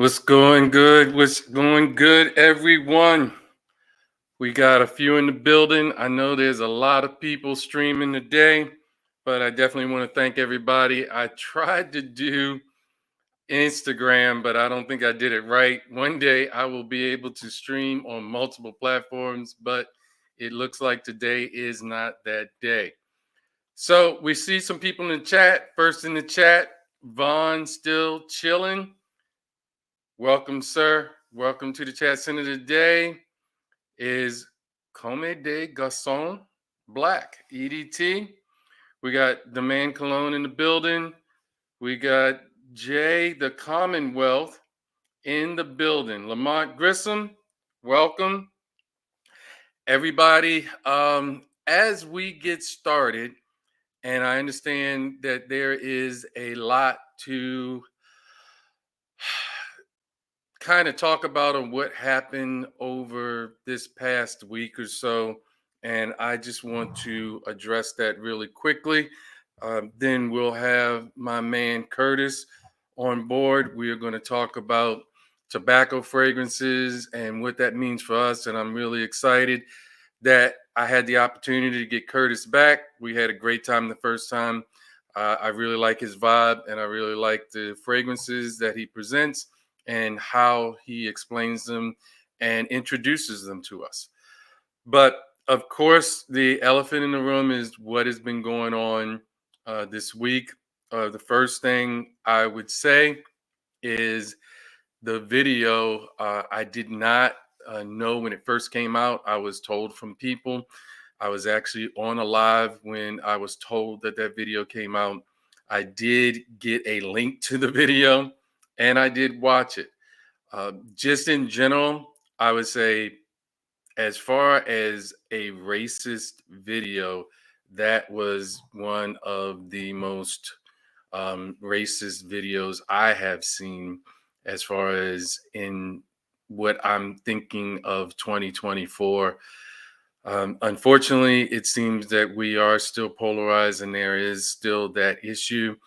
What's going good? What's going good, everyone? We got a few in the building. I know there's a lot of people streaming today, but I definitely want to thank everybody. I tried to do Instagram, but I don't think I did it right. One day I will be able to stream on multiple platforms, but it looks like today is not that day. So we see some people in the chat. First in the chat, Vaughn still chilling. Welcome, sir. Welcome to the chat center today. Is Come de Garçon Black EDT. We got the man Cologne in the building. We got Jay the Commonwealth in the building. Lamont Grissom, welcome. Everybody, as we get started, and I understand that there is a lot to kind of talk about on what happened over this past week or so. And I just want to address that really quickly. Then we'll have my man Curtis on board. We are going to talk about tobacco fragrances and what that means for us. And I'm really excited that I had the opportunity to get Curtis back. We had a great time the first time. I really like his vibe and I really like the fragrances that he presents and how he explains them and introduces them to us. But of course, the elephant in the room is what has been going on this week. The first thing I would say is the video. I did not know when it first came out. I was told from people. I was actually on a live when I was told that that video came out. I did get a link to the video and I did watch it. Just in general, I would say, as far as a racist video, that was one of the most racist videos I have seen, as far as in what I'm thinking of 2024. Unfortunately, it seems that we are still polarized and there is still that issue.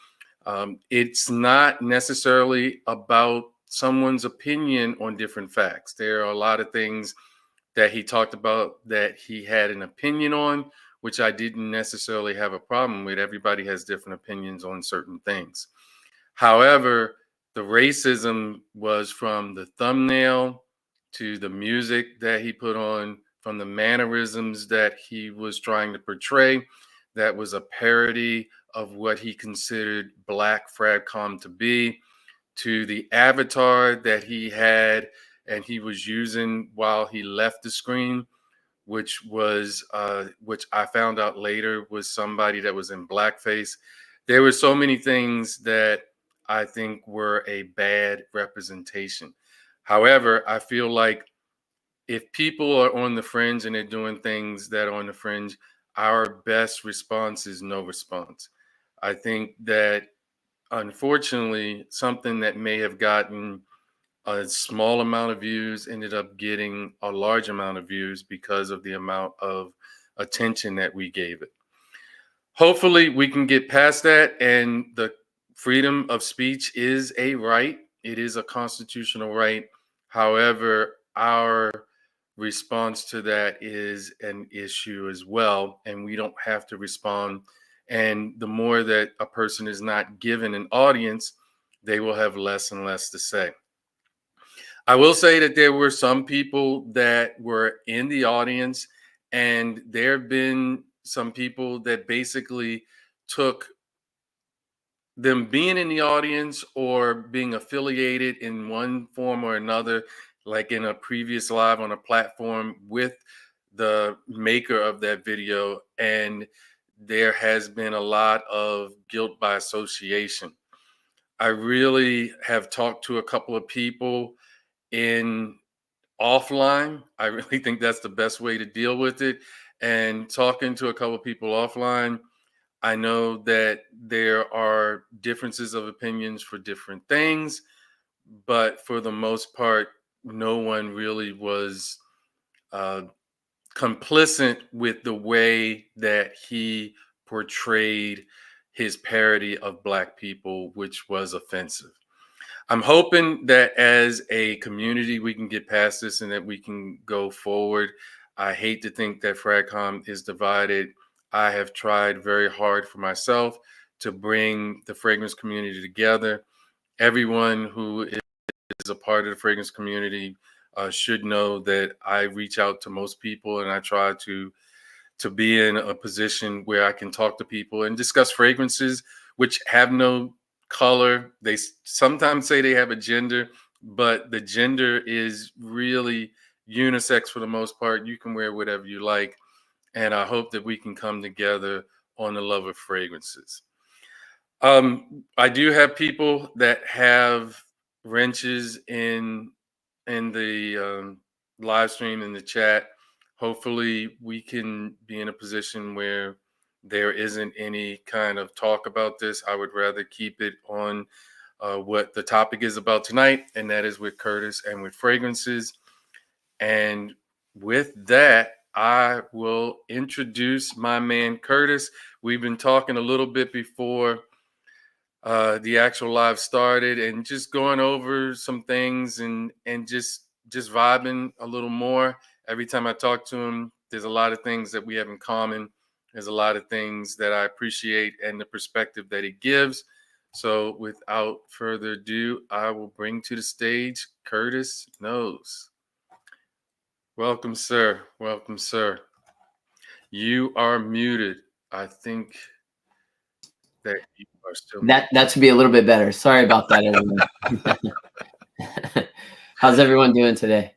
It's not necessarily about someone's opinion on different facts. There are a lot of things that he talked about that he had an opinion on, which I didn't necessarily have a problem with. Everybody has different opinions on certain things. However, the racism was from the thumbnail to the music that he put on, from the mannerisms that he was trying to portray, that was a parody of what he considered Black Fragcom to be, to the avatar that he had and he was using while he left the screen, which I found out later was somebody that was in blackface. There were so many things that I think were a bad representation. However, I feel like if people are on the fringe and they're doing things that are on the fringe, our best response is no response. I think that unfortunately, something that may have gotten a small amount of views ended up getting a large amount of views because of the amount of attention that we gave it. Hopefully, we can get past that, and the freedom of speech is a right. It is a constitutional right. However, our response to that is an issue as well, and we don't have to respond. And the more that a person is not given an audience, they will have less and less to say. I will say that there were some people that were in the audience, and there have been some people that basically took them being in the audience or being affiliated in one form or another, like in a previous live on a platform with the maker of that video. And there has been a lot of guilt by association. I really have talked to a couple of people in offline. I really think that's the best way to deal with it. And talking to a couple of people offline, I know that there are differences of opinions for different things, but for the most part, no one really was uh, complicit with the way that he portrayed his parody of Black people, which was offensive. I'm hoping that as a community, we can get past this and that we can go forward. I hate to think that FragCom is divided. I have tried very hard for myself to bring the fragrance community together. Everyone who is a part of the fragrance community should know that I reach out to most people, and I try to be in a position where I can talk to people and discuss fragrances which have no color. They sometimes say they have a gender, but the gender is really unisex for the most part. You can wear whatever you like. And I hope that we can come together on the love of fragrances. I do have people that have wrenches in the live stream in the chat. Hopefully, we can be in a position where there isn't any kind of talk about this. I would rather keep it on what the topic is about tonight, and that is with Curtis and with fragrances. And with that, I will introduce my man Curtis. We've been talking a little bit before the actual live started, and just going over some things and just vibing a little more. Every time I talk to him, there's a lot of things that we have in common. There's a lot of things that I appreciate and the perspective that he gives. So without further ado, I will bring to the stage Curtis Knows. Welcome, sir. Welcome, sir. You are muted. I think that you are still muted. That should be a little bit better. Sorry about that, everyone. How's everyone doing today?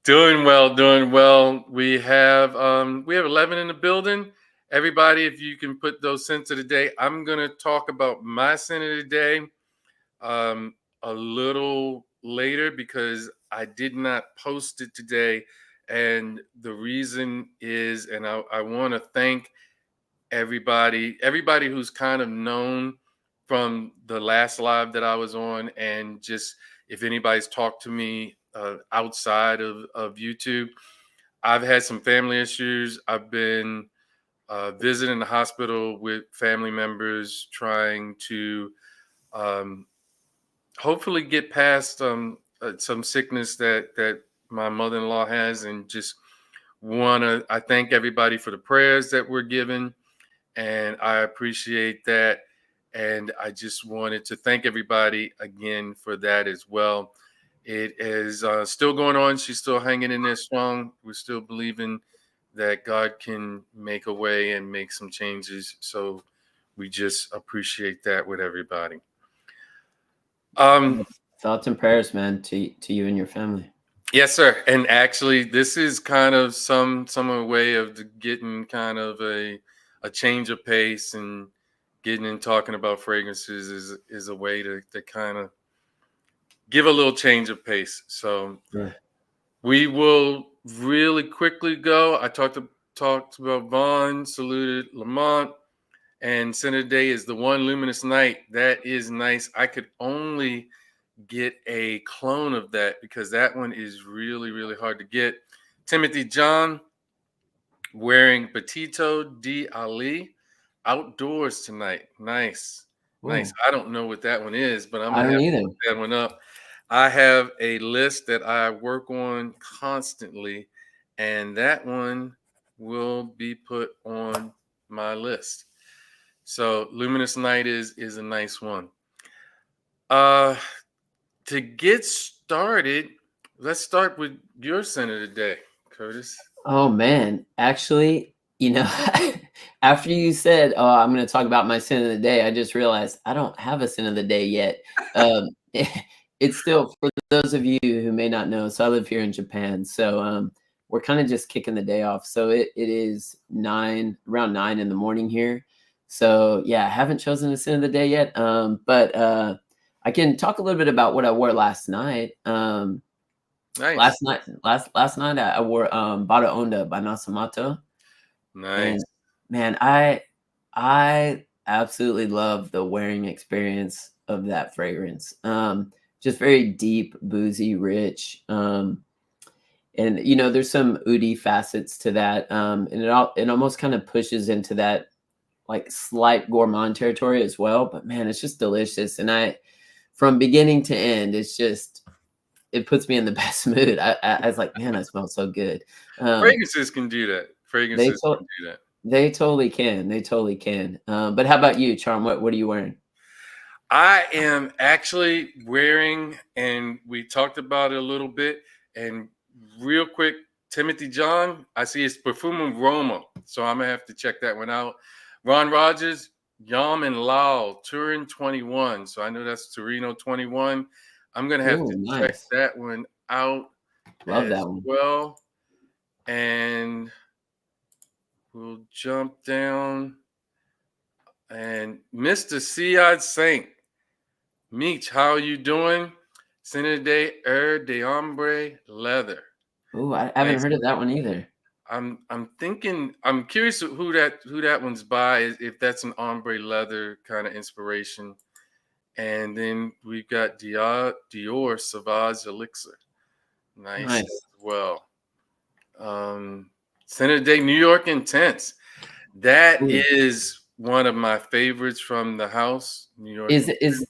Doing well, doing well. We have 11 in the building. Everybody, if you can put those scents of the day, I'm gonna talk about my scent of the day a little later because I did not post it today. And the reason is, and I want to thank everybody who's kind of known from the last live that I was on, and just if anybody's talked to me outside of YouTube. I've had some family issues. I've been visiting the hospital with family members, trying to um, hopefully get past some sickness that my mother-in-law has, and just I thank everybody for the prayers that we're given, and I appreciate that. And I just wanted to thank everybody again for that as well. It is still going on. She's still hanging in there strong. We're still believing that God can make a way and make some changes. So we just appreciate that with everybody. Thoughts and prayers, man, to you and your family. Yes, sir. And actually, this is kind of some way of getting kind of a change of pace, and getting and talking about fragrances is a way to kind of give a little change of pace. So we will really quickly go. I talked about Vaughn, saluted Lamont, and Center Day is the one luminous night. That is nice. I could only get a clone of that because that one is really, really hard to get. Timothy John wearing Petito d'Ali outdoors tonight. Nice. Ooh. Nice. I don't know what that one is, but I'm I gonna don't have to either. look that one up. I have a list that I work on constantly, and that one will be put on my list. So Luminous Night is a nice one. To get started, let's start with your scent of the day, Curtis. Oh man, actually, after you said, "Oh, I'm going to talk about my sin of the day," I just realized I don't have a sin of the day yet. It's still, for those of you who may not know, so I live here in Japan, so we're kind of just kicking the day off. So it is around 9 in the morning here. So yeah, I haven't chosen a sin of the day yet, but I can talk a little bit about what I wore last night. Nice. Last night I wore Bada Onda by Nasomato. Nice. And man, I absolutely love the wearing experience of that fragrance. Just very deep, boozy, rich. And there's some oudi facets to that. And it almost kind of pushes into that like slight gourmand territory as well. But man, it's just delicious. And from beginning to end, it puts me in the best mood. I was like, man, that smells so good. Um, Fragrances can do that. they Fragrances told can do that. they totally can. They totally can. But how about you, Charm? What are you wearing? I am actually wearing, and we talked about it a little bit. And real quick, Timothy John, I see his Perfumum Roma. So I'm going to have to check that one out. Ron Rogers, Yam and Lao, Turin 21. So I know that's Torino 21. I'm going to have Oh, to check nice. that one out Love as that one. well. And we'll jump down. And Mr. Siad Saint, Meech, how are you doing? Cine de de Hombre Leather. Oh, I haven't Nice. heard of that one either. I'm thinking, I'm curious who that one's by, if that's an ombre leather kind of inspiration. And then we've got Dior Sauvage Elixir. Nice as Nice. well. Cine de New York Intense. That Ooh. is one of my favorites from the house, New York Is Intense.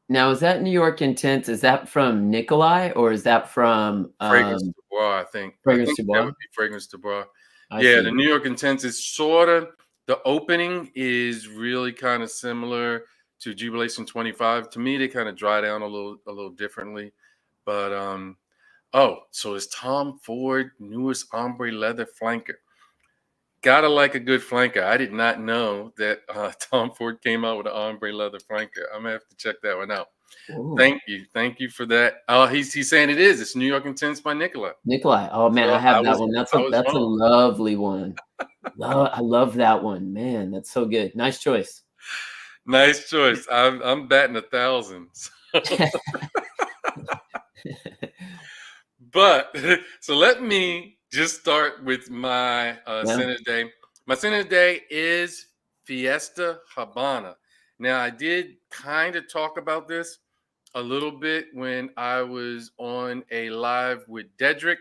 now is that New York Intense? Is that from Nikolai or is that from Fragrance du Bois, I think. I Fragrance think du that Bois? would be Fragrance du Bois. I Yeah, the see. New York Intense is sorta, the opening is really kind of similar to Jubilation 25. To me, they kind of dry down a little differently. But oh, so it's Tom Ford newest ombre leather flanker. Gotta like a good flanker. I did not know that Tom Ford came out with an ombre leather flanker. I'm gonna have to check that one out. Oh, Thank you for that. Oh, he's saying it is. It's New York Intense by Nicola. Nikolai. Oh man, So I have I that was one. I was That's a wrong. lovely one. I love that one. Man, that's so good. Nice choice. Nice choice. I'm batting 1,000. But so let me just start with my Yeah. Senate Day. My Senate Day is Fiesta Habana. Now I did kind of talk about this a little bit when I was on a live with Dedrick.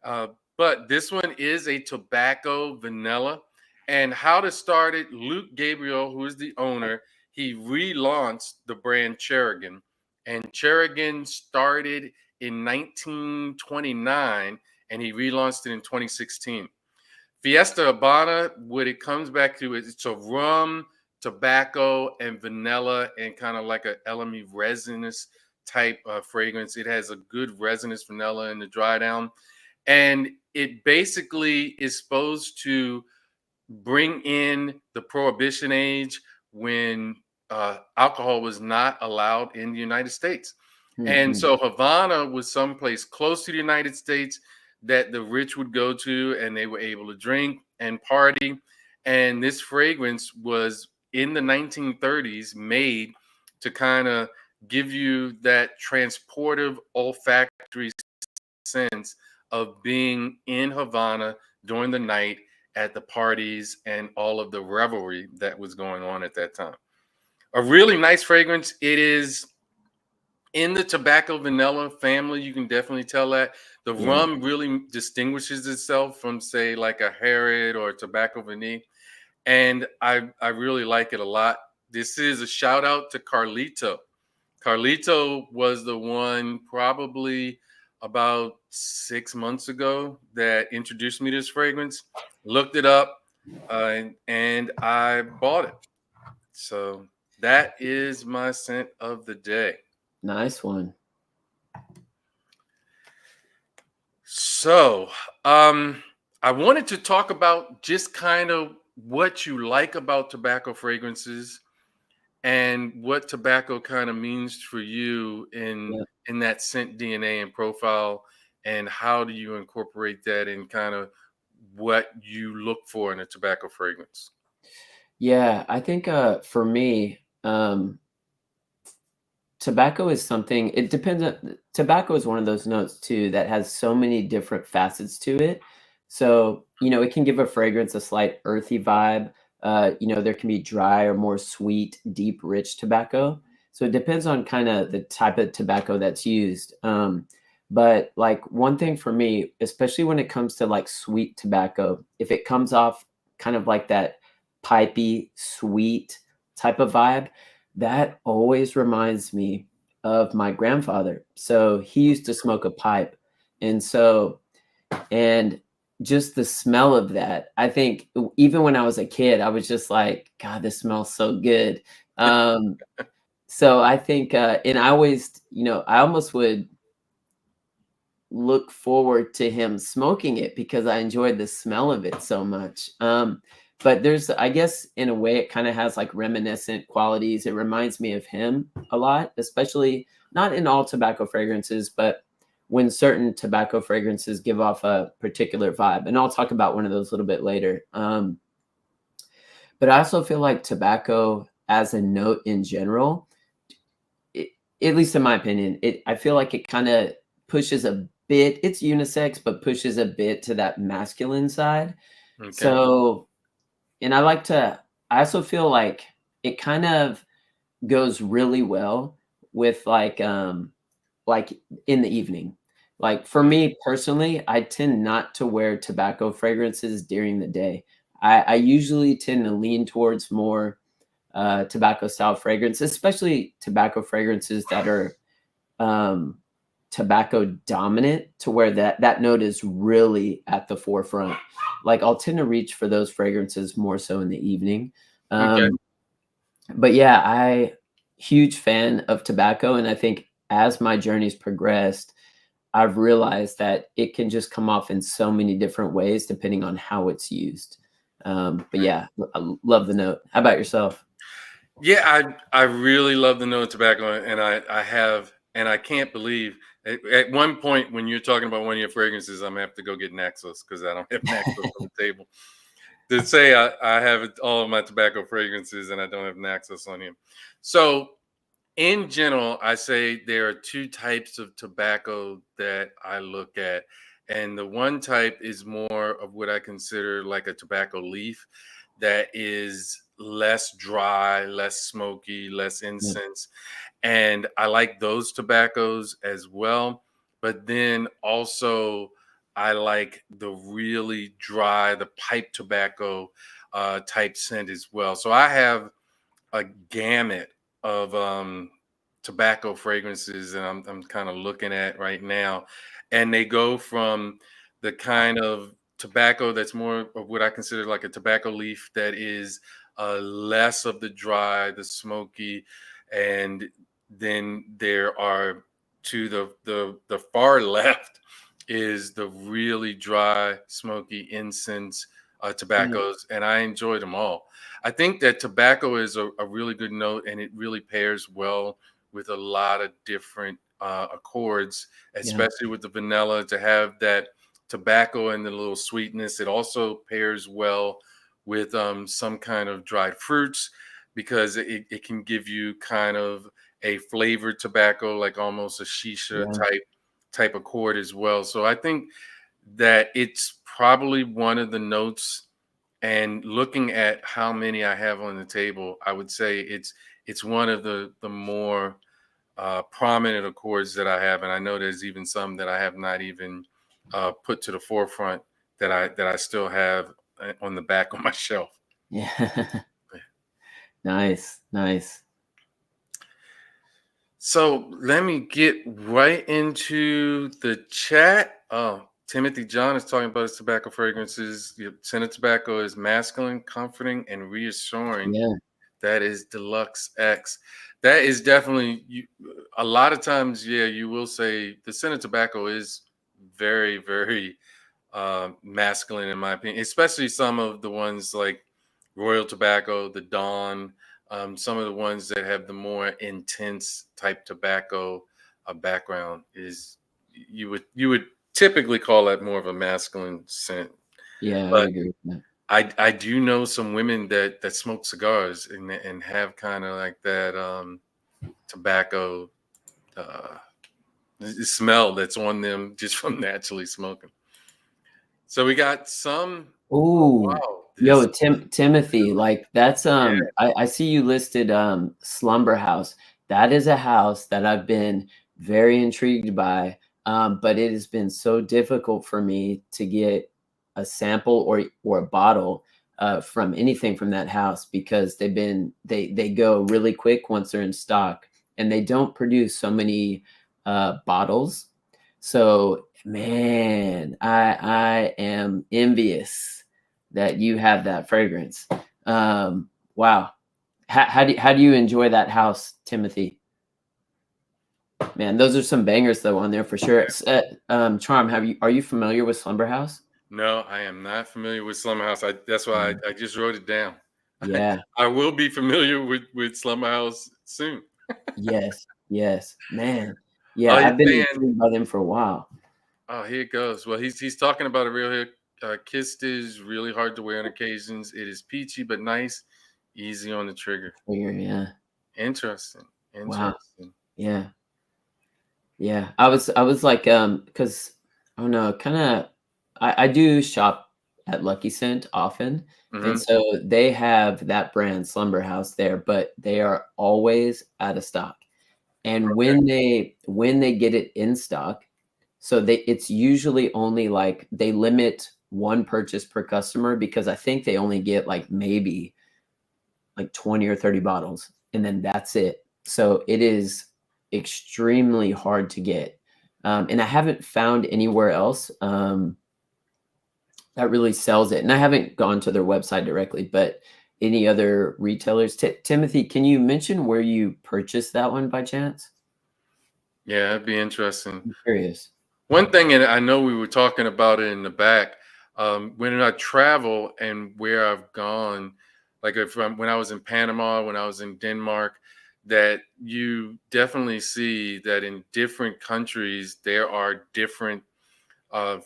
Uh, but this one is a tobacco vanilla. And how to start it, Luke Gabriel, who is the owner, he relaunched the brand Cherrigan. And Cherrigan started in 1929 and he relaunched it in 2016. Fiesta Habana, what it comes back to is it's a rum, tobacco, and vanilla, and kind of like a LME resinous type fragrance. It has a good resinous vanilla in the dry down, and it basically is supposed to bring in the prohibition age when alcohol was not allowed in the United States. And Mhm. so Havana was someplace close to the United States that the rich would go to and they were able to drink and party. And this fragrance was in the 1930s made to kind of give you that transportive olfactory sense of being in Havana during the night at the parties and all of the revelry that was going on at that time. A really nice fragrance. It is in the tobacco vanilla family. You can definitely tell that the Yeah. rum really distinguishes itself from, say, like a Harriet or a Tobacco Vanille, and I really like it a lot. This is a shout out to Carlito. Carlito was the one probably about 6 months ago that introduced me to this fragrance. Looked it up, and I bought it. So that is my scent of the day. Nice one. So, I wanted to talk about just kind of what you like about tobacco fragrances and what tobacco kind of means for you Yeah. in that scent DNA and profile, and how do you incorporate that in kind of what you look for in a tobacco fragrance? Yeah, I think for me, tobacco is something it depends on tobacco is one of those notes too that has so many different facets to it. So, it can give a fragrance a slight earthy vibe. There can be dry or more sweet, deep, rich tobacco. So it depends on kind of the type of tobacco that's used. But like one thing for me, especially when it comes to like sweet tobacco, if it comes off kind of like that pipey, sweet type of vibe, that always reminds me of my grandfather. So he used to smoke a pipe. And so, and just the smell of that, I think even when I was a kid, I was just like, God, this smells so good. So I think, and I always, I almost would look forward to him smoking it because I enjoyed the smell of it so much. But there's, I guess, in a way, it kind of has like reminiscent qualities. It reminds me of him a lot, especially not in all tobacco fragrances, but when certain tobacco fragrances give off a particular vibe. And I'll talk about one of those a little bit later. But I also feel like tobacco as a note in general, it, at least in my opinion, I feel like it kind of pushes a bit, it's unisex, but pushes a bit to that masculine side. Okay. So, and I also feel like it kind of goes really well with like in the evening. Like for Mm. me personally, I tend not to wear tobacco fragrances during the day. I usually tend to lean towards more tobacco style fragrances, especially tobacco fragrances that are um, tobacco dominant to where that note is really at the forefront. Like I'll tend to reach for those fragrances more so in the evening. Okay. But yeah, I huge fan of tobacco, and I think as my journey's progressed, I've realized that it can just come off in so many different ways depending on how it's used. But yeah, I love the note. How about yourself? Yeah, I really love the note of tobacco, and I have, and I can't believe at one point when you're talking about one of your fragrances, I'm gonna have to go get Naxos because I don't have Naxos on the table. To say I have all of my tobacco fragrances and I don't have Naxos on him. So in general, I say there are two types of tobacco that I look at. And the one type is more of what I consider like a tobacco leaf that is less dry, less smoky, less Yeah, incense. And I like those tobaccos as well. But then also, I like the really dry, the pipe tobacco type scent as well. So I have a gamut of tobacco fragrances and I'm kind of looking at right now. And they go from the kind of tobacco that's more of what I consider like a tobacco leaf that is less of the dry, the smoky, and then there are to the far left is the really dry, smoky incense yeah, tobaccos, and I enjoy them all. I think that tobacco is a really good note, and it really pairs well with a lot of different accords, yeah, especially with the vanilla to have that tobacco and the little sweetness. It also pairs well with some kind of dried fruits because it can give you kind of a flavored tobacco, like almost a shisha yeah. type accord as well. So I think that it's probably one of the notes, and looking at how many I have on the table, I would say it's one of the more prominent accords that I have, and I know there's even some that I have not even put to the forefront that I still have on the back of my shelf. Yeah. Nice, nice. So let me get right into the chat. Oh, Timothy John is talking about his tobacco fragrances. Scented tobacco is masculine, comforting, and reassuring. Yeah, That is Deluxe X. That is definitely you. A lot of times, yeah, you will say the scented tobacco is very, very masculine in my opinion, especially some of the ones like Royal Tobacco, the Dawn, some of the ones that have the more intense type tobacco background is you would typically call that more of a masculine scent. yeah, I would But agree with that. I do know some women that smoke cigars and have kind of like that tobacco uh, smell that's on them just from naturally smoking. So we got some. Oh Ooh, wow, yo, this Timothy, like that's yeah. I see you listed Slumber House. That is a house that I've been very intrigued by. But it has been so difficult for me to get a sample or a bottle from anything from that house because they go really quick once they're in stock. and they don't produce so many bottles. So, man, I am envious that you have that fragrance. Wow. How do you enjoy that house, Timothy? Man, those are some bangers though on there for sure. Charm, are you familiar with Slumber House? No, I am not familiar with Slumber House. That's why Mm. I just wrote it down. Yeah. I will be familiar with Slumber House soon. Yes. Yes. Man. Oh, Yeah, you're I've been saying, intrigued by them for a while. oh, here it goes. Well, he's talking about a real here. Kissed is really hard to wear on occasions. It is peachy but nice, easy on the trigger. Yeah. Interesting. Wow. Interesting. Yeah. Yeah. I was like, because I don't know, kind of I do shop at Lucky Scent often. And Hmm. so they have that brand Slumber House there, but they are always out of stock. And Okay. when they get it in stock, so it's usually only like they limit one purchase per customer because I think they only get like maybe like 20 or 30 bottles and then that's it. So it is extremely hard to get. And I haven't found anywhere else that really sells it. And I haven't gone to their website directly, but any other retailers? Timothy, can you mention where you purchased that one by chance? Yeah, that'd be interesting. I'm curious. One thing, and I know we were talking about it in the back, when I travel and where I've gone, like when I was in Panama, when I was in Denmark, that you definitely see that in different countries there are different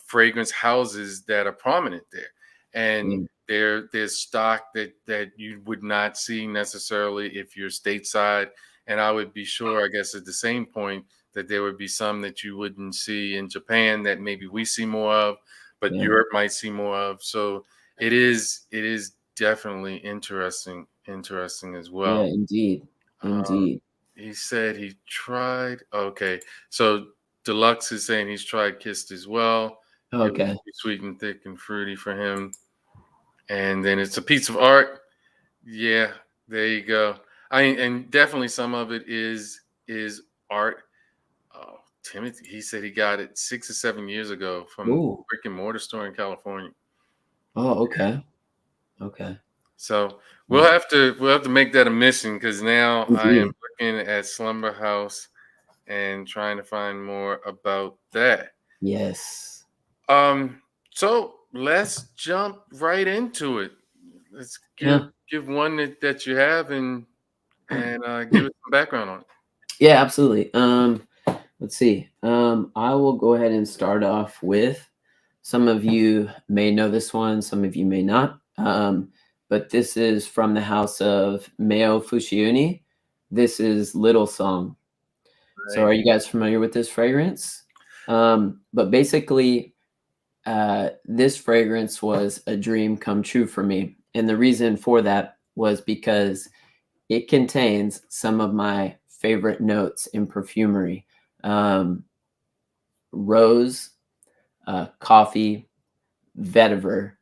fragrance houses that are prominent there, and Mm, there's stock that you would not see necessarily if you're stateside. And I would be sure, I guess, at the same point that there would be some that you wouldn't see in Japan that maybe we see more of, but yeah. Europe might see more of. So it is definitely interesting as Yeah, well. indeed. Um, Indeed. he said he tried. Okay, so Deluxe is saying he's tried Kissed as well. It was Okay. too sweet and thick and fruity for him. And then it's a piece of art. Yeah, there you go. And definitely some of it is art. Oh, Timothy, he said he got it 6 or 7 years ago from a Ooh. brick and mortar store in California. Oh, okay. Okay. So we'll Mm. have to we'll have to make that a mission because now I am Indeed. looking at Slumber House and trying to find more about that. Yes. Um, so let's jump right into it. Let's Yeah. give one that you have and give it some background on it. Yeah, absolutely. Let's see. I will go ahead and start off with some of you may know this one, some of you may not. But this is from the house of Meo Fushiuni. This is Little Song. So Right. are you guys familiar with this fragrance? But basically, this fragrance was a dream come true for me. And the reason for that was because it contains some of my favorite notes in perfumery, rose, coffee, vetiver,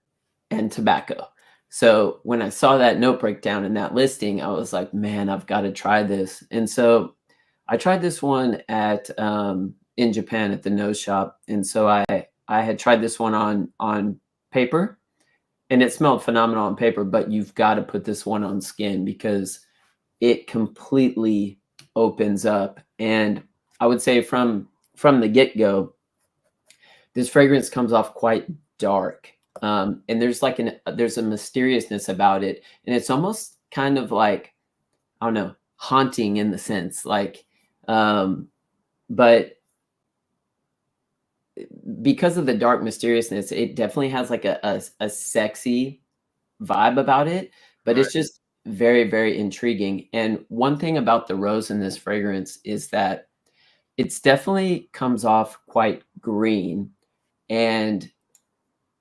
and tobacco. So when I saw that note breakdown in that listing, I was like, man, I've got to try this. And so I tried this one at in Japan at the nose shop. And so I had tried this one on paper and it smelled phenomenal on paper, but you've got to put this one on skin because it completely opens up. And I would say from the get-go, this fragrance comes off quite dark. And there's a mysteriousness about it. And it's almost kind of like, I don't know, haunting in the sense like, but because of the dark mysteriousness, it definitely has like a sexy vibe about it, but Right. it's just very, very intriguing. And one thing about the rose in this fragrance is that it's definitely comes off quite green and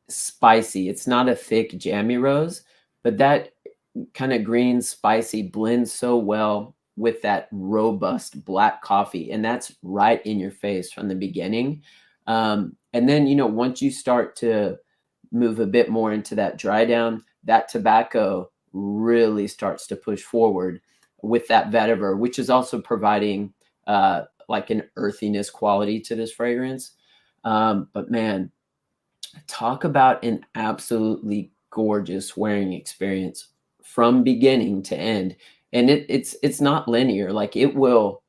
spicy. It's not a thick, jammy rose, but that kind of green, spicy blends so well with that robust black coffee. And that's right in your face from the beginning. And then, once you start to move a bit more into that dry down, that tobacco really starts to push forward with that vetiver, which is also providing like an earthiness quality to this fragrance. But man, talk about an absolutely gorgeous wearing experience from beginning to end. And it's not linear. Like it will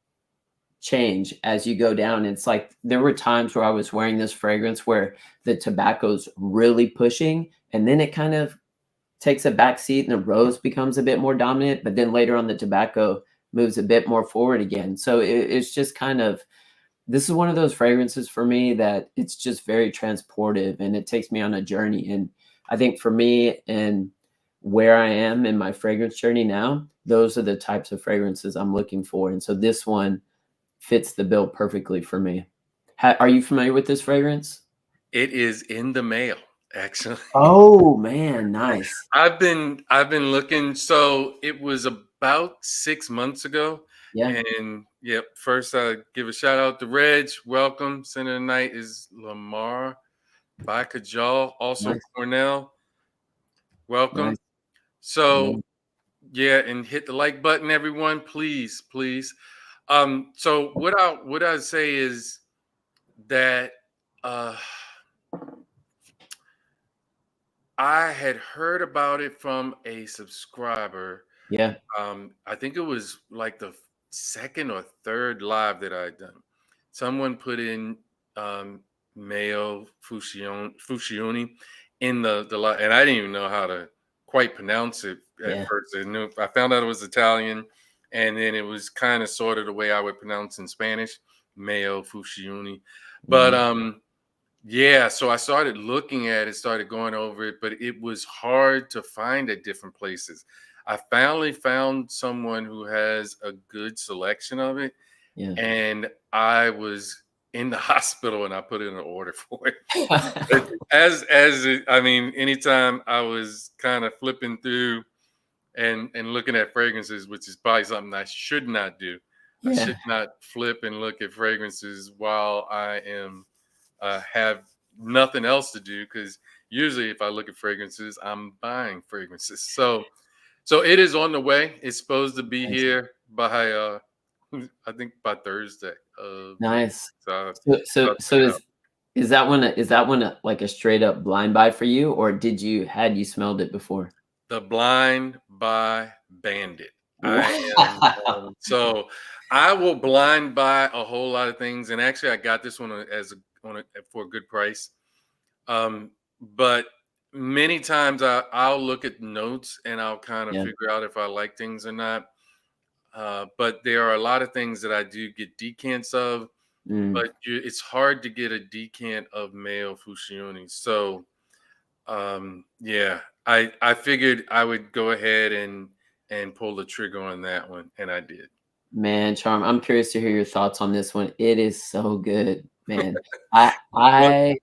change as you go down. It's like there were times where I was wearing this fragrance where the tobacco's really pushing, and then it kind of takes a back seat and the rose becomes a bit more dominant, but then later on the tobacco moves a bit more forward again. So it's just kind of, this is one of those fragrances for me that it's just very transportive and it takes me on a journey. And I think for me and where I am in my fragrance journey now, those are the types of fragrances I'm looking for. And so this one fits the bill perfectly for me. Are you familiar with this fragrance? It is in the mail, actually. Oh man, nice. I've been looking. So it was about 6 months ago. Yeah, And yep, first I give a shout out to Reg. Welcome. Center of the night is Lamar by Kajal, also nice, Cornell. Welcome. nice. Yeah, So yeah, and hit the like button, everyone, please, please. So what I say is that uh I had heard about it from a subscriber. yeah, I think it was like the second or third live that I had done. Someone put in um, Mayo Fusioni in the live, and I didn't even know how to quite pronounce it at yeah. first. I found out it was Italian, and then it was kind of sort of the way I would pronounce in Spanish, Mayo Fusioni. But Mhm. yeah, so I started looking at it, started going over it, but it was hard to find at different places. I finally found someone who has a good selection of it, Yeah. and I was in the hospital and I put in an order for it. But I mean, anytime I was kind of flipping through and looking at fragrances, which is probably something I should not do. I Yeah. should not flip and look at fragrances while I am have nothing else to do, because usually if I look at fragrances, I'm buying fragrances. So it is on the way. It's supposed to be Nice. here by I think by Thursday of next. Nice. So So so I'll so check it out. is that one like a straight up blind buy for you, or had you smelled it before? The Blind by Bandit. I am Wow. so I will blind buy a whole lot of things, and actually I got this one for a good price. But many times I'll look at notes and I'll kind of Yeah. figure out if I like things or not. But there are a lot of things that I do get decants of, Mm. but it's hard to get a decant of male Fusioni. So yeah, I figured I would go ahead and pull the trigger on that one, and I did. Man, Charm, I'm curious to hear your thoughts on this one. It is so good, man. Well, I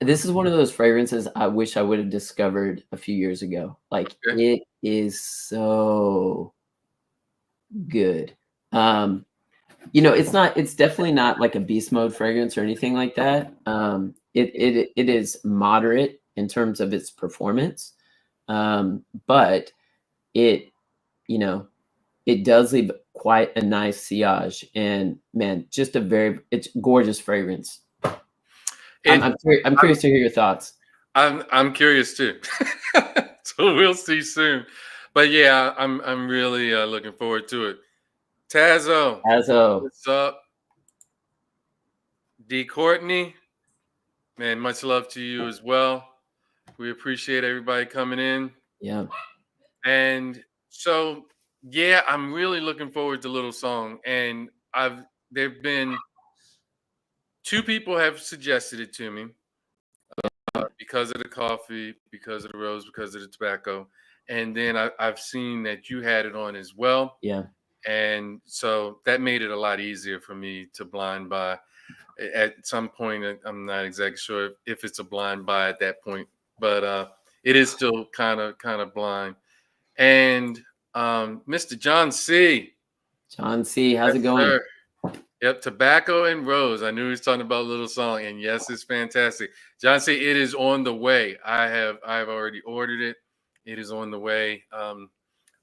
this is one of those fragrances I wish I would have discovered a few years ago. Like okay. it is so good. Um, it's definitely not like a beast mode fragrance or anything like that. It is moderate in terms of its performance. But it, you know, it does leave quite a nice sillage and man, just it's gorgeous fragrance. It I'm I'm curious to hear your thoughts. I'm curious too. So we'll see soon. But yeah, I'm really looking forward to it. Tazo, Azo, what's up? D Courtney, man, much love to you as well. We appreciate everybody coming in. yeah, And so yeah, I'm really looking forward to Little Song. And I've there've been two people have suggested it to me because of the coffee, because of the rose, because of the tobacco. And then I've seen that you had it on as well. yeah. And so that made it a lot easier for me to blind buy. At some point, I'm not exactly sure if it's a blind buy at that point, but it is still kind of blind. And Mr. John C. John C, how's Yes, it going? sir. Yep, tobacco and rose. I knew he was talking about Little Song, and yes, it's fantastic. John C, it is on the way. I've already ordered it. It is on the way.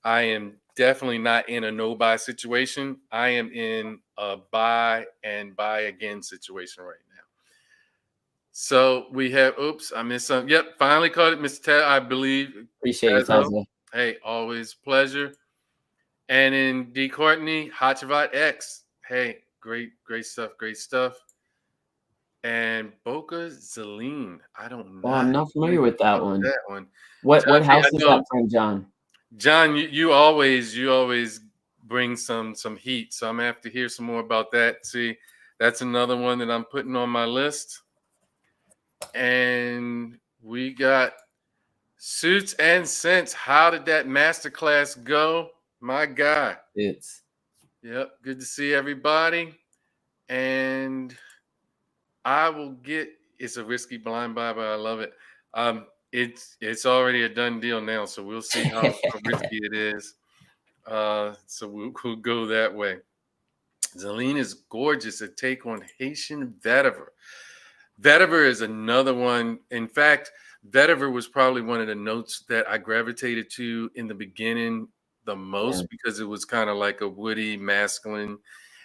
I am definitely not in a no buy situation. I am in a buy and buy again situation right now. So we have, oops, I missed something. Yep, finally caught it, Mr. Ted, I believe. Appreciate it, Tazo. Tazo. Hey, always pleasure. And in D. Courtney, Hachavat X. Hey, great stuff, great stuff. And Boca Zeline. I don't Oh, not I'm not familiar familiar with that with one. that one. What John, I house is know, that from, John? John, you always bring some heat. So I'm gonna have to hear some more about that. See, that's another one that I'm putting on my list. And we got Suits and Sense. How did that masterclass go? My guy. It's Yep, good to see everybody. And I will get. It's a risky blind buy, but I love it. It's already a done deal now, so we'll see how risky it is. So we'll go that way. Zeline is gorgeous. A take on Haitian vetiver. Vetiver is another one. In fact, vetiver was probably one of the notes that I gravitated to in the beginning the yeah. most because it was kind of like a woody, masculine.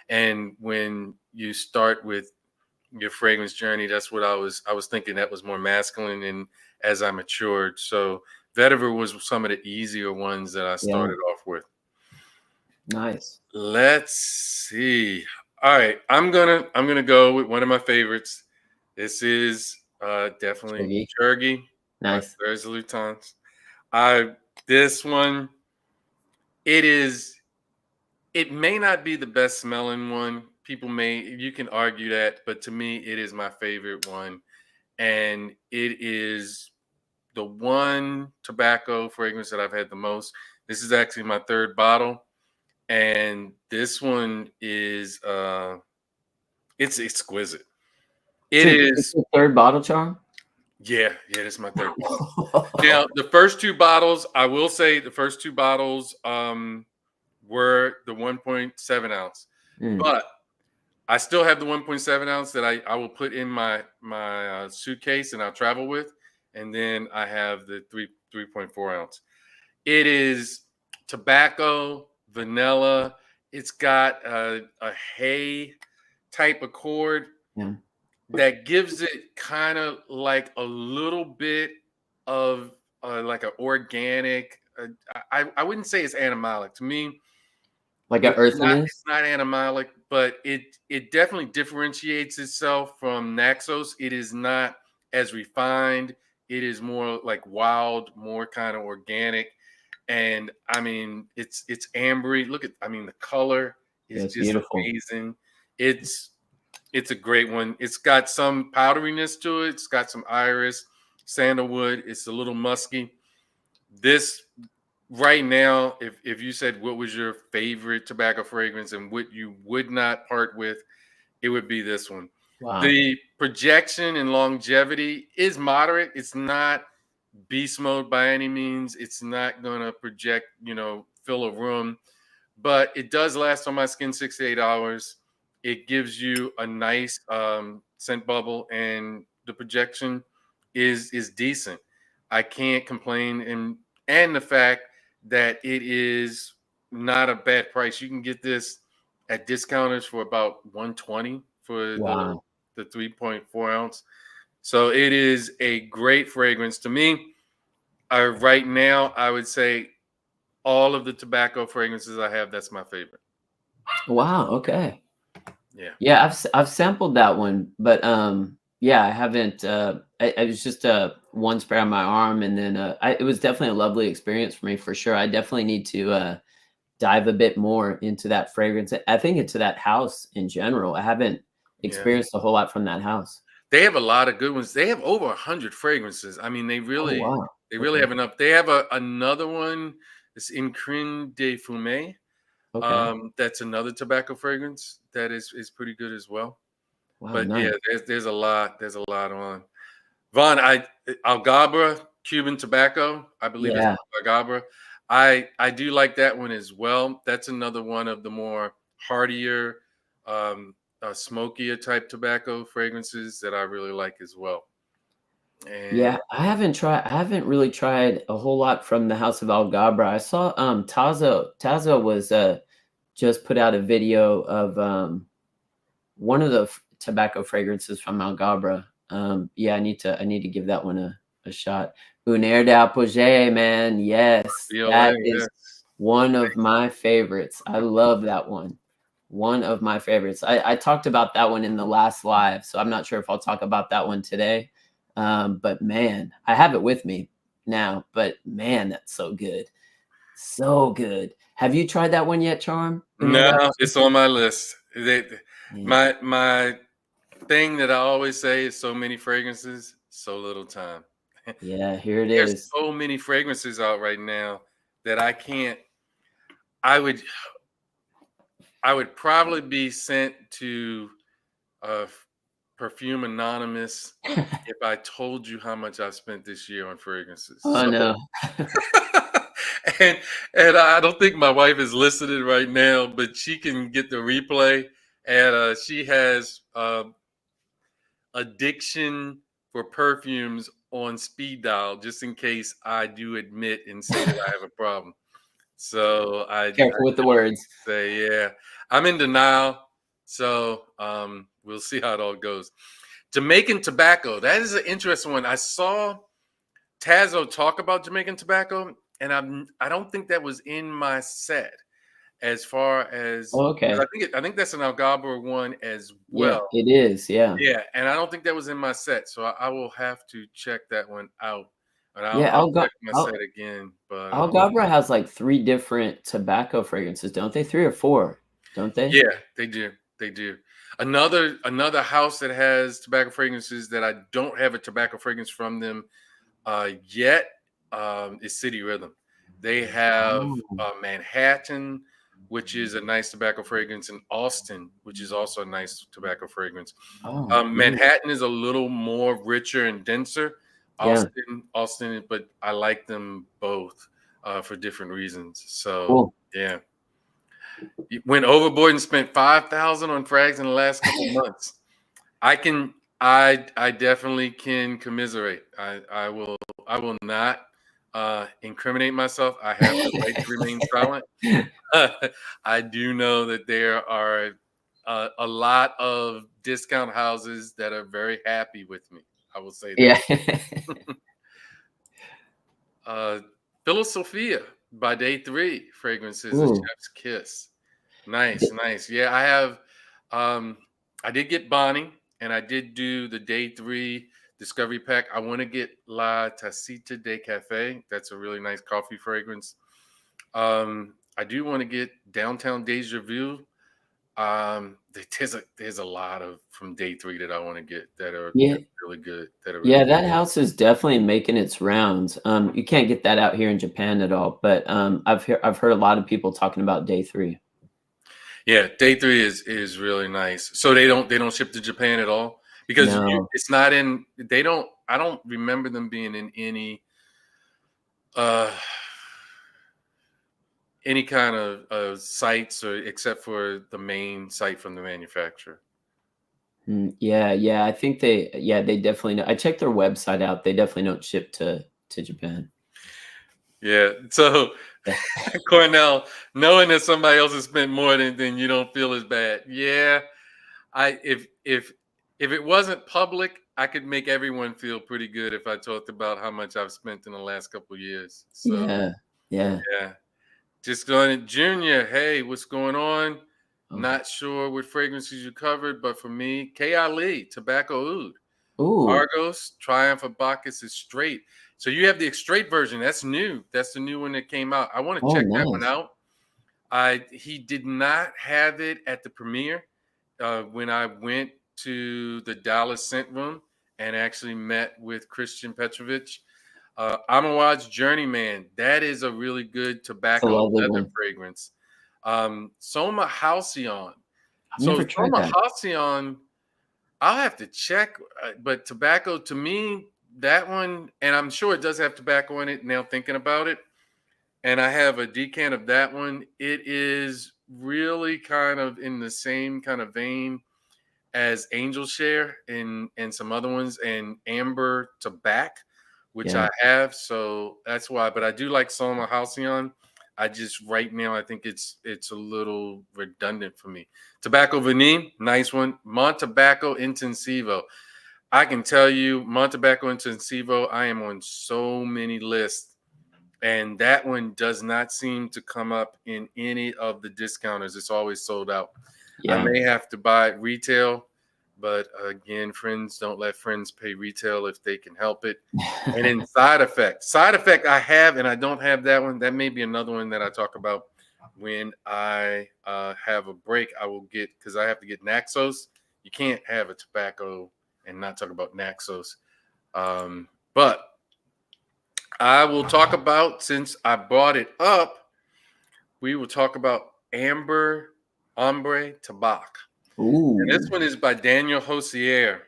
And when you start with your fragrance journey, that's what I was thinking that was more masculine. And as I matured, so vetiver was some of the easier ones that I Yeah, started off with. nice. Let's see. All right, I'm gonna go with one of my favorites. This is definitely Chuggy. Chergy by Nice. Fleurs Lutens. I this one, it is. It may not be the best smelling one. People may you can argue that, but to me, it is my favorite one, and it is the one tobacco fragrance that I've had the most. This is actually my third bottle, and this one is it's exquisite. It It's is, your third bottle, Charm? yeah, this is my third bottle. Now, the first two bottles, I will say the first two bottles were the 1.7 ounce, Mm, but I still have the 1.7 ounce that I will put in my suitcase and I'll travel with, and then I have the 3.4 ounce. It is tobacco, vanilla. It's got a hay type of chord yeah. that gives it kind of like a little bit of like an organic. I wouldn't say it's animalic. To me, Like a it's not. earthiness? It's not animalic, but it definitely differentiates itself from Naxos. It is not as refined. It is more like wild, more kind of organic. And I mean, it's ambery. Look at, I mean, the color Yeah, is it's just beautiful. amazing. It's it's a great one. It's got some powderiness to it. It's got some iris, sandalwood. It's a little musky. This right now, if you said what was your favorite tobacco fragrance and what you would not part with, it would be this one. Wow. The projection and longevity is moderate. It's not beast mode by any means. It's not going to project, fill a room, but it does last on my skin 6 to 8 hours. It gives you a nice scent bubble, and the projection is decent. I can't complain, and the fact that it is not a bad price. You can get this at discounters for about 120 for Wow. the 3.4 ounce. So it is a great fragrance to me. Right now, I would say all of the tobacco fragrances I have, that's my favorite. Wow, okay. Yeah. Yeah, I've sampled that one, but yeah, I haven't it was just one spray on my arm, and then it was definitely a lovely experience for me for sure. I definitely need to dive a bit more into that fragrance. I think into that house in general. I haven't Yeah. experienced a whole lot from that house. They have a lot of good ones. They have over 100 fragrances. I mean, they Oh really wow. they really Okay. have enough. They have another one. It's in Crine de Fumée. Okay. That's another tobacco fragrance that is pretty good as well. Wow, But yeah, nice. there's a lot. There's a lot on. Vaughn, Algabra Cuban tobacco. I believe it's Yeah. Algabra. I do like that one as well. That's another one of the more heartier, smokier type tobacco fragrances that I really like as well. Yeah, And I haven't really tried a whole lot from the House of Algabra. I saw, Tazo was, just put out a video of, one of the tobacco fragrances from Algabra. Yeah, I need to give that one a shot. Un air d'apogée, man. Yes, BOA, that is yes. one of my favorites. I love that one. One of my favorites. I talked about that one in the last live, so I'm not sure if I'll talk about that one today. But man, I have it with me now. But man, that's so good. So good. Have you tried that one yet, Charm? Un air No, d'apogée? it's on my list. Man, My thing that I always say is so many fragrances, so little time. yeah, here it There's is. so many fragrances out right now that I can't. I would I would probably be sent to uh, Perfume Anonymous if I told you how much I spent this year on fragrances. Oh, So, no. and and I don't think my wife is listening right now, but she can get the replay. And she has addiction for perfumes on speed dial, just in case I do admit and say that I have a problem. So I Careful with the words. say, yeah, I'm in denial. So we'll see how it all goes. Jamaican tobacco. That is an interesting one. I saw Tazo talk about Jamaican tobacco, and I don't think that was in my set as far as Oh, because okay. I think that's an Algaba one as Yeah, well. it is, yeah. Yeah, and I don't think that was in my set, so I will have to check that one out, and Yeah, I'll check my set again. But Algabra has, like, 3 different tobacco fragrances, don't they? 3 or 4, don't they? yeah, they do. They do. Another house that has tobacco fragrances that I don't have a tobacco fragrance from them yet is City Rhythm. They have Oh. Manhattan, which is a nice tobacco fragrance, and Austin, which is also a nice tobacco fragrance. Oh, Manhattan is a little more richer and denser. yeah, Austin, but I like them both for different reasons. So cool. yeah, went overboard and spent 5,000 on frags in the last couple of months. I definitely can commiserate. I will not incriminate myself. I have the right to remain silent. I do know that there are a lot of discount houses that are very happy with me. I will say that. Yeah. Uh, Philosophia by Day Three fragrances, a Ooh, chef's kiss. Nice, d nice. Yeah, I have. Um, I did get Bonnie, and I did do the Day Three Discovery Pack. I want to get La Tacita de Cafe. That's a really nice coffee fragrance. I do want to get Downtown Deja Vu. There's a lot of from Day Three that I want to get that are yeah, really good. That are really yeah, that house is definitely making its rounds. You can't get that out here in Japan at all, but, I've heard a lot of people talking about Day 3. Yeah, Day Three is really nice. So they don't ship to Japan at all because No. it's not in. They don't. I don't remember them being in uh any kind of sites or except for the main site from the manufacturer. Yeah, yeah, I think they definitely know. I checked their website out, they definitely don't ship to Japan. Yeah. So Yeah. Cornell, knowing that somebody else has spent more than you don't feel as bad. Yeah. I if it wasn't public, I could make everyone feel pretty good if I talked about how much I've spent in the last couple of years. So Yeah, yeah. yeah. Just going Junior, hey, what's going on? Oh. Not sure what fragrances you covered, but for me, K. Ali, Tobacco Oud. Ooh. Argos, Triumph of Bacchus is straight. So you have the straight version. That's new. That's the new one that came out. I want to Oh, check that one nice. out. I He did not have it at the premiere when I went to the Dallas Scent Room and actually met with Christian Petrovich. Amawaj Journeyman, that is a really good It's a tobacco lovely leather one. fragrance. Soma Halcyon. I've So never tried Soma that. Halcyon, I'll have to check, but tobacco to me, that one, and I'm sure it does have tobacco in it now thinking about it. And I have a decant of that one. It is really kind of in the same kind of vein as Angel Share and some other ones, and Amber Tobacco, which Yeah. I have. So that's why. But I do like Soma Halcyon. I just right now I think it's a little redundant for me. Tobacco Vanille, nice one. Montebaco Intensivo. I can tell you, Montebaco Intensivo, I am on so many lists, and that one does not seem to come up in any of the discounters. It's always sold out. I Yeah. may have to buy it retail, but again, friends don't let friends pay retail if they can help it. And then side effect I have, and I don't have that one. That may be another one that I talk about when I have a break. I will get, because I have to get Naxos. You can't have a tobacco and not talk about Naxos. But I will talk about, since I brought it up, we will talk about Amber Ombre Tabac. And this Ooh. one is by Daniel Hosier.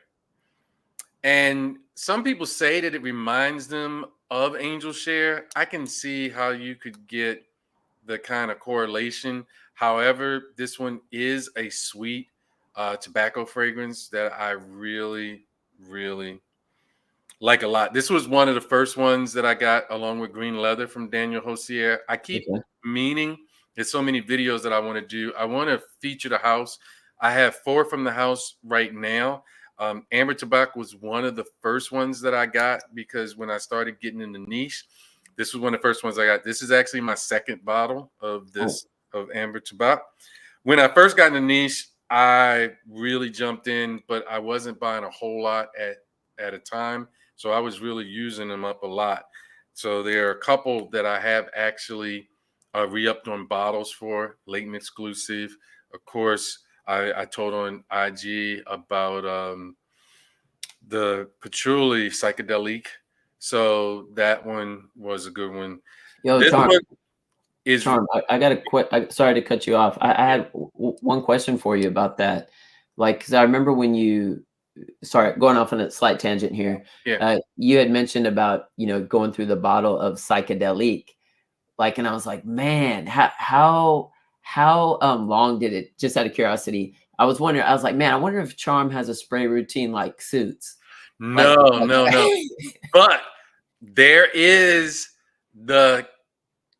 And some people say that it reminds them of Angel Share. I can see how you could get the kind of correlation. However, this one is a sweet tobacco fragrance that I really, really like a lot. This was one of the first ones that I got along with Green Leather from Daniel Hosier. I keep Okay. meaning, there's so many videos that I want to do. I want to feature the house. I have 4 from the house right now. Amber Tobacco was one of the first ones that I got, because when I started getting in the niche, this was one of the first ones I got. This is actually my second bottle of Oh, this of Amber Tobacco. When I first got in the niche, I really jumped in, but I wasn't buying a whole lot at a time. So I was really using them up a lot. So there are a couple that I have actually re-upped on bottles for, Leighton exclusive. Of course, I told on IG about the Patchouli Psychedelic. So that one was a good one. yo, This Charm. one is, Charm, I got a sorry to cut you off. I yeah, had one question for you about that. Like, because I remember when you, sorry, going off on a slight tangent here. yeah. You had mentioned about, going through the bottle of psychedelic, like, and I was like, man, how long did it? Just out of curiosity, I was wondering. I was like, man, I wonder if Charm has a spray routine like Suits, like, No, no, no. But there is the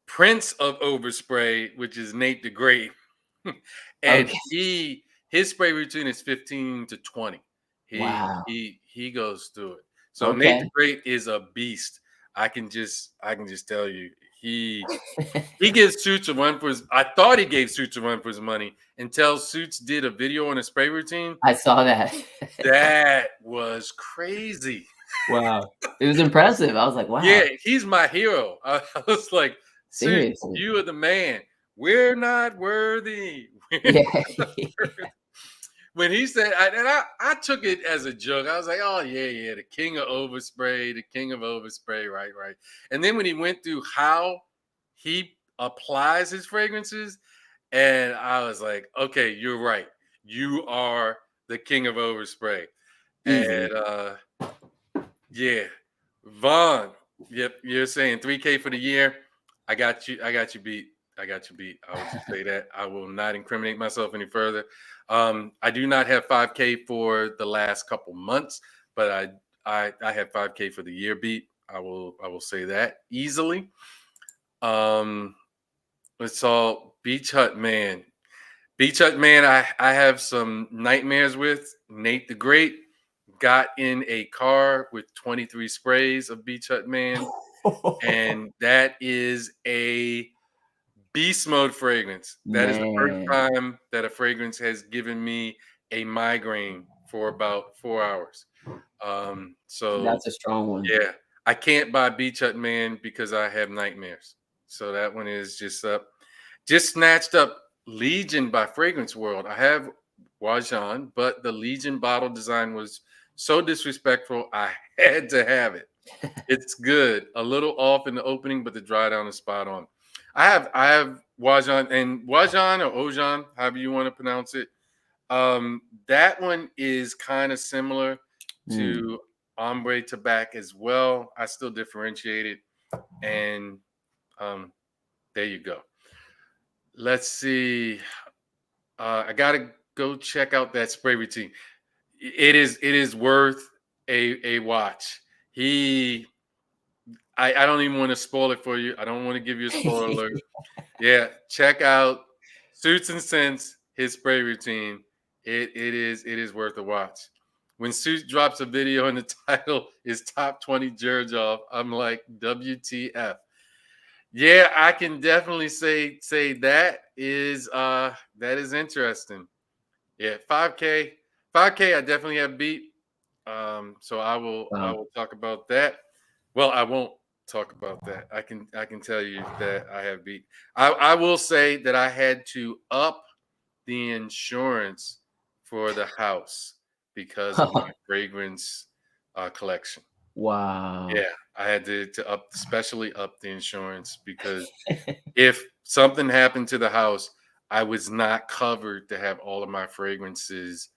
Prince of Overspray, which is Nate the Great. And okay, his spray routine is 15 to 20. He wow, he goes through it. So Nate the okay. Great is a beast. I can just tell you. He gives Suits a run for his, I thought he gave Suits a run for his money until Suits did a video on a spray routine. I saw that. That was crazy. Wow, it was impressive. I was like, Yeah, wow, he's my hero. I was like, Suits, seriously, you are the man. We're not worthy. We're yeah. not worthy. When he said, I took it as a joke. I was like, oh yeah, yeah, the king of overspray, the king of overspray, right, right. And then when he went through how he applies his fragrances, and I was like, okay, you're right. You are the king of overspray. Easily. And yeah, Vaughn. Yep, you're saying 3K for the year. I got you. I got you beat. I got you beat. I will just say that. I will not incriminate myself any further. I do not have 5K for the last couple months, but I have 5K for the year beat. I will say that easily. Um, it's all Beach Hut Man. Beach Hut Man, I have some nightmares with. Nate the Great got in a car with 23 sprays of Beach Hut Man, and that is a beast mode fragrance. That is the first Man, time that a fragrance has given me a migraine for about 4 hours. So that's a strong one. yeah, I can't buy Beach Hut Man because I have nightmares. So that one is just up. Just snatched up Legion by Fragrance World. I have Wajan, but the Legion bottle design was so disrespectful. I had to have it. It's good. A little off in the opening, but the dry down is spot on. I have Wajan, and Wajan or Ojan, however you want to pronounce it. That one is kind of similar Mm. to Ombre Tobacco as well. I still differentiate it, and um, there you go. Let's see. I gotta go check out that spray routine. it is worth a watch. He I don't even want to spoil it for you. I don't want to give you a spoiler alert. Yeah, check out Suits and Sense, his spray routine. It is worth a watch. When Suits drops a video and the title is Top 20 Jerjoff, I'm like, WTF. Yeah, I can definitely say that is interesting. Yeah, 5K. 5K I definitely have beat. So I Wow. will talk about that. Well, I won't talk about that. I can tell you that I have beat. I will say that I had to up the insurance for the house because of my fragrance collection. Wow. Yeah, I had to up, especially up the insurance because if something happened to the house, I was not covered to have all of my fragrances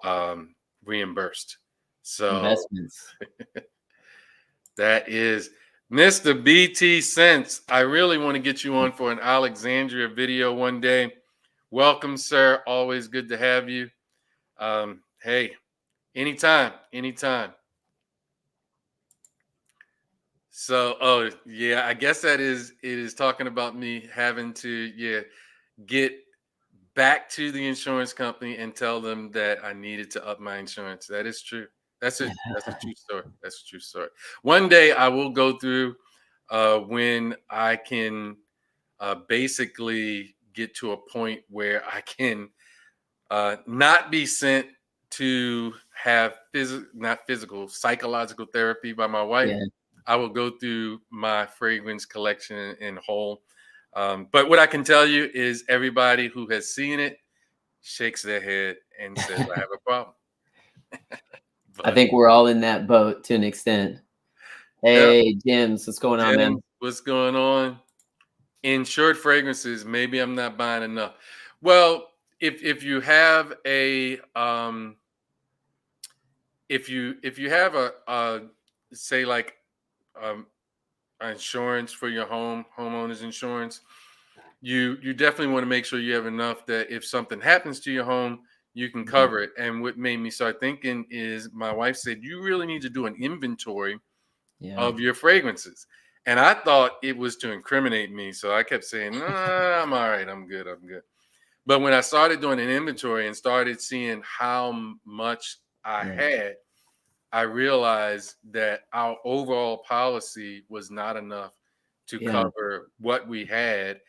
um, reimbursed. So Investments. that is Mr. BT Sense. I really want to get you on for an Alexandria video one day. Welcome, sir. Always good to have you. Hey, anytime, anytime. So, oh yeah, I guess that is it is talking about me having to get back to the insurance company and tell them that I needed to up my insurance. That is true. That's a true story. That's a true story. One day I will go through when I can basically get to a point where I can not be sent to have not physical, psychological therapy by my wife. Yeah. I will go through my fragrance collection in whole. But what I can tell you is everybody who has seen it shakes their head and says, I have a problem. I But think we're all in that boat to an extent. yeah, Hey, James, what's going on, James, man? what's going on? Insured fragrances, maybe I'm not buying enough. Well, if you have a if you have a say like um insurance for your homeowners insurance, you definitely want to make sure you have enough that if something happens to your home, you can Mhm. cover it. And what made me start thinking is my wife said you really need to do an inventory Yeah. of your fragrances. And I thought it was to incriminate me. So I kept saying, nah, I'm all right. I'm good. I'm good. But when I started doing an inventory and started seeing how much I Yeah. had, I realized that our overall policy was not enough to Yeah. cover what we had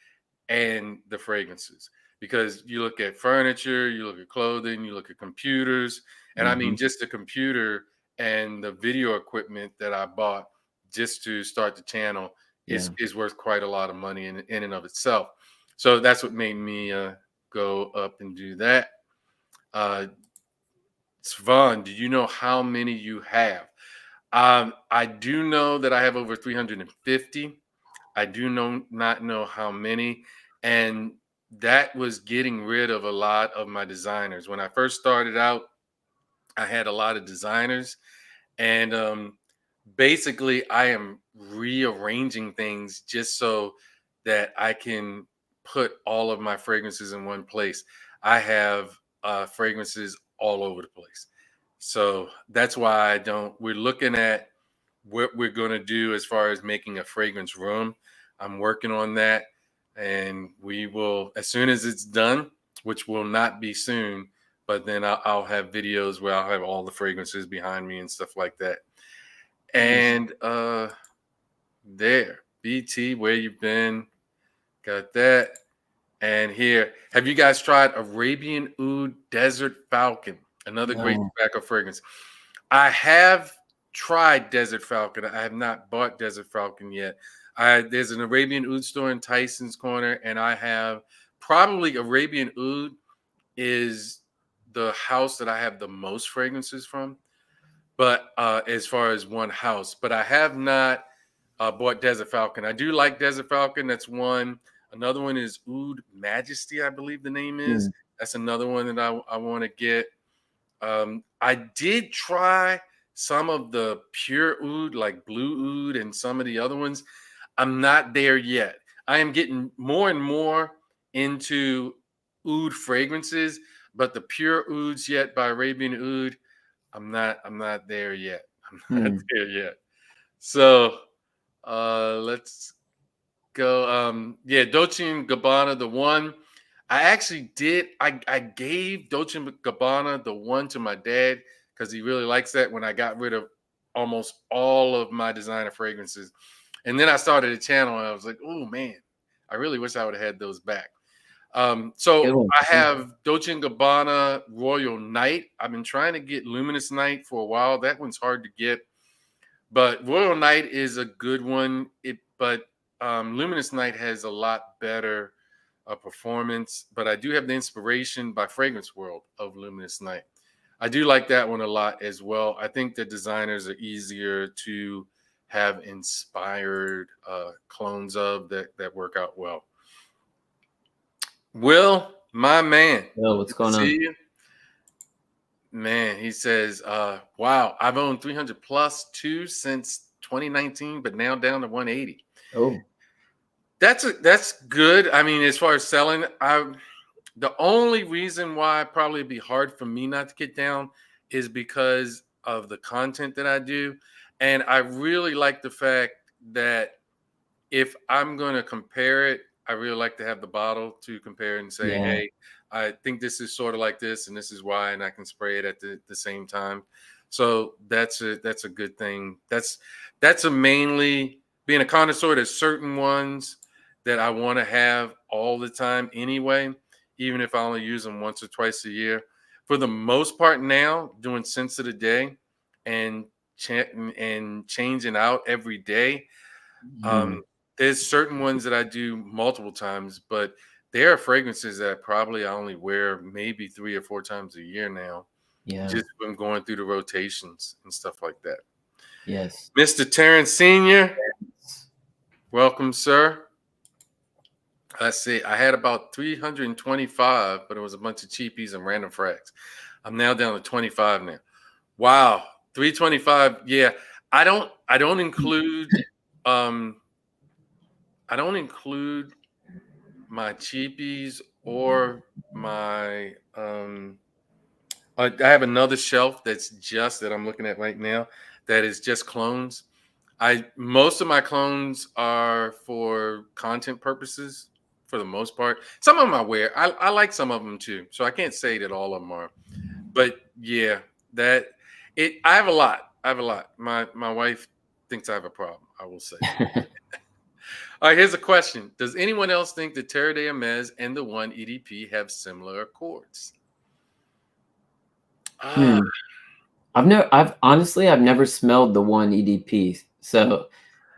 and the fragrances. Because you look at furniture, you look at clothing, you look at computers, and I mean Mhm. just the computer and the video equipment that I bought just to start the channel Yeah. is worth quite a lot of money in and of itself. So that's what made me go up and do that. Uh, Svon, do you know how many you have? I do know that I have over 350. I do not know how many, and that was getting rid of a lot of my designers. When I first started out, I had a lot of designers, and basically, I am rearranging things just so that I can put all of my fragrances in one place. I have fragrances all over the place. So that's why I don't. We're looking at what we're going to do as far as making a fragrance room. I'm working on that. And we will, as soon as it's done, which will not be soon, but then I'll have videos where I'll have all the fragrances behind me and stuff like that. Nice. And there, BT, where you been? Got that. And here, have you guys tried Arabian Oud Desert Falcon? Another great No. tobacco fragrance. I have tried Desert Falcon. I have not bought Desert Falcon yet. There's an Arabian Oud store in Tyson's Corner, and I have probably Arabian Oud is the house that I have the most fragrances from. But as far as one house, but I have not bought Desert Falcon. I do like Desert Falcon. That's one. Another one is Oud Majesty, I believe the name is. Mm. That's another one that I want to get. I did try some of the pure oud, like blue oud, and some of the other ones. I'm not there yet. I am getting more and more into oud fragrances, but the pure ouds yet by Arabian Oud. I'm not there yet. I'm not Hmm. there yet. So let's go. Yeah, Dolce and Gabbana, the one. I actually did. I gave Dolce and Gabbana the one to my dad because he really likes that when I got rid of almost all of my designer fragrances. And then I started a channel and I was like, oh man, I really wish I would have had those back. Good So one. I have Dolce and Gabbana Royal Night. I've been trying to get Luminous Night for a while. That one's hard to get, but Royal Night is a good one. But Luminous Night has a lot better performance. But I do have the inspiration by Fragrance World of Luminous Night. I do like that one a lot as well. I think the designers are easier to have inspired clones of that work out well. Will, my man, Oh, what's good to going on? see you. Man, he says, wow, I've owned 300 plus two since 2019, but now down to 180. Oh, That's good. I mean, as far as selling, the only reason why probably it'd be hard for me not to get down is because of the content that I do. And I really like the fact that if I'm going to compare it, I really like to have the bottle to compare and say, yeah. hey, I think this is sort of like this, and this is why, and I can spray it at the same time. So that's a good thing. That's a mainly being a connoisseur. There's certain ones that I want to have all the time anyway, even if I only use them once or twice a year. For the most part now, doing scents of the day and and changing out every day. Hmm. There's certain ones that I do multiple times, but there are fragrances that probably I only wear maybe 3 or 4 times a year now, Yeah. just from going through the rotations and stuff like that. Yes. Mr. Terrence Sr., welcome, sir. Let's see. I had about 325, but it was a bunch of cheapies and random frags. I'm now down to 25 now. Wow, 325. Yeah, I don't include um I don't include my cheapies or my I have another shelf that's just that I'm looking at right now that is just clones. I Most of my clones are for content purposes for the most part. Some of them I wear. I like some of them too. So I can't say that all of them are. But yeah, that it I have a lot. I have a lot. My wife thinks I have a problem, I will say. All right, here's a question. Does anyone else think that Terra de Hermes and the one EDP have similar accords? Ah, Hmm. I've never smelled the one EDP. So,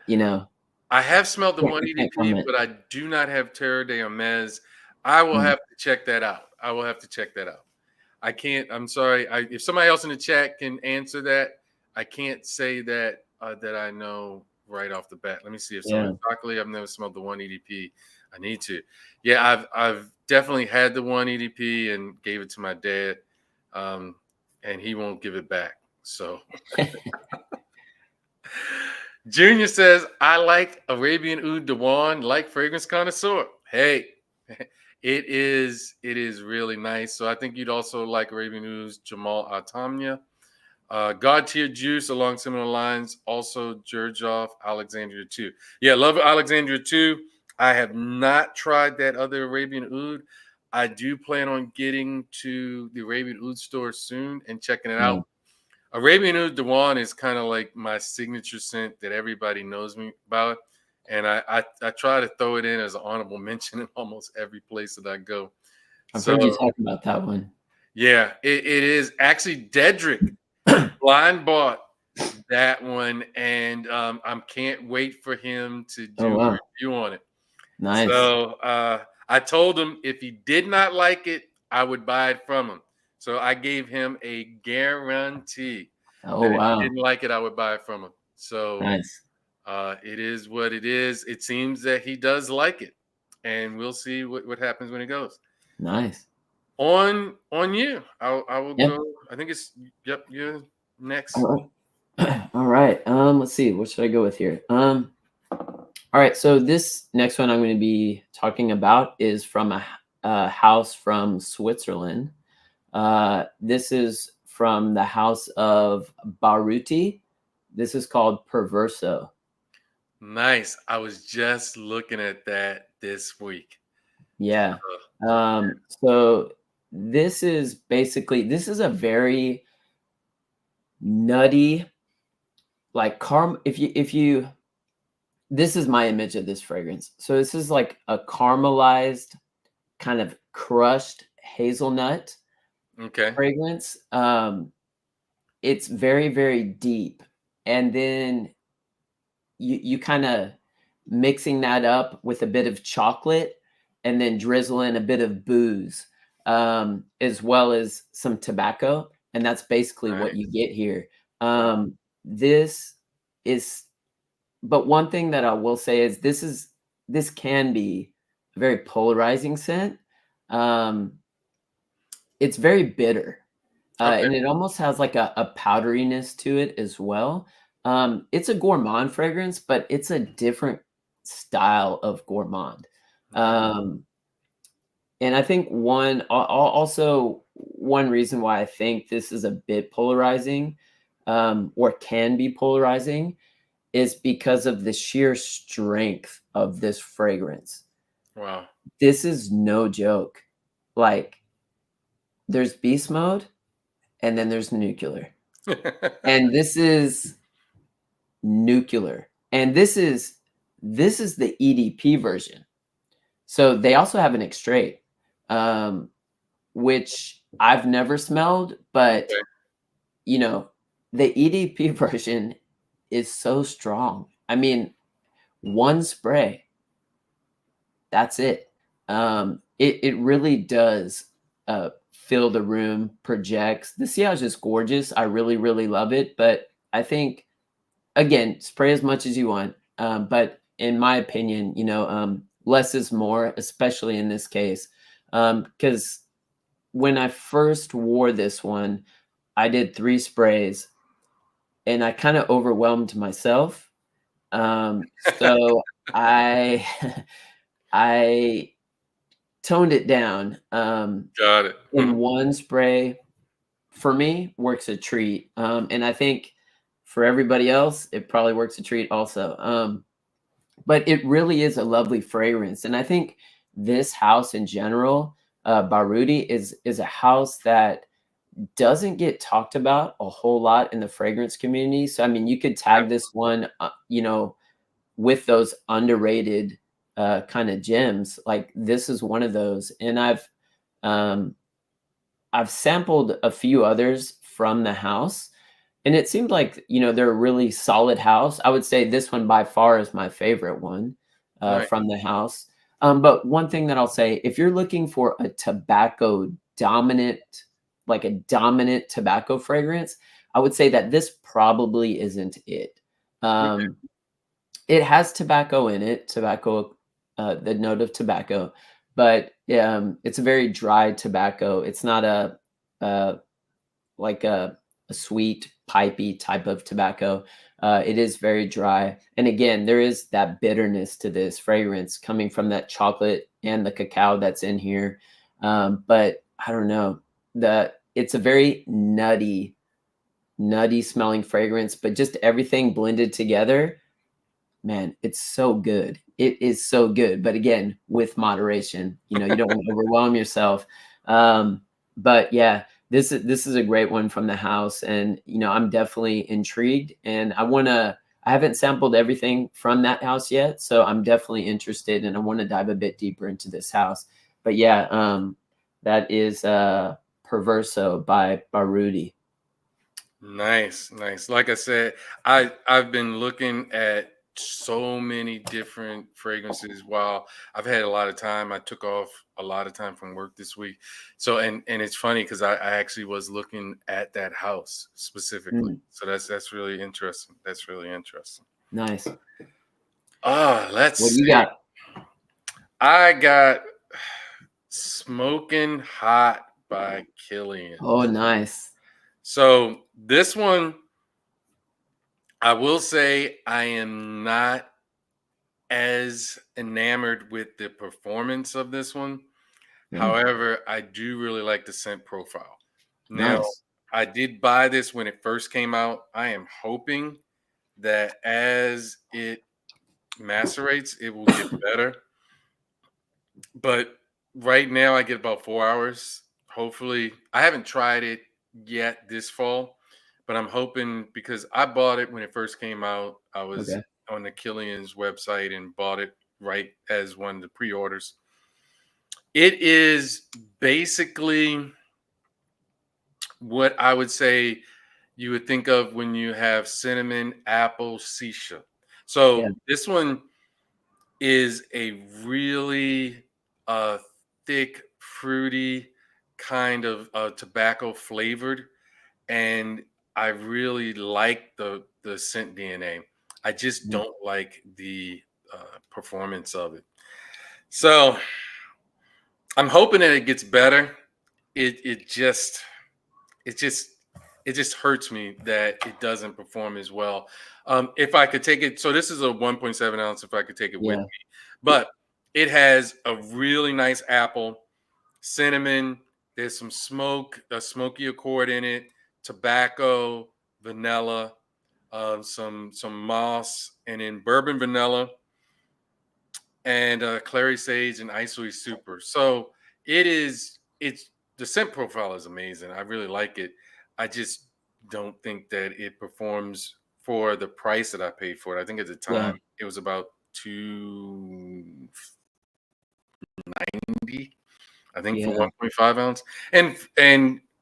you know, I have smelled the one I can't EDP, comment. but I do not have Terra de Hermes. I will Mm. have to check that out. I will have to check that out. I can't. I'm sorry. If somebody else in the chat can answer that, I can't say that that I know right off the bat. Let me see if Yeah. someone chocolate. I've never smelled the one EDP. I need to. Yeah, I've definitely had the one EDP and gave it to my dad, um, and he won't give it back. So Junior says, I like Arabian Oud Dewan, like fragrance connoisseur. Hey, it is really nice. So I think you'd also like Arabian Oud's Jamal Atamnia. God tier juice along similar lines. Also Jurjoff, Alexandria 2. Yeah, love Alexandria 2. I have not tried that other Arabian Oud. I do plan on getting to the Arabian Oud store soon and checking it out. Yeah. Arabian Oud Dewan is kind of like my signature scent that everybody knows me about. And I try to throw it in as an honorable mention in almost every place that I go. I've So heard you talk about that one. yeah, it is actually Dedrick blind bought that one, and I can't wait for him to Oh, do a wow. review on it. Nice. So I told him if he did not like it, I would buy it from him. So I gave him a guarantee Oh, that if he wow. didn't like it, I would buy it from him. So Nice. it is what it is. It seems that he does like it, and we'll see what happens when it goes. Nice. On you. I will Yeah. go. I think it's yep. You're next. All right. All right. Let's see. What should I go with here? All right. So this next one I'm going to be talking about is from a house from Switzerland. This is from the house of Baruti. This is called Perverso. Nice. I was just looking at that this week. Yeah. Uh, So this is a very nutty, like if you this is my image of this fragrance. So this is like a caramelized, kind of crushed hazelnut okay. fragrance. It's very, very deep. And then you kind of mixing that up with a bit of chocolate and then drizzle in a bit of booze, as well as some tobacco. And that's basically what you Nice. get here. Wow. This is, but one thing that I will say is this can be a very polarizing scent. Um, it's very bitter. Okay. And it almost has like a powderiness to it as well. It's a gourmand fragrance, but it's a different style of gourmand. Nice. Um, and I think also one reason why I think this is a bit polarizing, or can be polarizing, is because of the sheer strength of this fragrance. Wow. This is no joke. Like, there's beast mode and then there's nuclear. And this is nuclear. And this is the EDP version. So they also have an extrait, um, which I've never smelled, but Okay. you know, the EDP version is so strong. I mean, one spray, that's it. It really does fill the room, projects. The sillage is gorgeous. I really, really love it. But I think, again, spray as much as you want. But in my opinion, less is more, especially in this case. Because when I first wore this one, I did 3 sprays and I kind of overwhelmed myself. So I I toned it down. Got it. In one spray, for me, works a treat. And I think for everybody else, it probably works a treat also. But it really is a lovely fragrance. And I think this house in general, Baruti, is a house that doesn't get talked about a whole lot in the fragrance community. So I mean, you could tag this one, with those underrated kind of gems. Like, this is one of those, and um, I've sampled a few others from the house, and it seemed like they're a really solid house. I would say this one by far is my favorite one Nice. from the house. But one thing that I'll say, if you're looking for a tobacco dominant, like a dominant tobacco fragrance, I would say that this probably isn't it. Okay. Um, it has tobacco in it, the note of tobacco, but it's a very dry tobacco. It's not a like a sweet, pipey type of tobacco. It is very dry, and again, there is that bitterness to this fragrance coming from that chocolate and the cacao that's in here. But I don't know, it's a very nutty smelling fragrance, but just everything blended together. Man, it's so good. It is so good, but again, with moderation. You don't want to overwhelm yourself. But yeah, this is a great one from the house, and I'm definitely intrigued, and I haven't sampled everything from that house yet, so I'm definitely interested, and I want to dive a bit deeper into this house. But yeah, that is Perverso by Baruti. Nice, nice. Like I said, I've been looking at so many different fragrances while I've had a lot of time. I took off a lot of time from work this week. So and it's funny because I actually was looking at that house specifically. Mm, So that's really interesting. That's really interesting. nice. Let's What do you see. got? I got Smoking Hot by Killian. Oh, nice. So this one, I will say I am not as enamored with the performance of this one. Mm, However, I do really like the scent profile. Now, nice. I did buy this when it first came out. I am hoping that as it macerates, it will get better. But right now, I get about 4 hours. Hopefully, I haven't tried it yet this fall, but I'm hoping because I bought it when it first came out. I was Okay. on the Killian's website and bought it right as one of the pre-orders. It is basically what I would say you would think of when you have cinnamon apple shisha. Yeah. So this one is a really thick, fruity kind of tobacco flavored, and I really like the scent DNA. I just Mm. don't like the performance of it. So I'm hoping that it gets better. It just it just it just hurts me that it doesn't perform as well. If I could take it, so this is a 1.7 ounce. If I could take it with Yeah. me, but it has a really nice apple, cinnamon. There's some smoke, a smoky accord in it, tobacco, vanilla, some moss, and then bourbon vanilla and clary sage and isoe super. So it's the scent profile is amazing. I really like it. I just don't think that it performs for the price that I paid for it. I think at the Yeah. time it was about 290. I think for Yeah. 1.5 ounce. And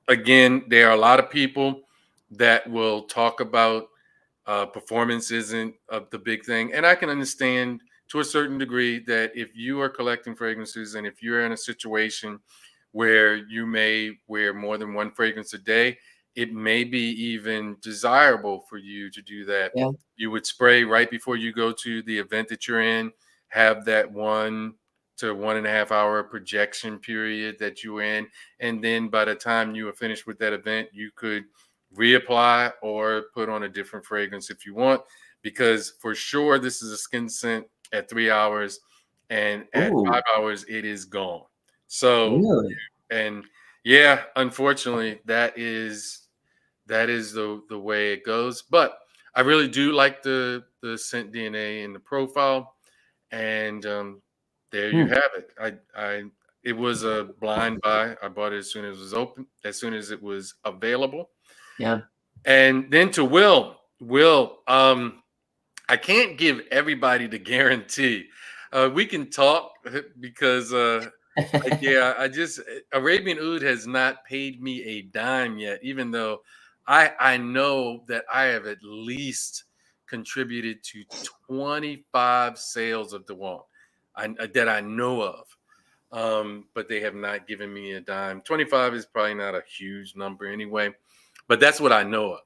again, there are a lot of people that will talk about performance isn't the big thing. And I can understand to a certain degree that if you are collecting fragrances and if you're in a situation where you may wear more than one fragrance a day, it may be even desirable for you to do that. Yeah. You would spray right before you go to the event that you're in, have that 1 to 1.5 hour projection period that you're in. And then by the time you are finished with that event, you could reapply or put on a different fragrance if you want, because for sure this is a skin scent at 3 hours, and at Ooh, 5 hours it is gone. So, really? and yeah, unfortunately, that is the way it goes. But I really do like the scent DNA in the profile, and there you Hmm. have it. I it was a blind buy. I bought it as soon as it was open, as soon as it was available. Yeah. And then to Will, I can't give everybody the guarantee. We can talk because, yeah, Arabian Oud has not paid me a dime yet, even though I know that I have at least contributed to 25 sales of Dewan that I know of. But they have not given me a dime. 25 is probably not a huge number anyway, but that's what I know of.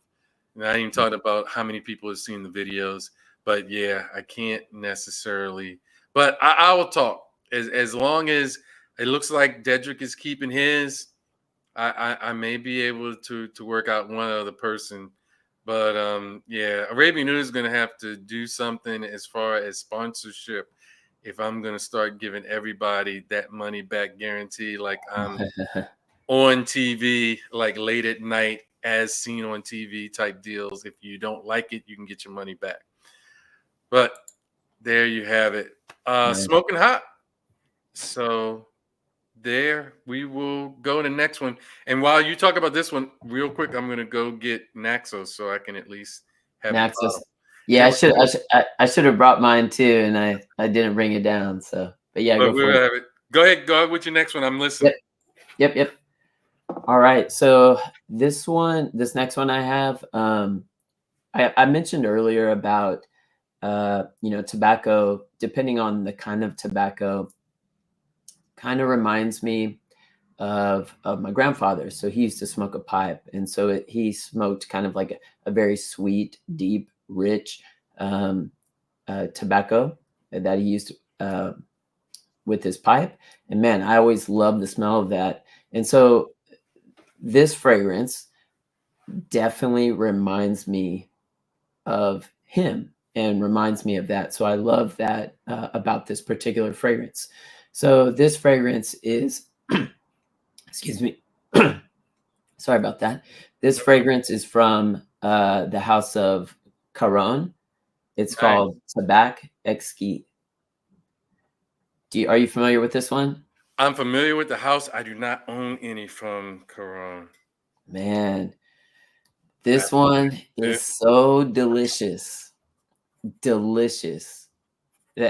And I ain't even talking about how many people have seen the videos. But yeah, I can't necessarily. But I will talk as long as it looks like Dedrick is keeping his. I may be able to work out one other person. But yeah, Arabian News is gonna have to do something as far as sponsorship if I'm gonna start giving everybody that money back guarantee, like I'm on TV, like late at night, as seen on TV type deals. If you don't like it, you can get your money back. But there you have it. Right. Smoking hot. So there we will go to the next one. And while you talk about this one, real quick, I'm gonna go get Naxos so I can at least have a Naxos. bottle. Yeah, And I should have brought mine too, and I didn't bring it down. So, but yeah, but go we'll for it. have it. Go ahead with your next one. I'm Yep. listening. Yep. All right. So this next one I have, I mentioned earlier about tobacco, depending on the kind of tobacco, kind of reminds me of my grandfather. So he used to smoke a pipe, and so he smoked kind of like a very sweet, deep, rich tobacco that he used with his pipe. And man, I always loved the smell of that. And so this fragrance definitely reminds me of him and reminds me of that. So I love that about this particular fragrance. So this fragrance is, excuse me, Sorry about that. This fragrance is from the house of Caron. It's Nice. called Tabac Exquis. Are you familiar with this one? I'm familiar with the house. I do not own any from Quran. Man, this That's one is it. so delicious. Delicious.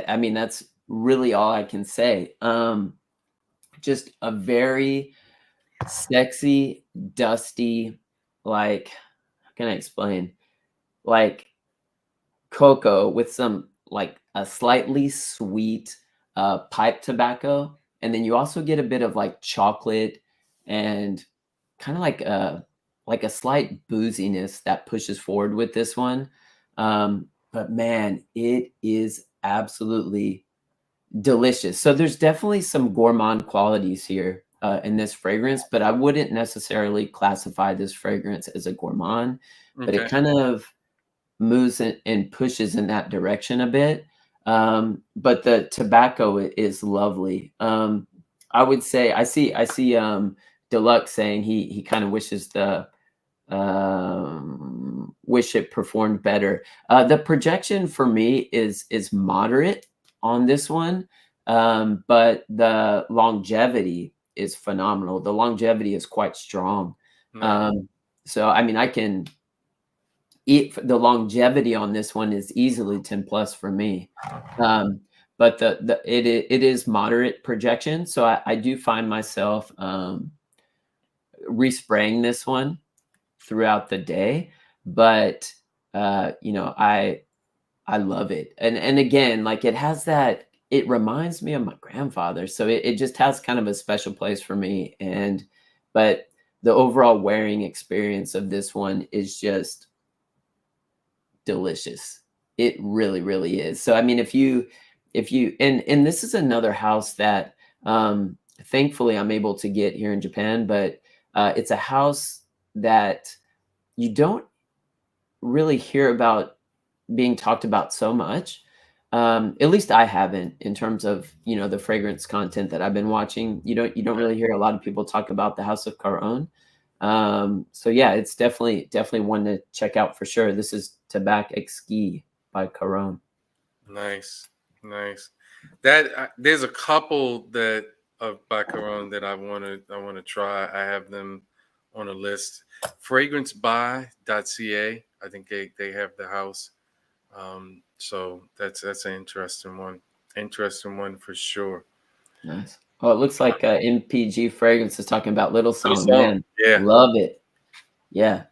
I mean, that's really all I can say. Just a very sexy, dusty, like, how can I explain? Like cocoa with some like a slightly sweet pipe tobacco, and then you also get a bit of like chocolate and kind of like a slight booziness that pushes forward with this one. But man, it is absolutely delicious. So there's definitely some gourmand qualities here in this fragrance, but I wouldn't necessarily classify this fragrance as a gourmand. But it Okay. kind of moves and pushes in that direction a bit. But the tobacco is lovely. I would say I see Deluxe saying he kind of wishes the wish it performed better. The projection for me is moderate on this one, but the longevity is phenomenal. The longevity is quite strong. Nice. So I mean, I can the longevity on this one is easily 10 plus for me. But it is moderate projection. So I do find myself respraying this one throughout the day. But I love it. And again, like it has that, it reminds me of my grandfather. So it just has kind of a special place for me. But the overall wearing experience of this one is just delicious. It really, really is. So I mean, if you and this is another house that thankfully I'm able to get here in Japan, but it's a house that you don't really hear about being talked about so much. At least I haven't in terms of, the fragrance content that I've been watching. You don't really hear a lot of people talk about the House of Caron. So yeah, it's definitely one to check out for sure. This is Tabac Exquis by Caron. Nice. Nice. That there's a couple that of Baccarat that I want to try. I have them on a list. Fragrancebuy.ca. I think they have the house. So that's an interesting one. Interesting one for sure. Nice. Oh, it looks like MPG Fragrance is talking about Little Little Song. song. Man, Yeah. love it. Yeah.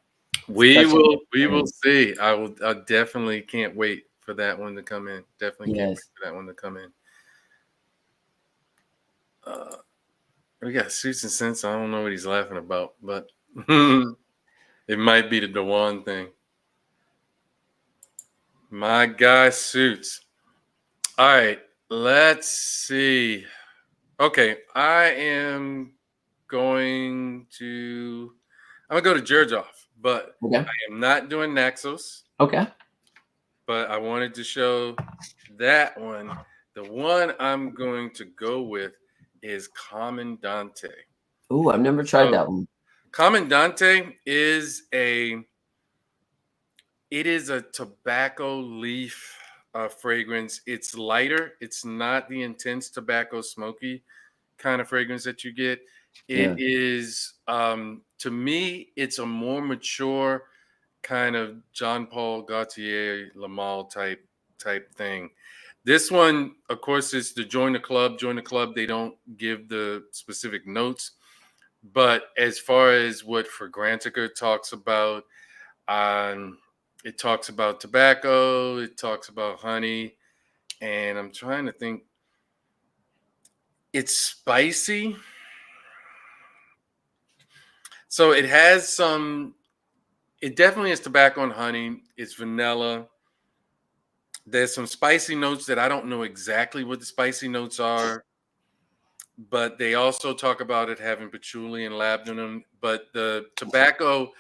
We Such a will good we will fragrance. see. I definitely can't wait for that one to come in. Definitely can't wait Yes. for that one to come in. We got Suits and Sense. I don't know what he's laughing about, but it might be the Dewan thing. My guy Suits. All right, let's see. Okay, I'm gonna go to Jerjoff, but Okay. I am not doing Naxos. Okay. But I wanted to show that one. The one I'm going to go with is Commandante. Ooh, I've never tried So that one. Commandante is a tobacco leaf fragrance. It's lighter. It's not the intense tobacco smoky kind of fragrance that you get. It Yeah. is to me, it's a more mature kind of John Paul Gaultier Lamal type thing. This one, of course, is to join the club. Join the club. They don't give the specific notes, but as far as what Fragrantica talks about, um, it talks about tobacco. It talks about honey, and I'm trying to think. It's spicy, so it has some. It definitely has tobacco and honey. It's vanilla. There's some spicy notes that I don't know exactly what the spicy notes are, but they also talk about it having patchouli and labdanum. But the tobacco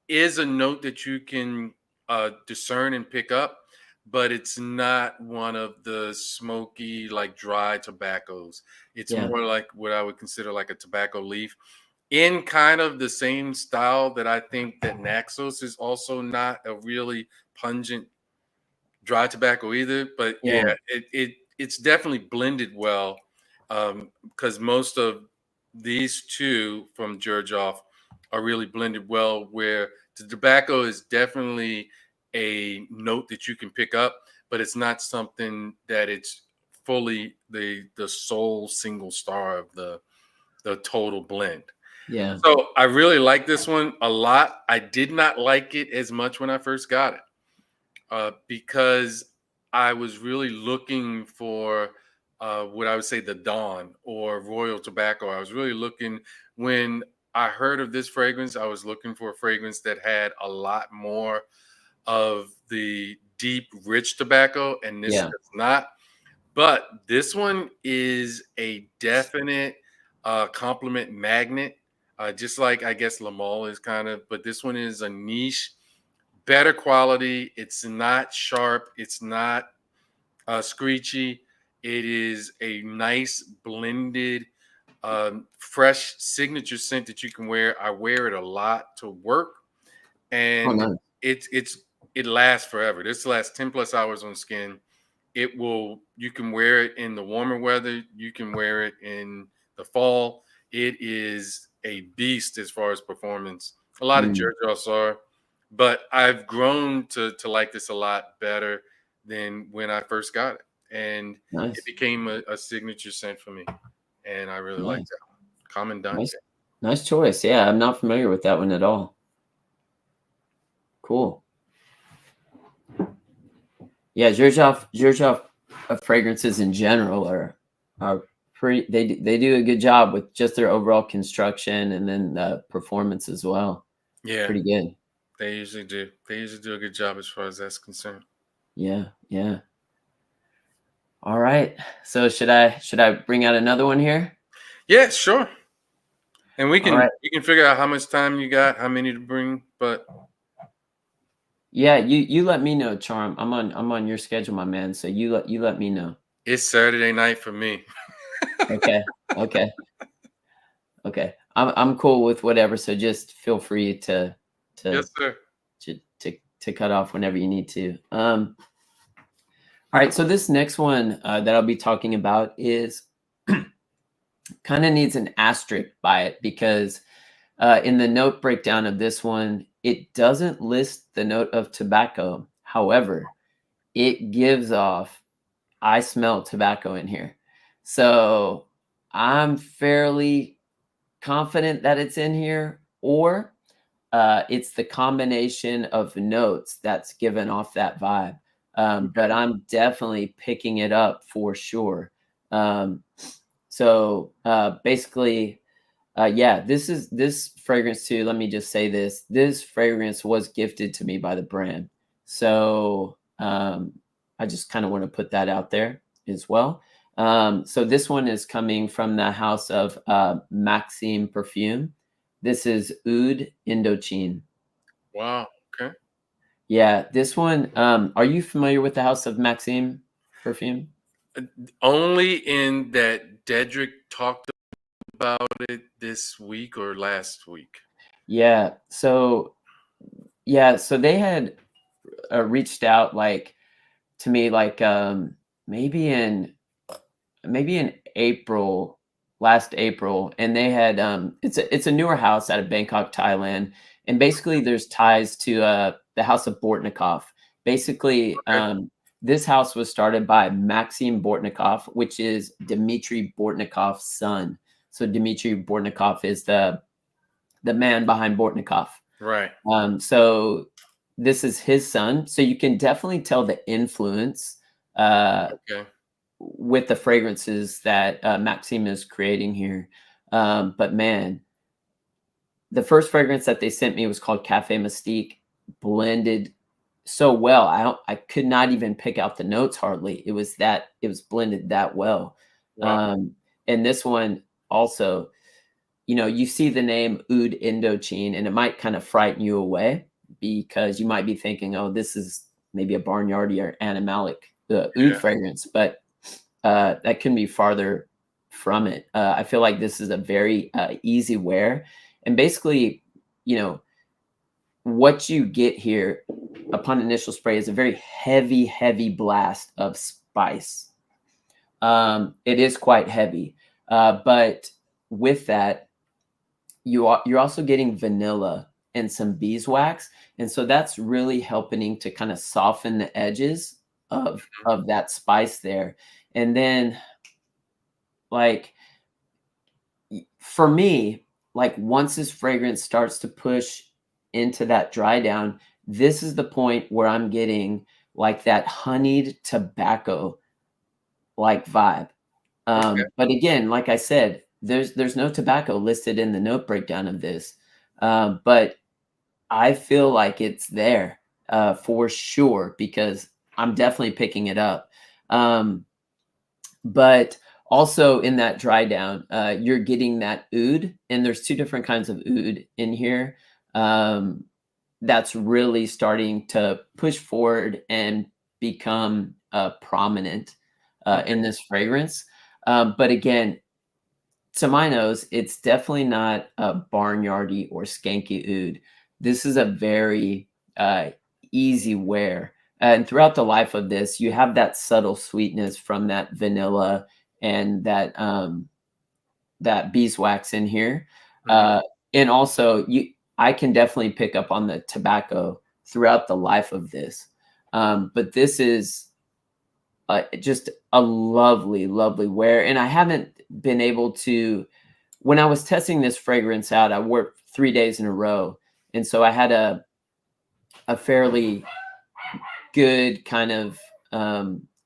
is a note that you can discern and pick up, but it's not one of the smoky, like dry tobaccos. It's Yeah. more like what I would consider like a tobacco leaf. in kind of the same style that I think that Naxos is also not a really pungent dry tobacco either. But Yeah. yeah, it's definitely blended well, because most of these two from Georgioff are really blended well. Where the tobacco is definitely a note that you can pick up, but it's not something that it's fully the sole single star of the total blend. Yeah. So I really like this one a lot. I did not like it as much when I first got it, because I was really looking for what I would say the Dawn or Royal Tobacco. I was really looking when I heard of this fragrance. I was looking for a fragrance that had a lot more of the deep, rich tobacco, and this Yeah. does not. But this one is a definite compliment magnet, just like I guess Lamal is kind of, but this one is a niche, better quality. It's not sharp. It's not screechy. It is a nice blended, fresh signature scent that you can wear. I wear it a lot to work, Oh, and nice. it lasts forever. This lasts 10 plus hours on skin. It will, you can wear it in the warmer weather, you can wear it in the fall. It is a beast as far as performance. A lot of Mm, Georgioffs are, but I've grown to like this a lot better than when I first got it. And it nice. became a signature scent for me. And I really like Nice. that one. Commandante. Nice. Nice choice. Yeah, I'm not familiar with that one at all. Cool. Yeah, Xerjoff fragrances in general are pretty. They do a good job with just their overall construction and then performance as well. Yeah, Pretty good. they usually do. They usually do a good job as far as that's concerned. Yeah, yeah. All right. So should I bring out another one here? Yeah, sure. And All right. we can figure out how much time you got, how many to bring, but Yeah, you let me know, Charm. I'm on your schedule, my man. So you let me know. it's Saturday night for me. Okay. Okay. Okay. I'm cool with whatever. So just feel free to Yes, sir. to cut off whenever you need to. All right. So this next one that I'll be talking about is kind of needs an asterisk by it because in the note breakdown of this one, it doesn't list the note of tobacco. However, it gives off, I smell tobacco in here. So I'm fairly confident that it's in here, or it's the combination of notes that's given off that vibe. But I'm definitely picking it up for sure. So basically, yeah, this fragrance too. Let me just say this: this fragrance was gifted to me by the brand. So I just kind of want to put that out there as well. So this one is coming from the house of Maxime Perfume. This is Oud Indochine. Wow. Okay. Yeah, this one. Are you familiar with the house of Maxime Perfume? Uh, Only in that Dedrick talked about it this week or last week. Yeah. So they had reached out like to me like maybe in maybe in April, last April, and they had it's a newer house out of Bangkok, Thailand, and basically there's ties to the house of Bortnikov. Basically, Okay. this house was started by Maxim Bortnikov, which is Dmitry Bortnikov's son. So Dmitry Bortnikov is the man behind Bortnikov. Right. So this is his son. So you can definitely tell the influence Okay. with the fragrances that Maxime is creating here. But man, the first fragrance that they sent me was called Cafe Mystique, blended so well. I could not even pick out the notes hardly. It was blended that well. Wow. Um, and this one also, you see the name Oud Indochine, and it might kind of frighten you away because you might be thinking, oh, this is maybe a barnyardy or animalic oud Yeah. fragrance, but that couldn't be farther from it. I feel like this is a very easy wear, and basically, you know, what you get here upon initial spray is a very heavy, heavy blast of spice. It is quite heavy, but with that, you're also getting vanilla and some beeswax, and so that's really helping to kind of soften the edges of that spice there. And then, like for me, like once this fragrance starts to push into that dry down, this is the point where I'm getting like that honeyed tobacco like vibe. Okay. But again, like I said, there's no tobacco listed in the note breakdown of this, but I feel like it's there for sure because I'm definitely picking it up. Um, but also in that dry down, you're getting that oud, and there's two different kinds of oud in here. Um, that's really starting to push forward and become prominent Okay. in this fragrance. But again, to my nose, it's definitely not a barnyardy or skanky oud. This is a very easy wear. And throughout the life of this, you have that subtle sweetness from that vanilla and that beeswax in here. Mhm. And also, I can definitely pick up on the tobacco throughout the life of this. But this is just a lovely, lovely wear. And I haven't been able to, when I was testing this fragrance out, I worked 3 days in a row. And so I had a fairly good kind of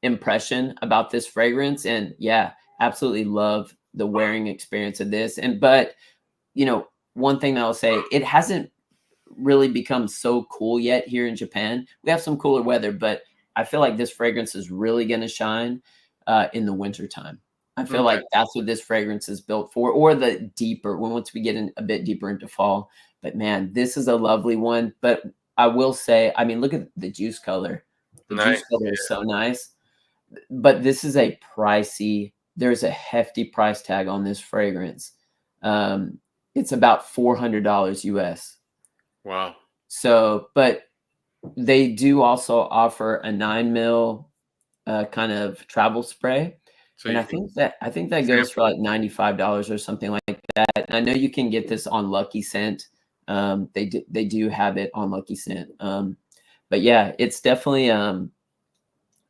impression about this fragrance. And yeah, absolutely love the wearing experience of this. And, but, you know, one thing that I'll say, it hasn't really become so cool yet here in Japan. We have some cooler weather, but I feel like this fragrance is really going to shine in the wintertime. I feel Okay. like that's what this fragrance is built for, or the deeper when once we get in a bit deeper into fall. But man, this is a lovely one. But I will say, I mean, look at the juice color. The Nice. juice color is so nice. But this is a pricey. There's a hefty price tag on this fragrance. Um, it's about $400 US. Wow. So, but they do also offer a 9 mil kind of travel spray, So and you can I think that goes for sample it. like $95 or something like that. And I know you can get this on Lucky Scent. They do have it on Lucky Scent. But yeah, it's definitely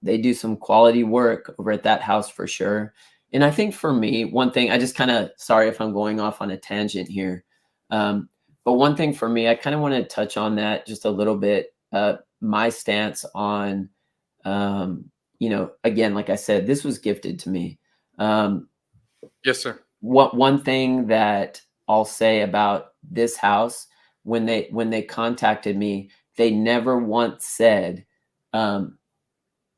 they do some quality work over at that house for sure. And I think for me, one thing I just kind of sorry if I'm going off on a tangent here. Um, but one thing for me, I kind of want to touch on that just a little bit. My stance on, you know, again, like I said, this was gifted to me. Um, Yes, sir. what one thing that I'll say about this house when they contacted me, they never once said, um,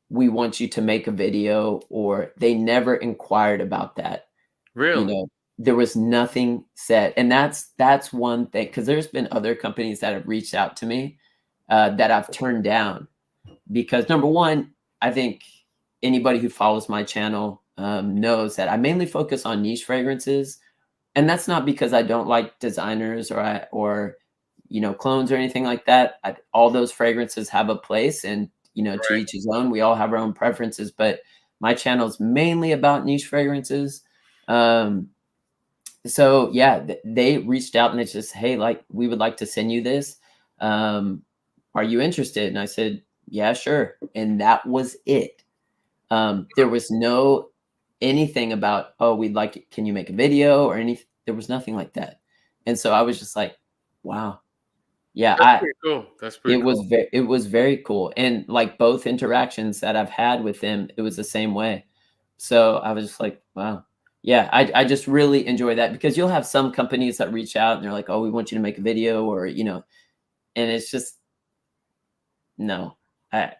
we want you to make a video, or they never inquired about that. You Really? know, there was nothing said. And that's one thing, because there's been other companies that have reached out to me that I've turned down because number one, I think anybody who follows my channel knows that I mainly focus on niche fragrances, and that's not because I don't like designers or you know clones or anything like that. All those fragrances have a place, and you know to Right. each his own. We all have our own preferences, but my channel is mainly about niche fragrances. Um, so yeah, they reached out and it's just, hey, like we would like to send you this. Um, are you interested? And I said, yeah, sure. And that was it. There was no anything about, oh, we'd like it. Can you make a video or anything? There was nothing like that. And so I was just like, wow. Yeah, That's pretty cool. That's pretty cool. it was very cool. And like both interactions that I've had with them, it was the same way. So I was just like, wow. Yeah, I just really enjoy that because you'll have some companies that reach out and they're like, oh, we want you to make a video or, you know, and it's just no, I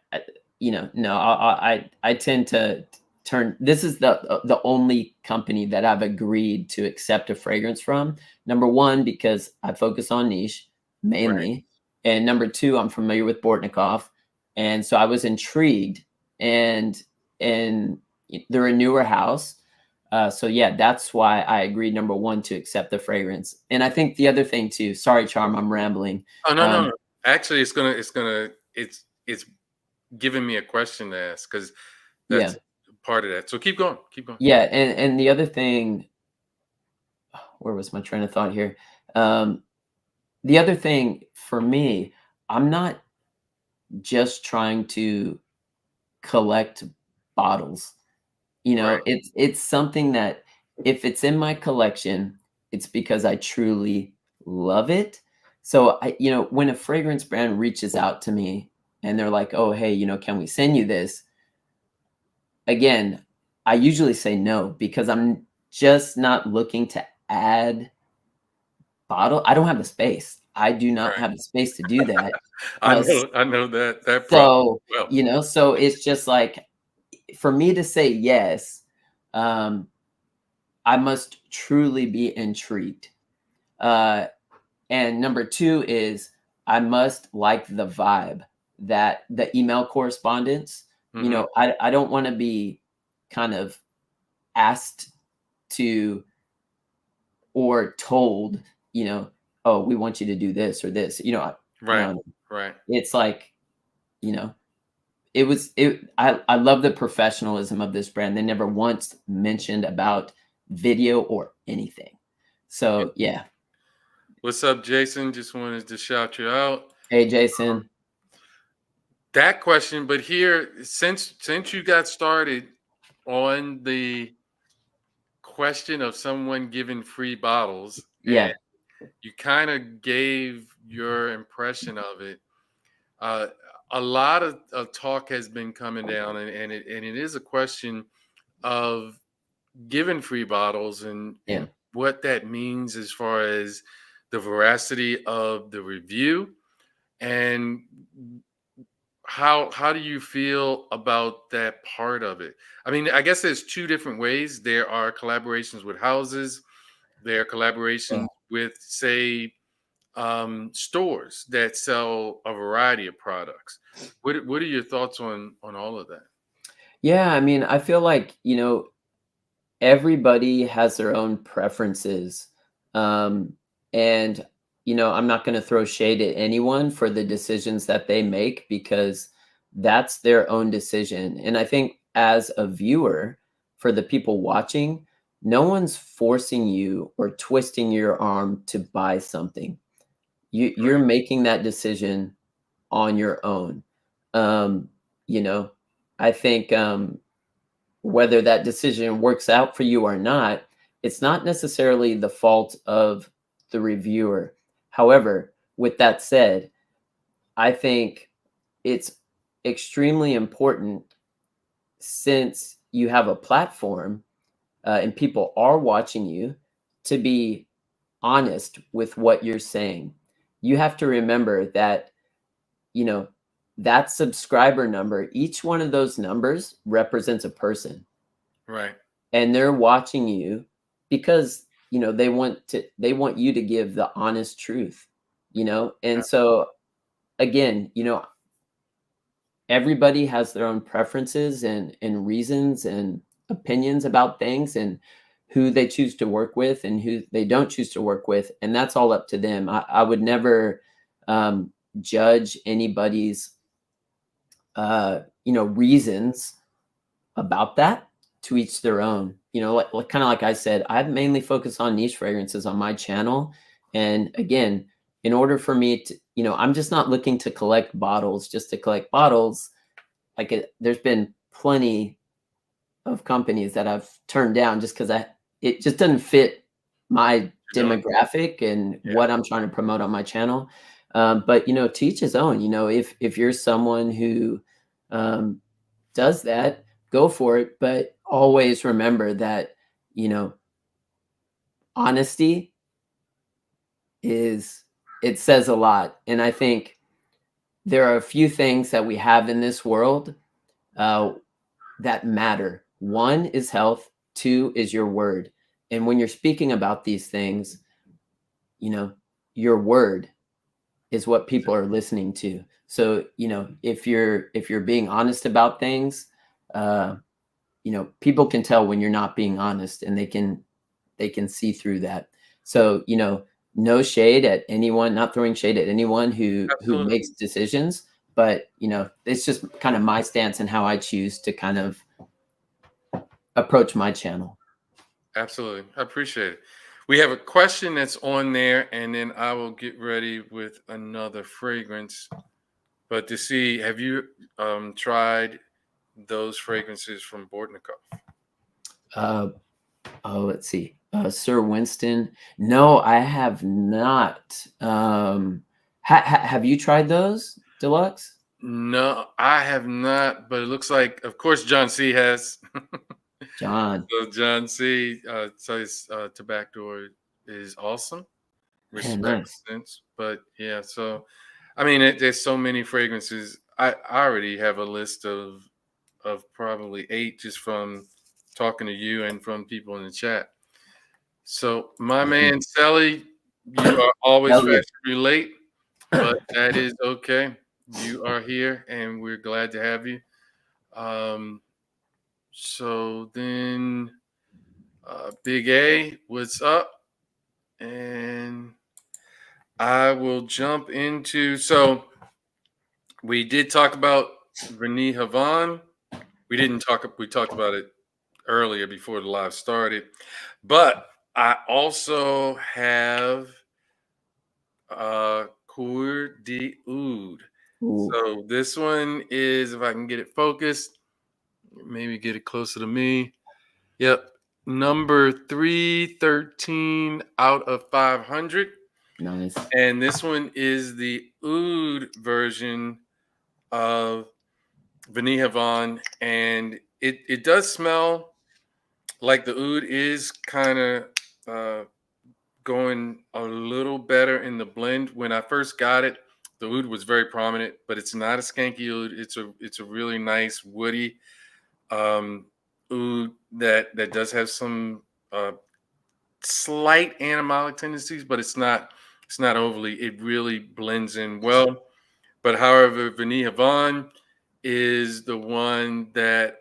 you know, no, I tend to turn. This is the only company that I've agreed to accept a fragrance from. Number one, because I focus on niche Right. mainly, and number two, I'm familiar with Bortnikov, and so I was intrigued, and they're a newer house, So yeah, that's why I agreed, number one, to accept the fragrance. And I think the other thing too, sorry, Charm, I'm rambling. Oh, no, no, Um, no. Actually, it's giving me a question to ask because yeah, that's part of that. So keep going, keep going. yeah. And the other thing, where was my train of thought here? Um, the other thing for me, I'm not just trying to collect bottles. Right, It's something that if it's in my collection, it's because I truly love it. So when a fragrance brand reaches out to me and they're like, "Oh, hey, can we send you this?" Again, I usually say no because I'm just not looking to add bottle. I don't have the space. I do not right. have the space to do that. I know that problem So, well. so it's just like for me to say yes, um, I must truly be intrigued. Uh, and number two is I must like the vibe that the email correspondence. Hmm. I don't want to be kind of asked to or told, oh, we want you to do this or this. Right, No, right. it's like, you know, I love the professionalism of this brand. They never once mentioned about video or anything. Yeah. So yeah. What's up, Jason? Just wanted to shout you out. Hey Jason. That question, but here, since you got started on the question of someone giving free bottles, and Yeah. you kind of gave your impression of it. Uh, a lot of talk has been coming down, and it is a question of giving free bottles and Yeah. what that means as far as the veracity of the review and how do you feel about that part of it? I mean, I guess there's two different ways. There are collaborations with houses, there are Yeah. collaborations with, say, stores that sell a variety of products. What are your thoughts on all of that? Yeah, I mean, I feel like, everybody has their own preferences. Um, and, I'm not going to throw shade at anyone for the decisions that they make because that's their own decision. And I think as a viewer, for the people watching, no one's forcing you or twisting your arm to buy something. You're Right, making that decision on your own. Um, you know, I think whether that decision works out for you or not, it's not necessarily the fault of the reviewer. However, with that said, I think it's extremely important since you have a platform and people are watching you to be honest with what you're saying. You have to remember that, you know, that subscriber number, each one of those numbers represents a person right. and they're watching you because they want you to give the honest truth, and so again, everybody has their own preferences and reasons and opinions about things and who they choose to work with and who they don't choose to work with, and that's all up to them. I would never um, judge anybody's reasons about that. To each their own. Like kind of like I said, I mainly focus on niche fragrances on my channel. And again, in order for me to, I'm just not looking to collect bottles just to collect bottles. There's been plenty of companies that I've turned down just because it just doesn't fit my You're doing, demographic and yeah. what I'm trying to promote on my channel. But to each his own. If you're someone who um, does that, go for it. But always remember that, you know, honesty is it says a lot. And I think there are a few things that we have in this world uh, that matter. One is health, two is your word. And when you're speaking about these things, you know, your word is what people are listening to. So, if you're being honest about things, uh, people can tell when you're not being honest, and they can see through that. So, no shade at anyone, not throwing shade at anyone who Absolutely. makes decisions, but it's just kind of my stance and how I choose to kind of approach my channel. Absolutely. I appreciate it. We have a question that's on there, and then I will get ready with another fragrance. But to see, have you tried those fragrances from Bordnikov? Uh, oh, let's see. Sir Winston. No, I have not. Have you tried those deluxe? No, I have not, but it looks like, of course, John C has. John. So John C says tobacco is awesome. Man, Respect nice. sense, but yeah. So, I mean, there's so many fragrances. I already have a list of probably 8 just from talking to you and from people in the chat. So, my man Sally, you are always Hell yeah. fashionably late, but that is okay. You are here, and we're glad to have you. Um, so then, Big A, what's up? And I will jump into. So we did talk about Rene Havan. We didn't talk. We talked about it earlier before the live started, but I also have Cour d'Oud. Ooh, So this one is, if I can get it focused, maybe get it closer to me. Yep, number 313 out of 500. nice. And this one is the oud version of Vinny Havan, and it does smell like the oud is kind of going a little better in the blend. When I first got it, the oud was very prominent, but it's not a skanky oud. It's a really nice woody oud that does have some slight animalic tendencies, but it's not overly. It really blends in well. But however, Vinny Havan is the one that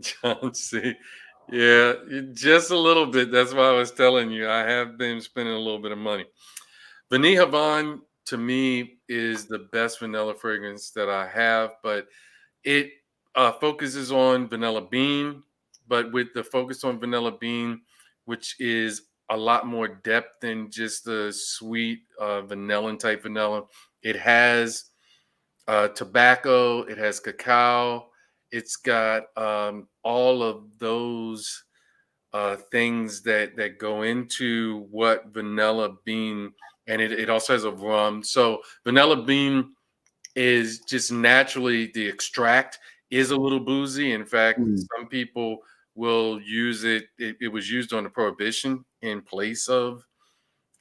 John C. Yeah, just a little bit. That's why I was telling you. I have been spending a little bit of money. Vinny Havan to me is the best vanilla fragrance that I have, but it focuses on vanilla bean, but with the focus on vanilla bean, which is a lot more depth than just the sweet vanilla type vanilla. It has tobacco, it has cacao, it's got all of those things that go into what vanilla bean, and it also has a rum. So vanilla bean is just naturally the extract is a little boozy. In fact, Mm, some people will use it. It was used on the prohibition in place of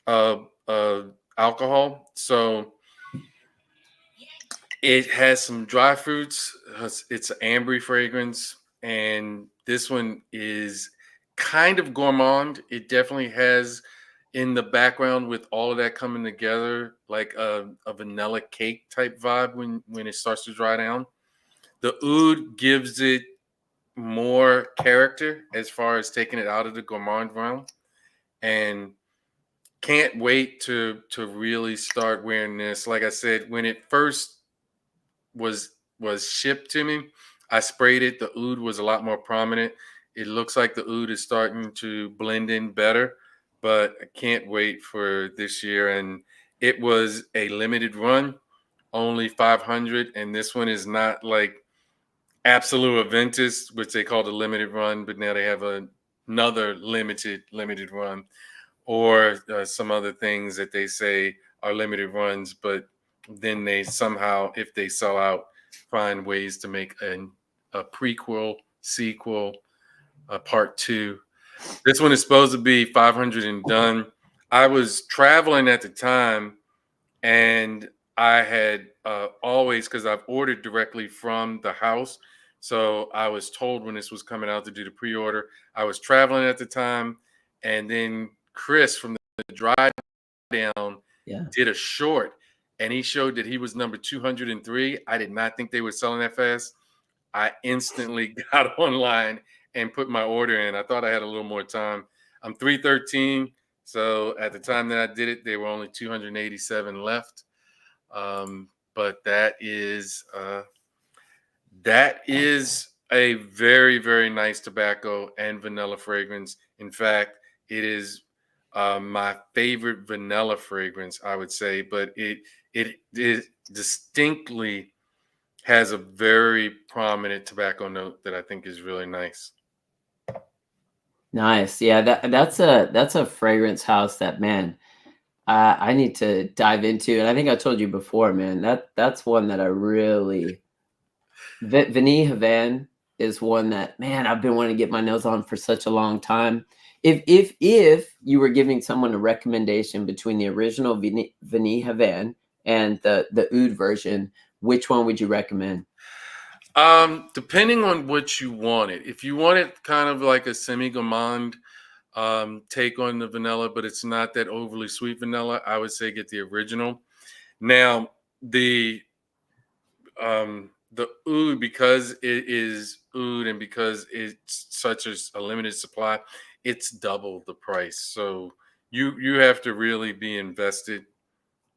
uh, uh, alcohol. So it has some dry fruits. It's an ambery fragrance, and this one is kind of gourmand. It definitely has in the background with all of that coming together, like a vanilla cake type vibe when it starts to dry down. The oud gives it more character as far as taking it out of the gourmand realm, and can't wait to really start wearing this. Like I said, when it first was shipped to me, I sprayed it. The oud was a lot more prominent. It looks like the oud is starting to blend in better, but I can't wait for this year. And it was a limited run, only 500, and this one is not like Absolute Aventus, which they call the limited run, but now they have another limited run, or some other things that they say are limited runs, but then they somehow, if they sell out, find ways to make a prequel, sequel, a part 2. This one is supposed to be 500 and done. I was traveling at the time, and I had always, because I've ordered directly from the house, so I was told when this was coming out to do the pre-order. I was traveling at the time, and then Chris from the Dry Down yeah. did a short, and he showed that he was number 203. I did not think they were selling that fast. I instantly got online and put my order in. I thought I had a little more time. I'm 313. So at the time that I did it, there were only 287 left. But that is a very, very nice tobacco and vanilla fragrance. In fact, it is my favorite vanilla fragrance, I would say, but it distinctly has a very prominent tobacco note that I think is really nice. Nice. Yeah, that's a fragrance house that, man, I need to dive into. And I think I told you before, man, that's one that I really Vanille Havan is one that, man, I've been wanting to get my nose on for such a long time. If you were giving someone a recommendation between the original Vanille Havan and the oud version, which one would you recommend? Depending on what you wanted. If you wanted kind of like a semi-gourmand take on the vanilla, but it's not that overly sweet vanilla, I would say get the original. Now, the oud, because it is oud and because it's such a limited supply, it's double the price. So you have to really be invested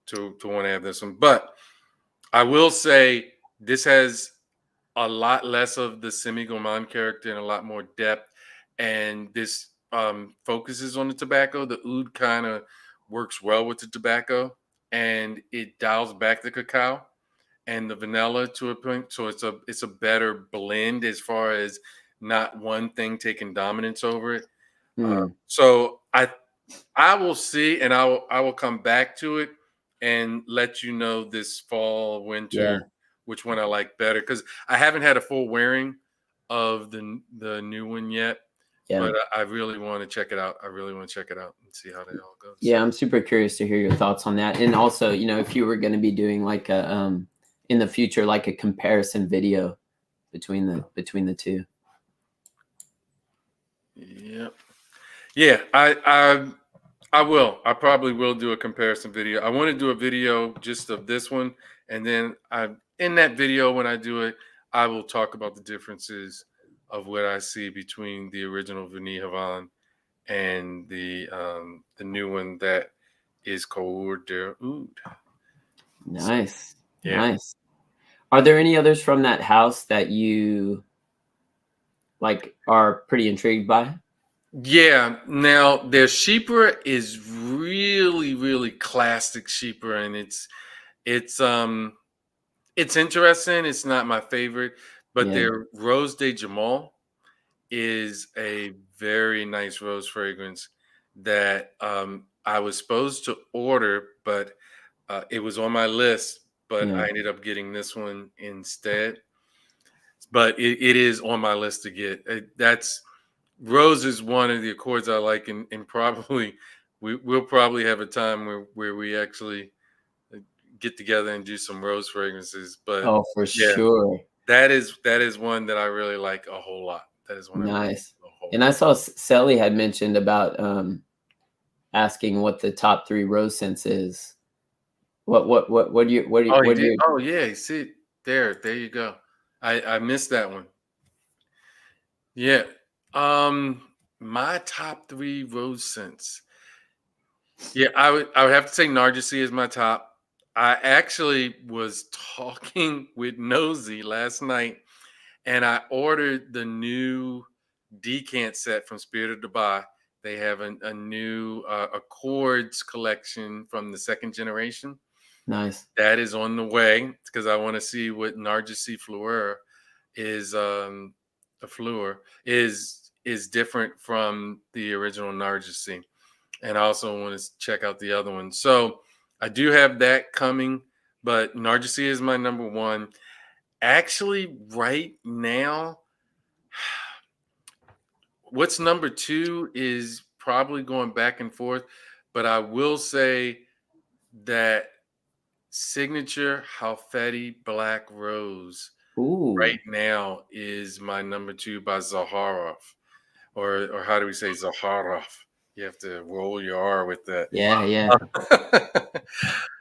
to want to have this one. But I will say this has a lot less of the semi gourmand character and a lot more depth. And this focuses on the tobacco. The oud kind of works well with the tobacco, and it dials back the cacao and the vanilla to a point. So it's a better blend as far as not one thing taking dominance over it. Hmm. So I will see, and I will come back to it and let you know this fall, winter, Yeah, which one I like better, because I haven't had a full wearing of the new one yet, yeah. but I really want to check it out. I really want to check it out and see how that all goes. Yeah, I'm super curious to hear your thoughts on that. And also, if you were going to be doing like a in the future, like a comparison video between the two. Yep. Yeah, I will. I probably will do a comparison video. I want to do a video just of this one, and then in that video when I do it, I will talk about the differences of what I see between the original Vanille Havana and the new one that is called Der Oud. So Nice, yeah. nice. Are there any others from that house that you like are pretty intrigued by? Yeah. Now their sheeper is really, really classic sheeper, and it's it's interesting. It's not my favorite, but Yeah, their Rose de Jamal is a very nice rose fragrance that I was supposed to order, but it was on my list. But yeah. I ended up getting this one instead. But it is on my list to get. That's Rose is one of the accords I like, and probably we'll probably have a time where we actually get together and do some rose fragrances. But Oh, for yeah, sure. that is one that I really like a whole lot. That is one I really Nice. like a whole And I lot. saw Sally had mentioned about asking what the top three rose scents is. What do you Oh, he what do did. you Oh, yeah. You see, there you go. I missed that one. Yeah. Um, my top three rose scents. Yeah, I would have to say Narcissi is my top. I actually was talking with Nosy last night, and I ordered the new decant set from Spirit of Dubai. They have a new Accords collection from the second generation. nice. That is on the way because I want to see what Narcissi Fleur is the Fleur is different from the original Narcissi. And I also want to check out the other one. So I do have that coming, but Narcissi is my number one. Actually, right now, what's number two is probably going back and forth, but I will say that Signature Halfeti Black Rose Ooh. right now is my number two by Zaharoff, or how do we say Zaharoff? You have to roll your R with that. Yeah, yeah.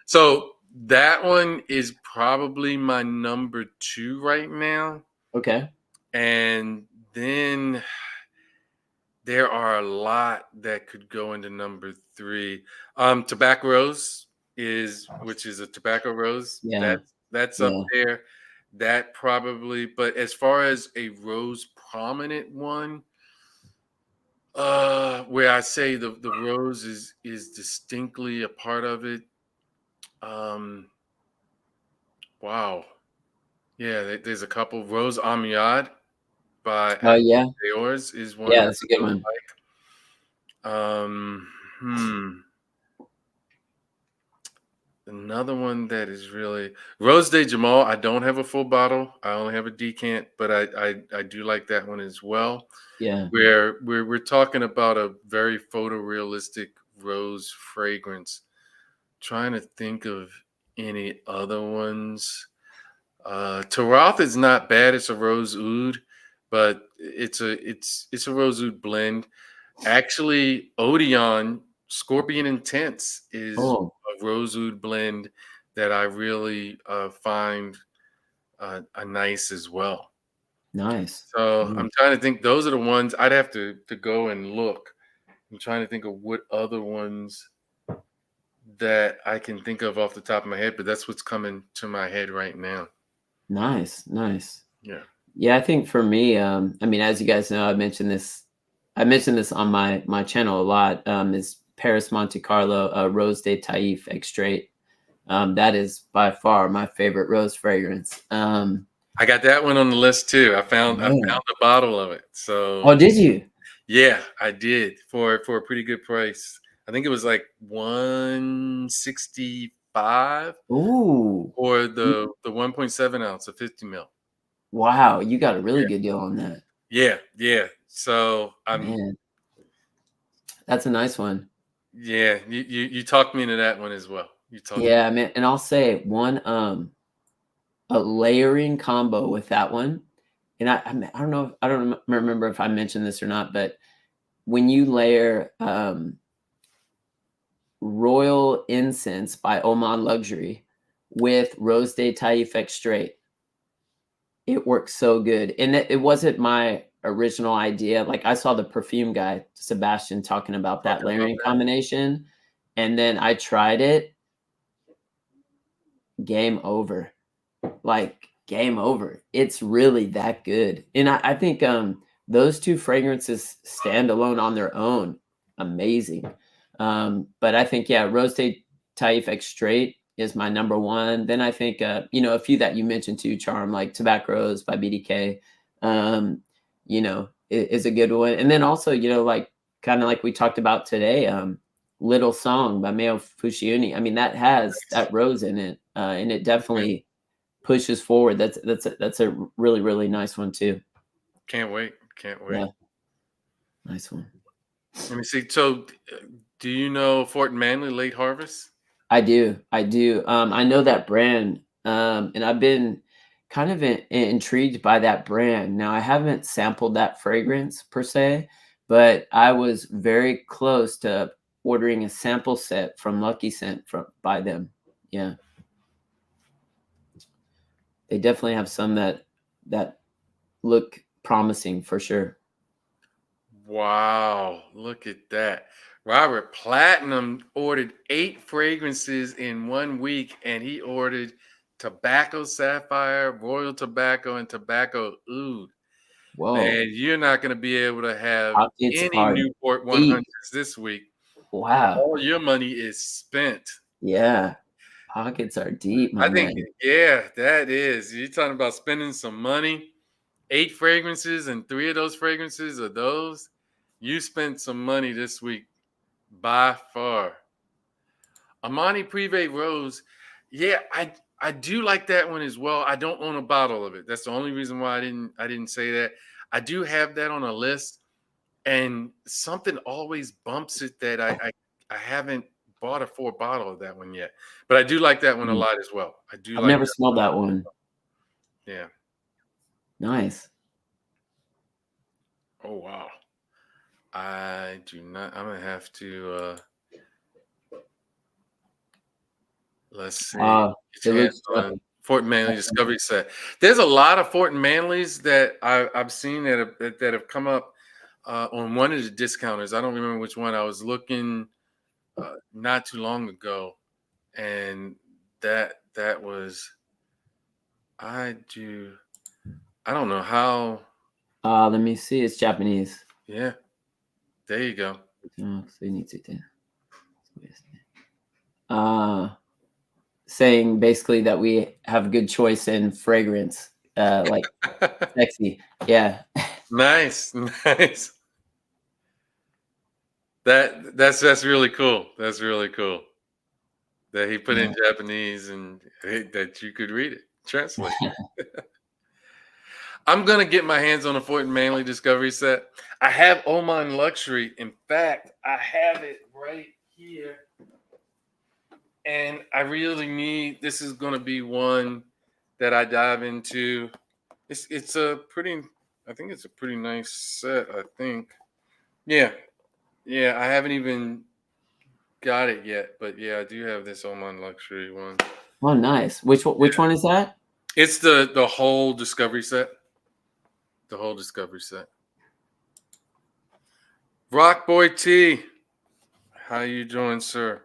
So that one is probably my number two right now. Okay. And then there are a lot that could go into number 3. Tobacco Rose which is a tobacco rose. Yeah. That's up Yeah. there. That probably, but as far as a rose prominent one, where I say the rose is distinctly a part of it. Um, wow. Yeah, there's a couple. Rose Amiad by Oh, Axel yeah. Diors is one Yeah, that that's a good I really one. like. Another one that is really Rose de Jamal. I don't have a full bottle. I only have a decant, but I do like that one as well. Yeah. Where we're talking about a very photorealistic rose fragrance. Trying to think of any other ones. Taroth is not bad. It's a rose oud, but it's a rose oud blend. Actually, Odeon Scorpion Intense is Oh, a rose oud blend that I really find nice as well. nice. So Mm, I'm trying to think. Those are the ones I'd have to go and look. I'm trying to think of what other ones that I can think of off the top of my head, but that's what's coming to my head right now. nice, nice. Yeah. Yeah, I think for me, I mean, as you guys know, I mentioned this on my channel a lot, is Paris Monte Carlo, Rose de Taif Extrait. That is by far my favorite rose fragrance. I got that one on the list too. I Yeah. found a bottle of it. So Oh, did you? yeah, I did for a pretty good price. I think it was like 165 Ooh. for You the 1.7 ounce of 50 mil. wow, you got a really Yeah. good deal on that. Yeah, yeah. So I'm Man, that's a nice one. yeah, you talked me into that one as well. You talked me. Yeah, man, and I'll say one, a layering combo with that one, and I don't know, I don't remember if I mentioned this or not, but when you layer, Royal Incense by Oman Luxury with Rose de Taif Extrait, it works so good, and it wasn't my original idea, like, I saw the perfume guy, Sebastian, talking about that Talking about layering that. combination, and then I tried it, game over. Like, game over. It's really that good, and I think, those 2 fragrances stand alone on their own, amazing. But I think, yeah, Rose de Taif Extrait is my number 1. Then I think, a few that you mentioned too, Charm, like Tobacco Rose by BDK, um, is a good one. And then also, like, kinda like we talked about today, Little Song by Mayo Fushiuni. I mean, that has that rose in it, and it Yeah, definitely pushes forward. That's a really, really nice one too. can't wait. Can't wait. Yeah, nice one. Let me see. So, do you know Fort Manley Late Harvest? I do. I know that brand, and I've been kind of intrigued by that brand. Now, I haven't sampled that fragrance per se, but I was very close to ordering a sample set from Lucky Scent from by them. Yeah, they definitely have some that look promising for sure. Wow, look at that. Robert Platinum ordered 8 fragrances in 1 week, and he ordered Tobacco Sapphire, Royal Tobacco, and Tobacco Oud. Whoa, Man, you're not going to be able to have pockets any are Newport deep. 100s this week. Wow. All your money is spent. Yeah, pockets are deep, my I think, man. yeah, that is. You're talking about spending some money. 8 fragrances, and 3 of those fragrances are those. You spent some money this week by far. Amani Privé Rose, yeah, I do like that one as well. I don't own a bottle of it. That's the only reason why I didn't say that. I do have that on a list, and something always bumps it that I haven't bought a 4 bottle of that one yet. But I do like that one a Mm, lot as well. I do I've like never that. smelled that one. Yeah. Nice. Oh wow. I do not. I'm gonna have to. Let's see. Wow, Get it your hands looks on jumpy. Fort Manley Discovery Set. There's a lot of Fort Manleys that I've seen that have come up on one of the discounters. I don't remember which one. I was looking not too long ago, and that was I do. I don't know how. Let me see. It's Japanese. Yeah, there you go. それについて。そうですね。Saying basically that we have good choice in fragrance, like sexy. Yeah. Nice, nice. That's really cool. That's really cool that he put in Japanese and that you could read it, translate. I'm gonna get my hands on a Fort Manley Discovery Set. I have Oman Luxury. In fact, I have it right here, and I really need. This is gonna be one that I dive into. It's a pretty. I think it's a pretty nice set. I think. Yeah, yeah. I haven't even got it yet, but yeah, I do have this Oman Luxury one. Oh, nice. Which one is that? It's the whole Discovery Set. The whole Discovery Set. Rock Boy T, how you doing, sir?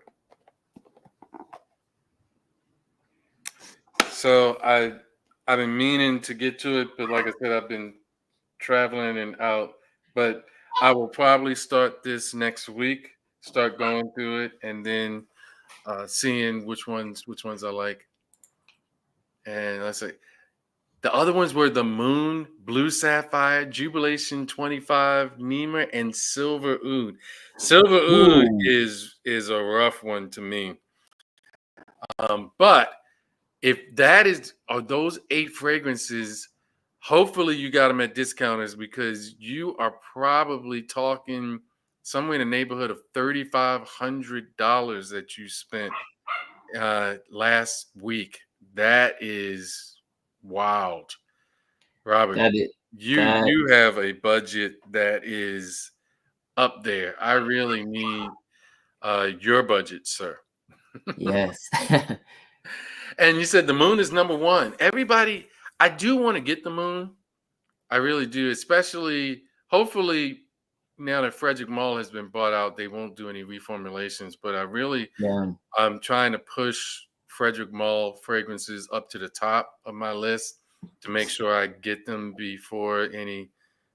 So I've been meaning to get to it, but like I said, I've been traveling and out. But I will probably start this next week. Start going through it, and then seeing which ones I like. And let's say the other ones were the Moon, Blue Sapphire, Jubilation 25, Nima, and Silver Oud. Silver Oud is a rough one to me. But if are those 8 fragrances, hopefully you got them at discounters because you are probably talking somewhere in the neighborhood of $3,500 that you spent last week. That is wild, Robert. You have a budget that is up there. I really need your budget, sir. Yes. And you said the Moon is number 1. Everybody, I do want to get the Moon. I really do, especially hopefully now that Frederick Mall has been bought out, they won't do any reformulations. But I'm trying to push Frederick Mall fragrances up to the top of my list to make sure I get them before any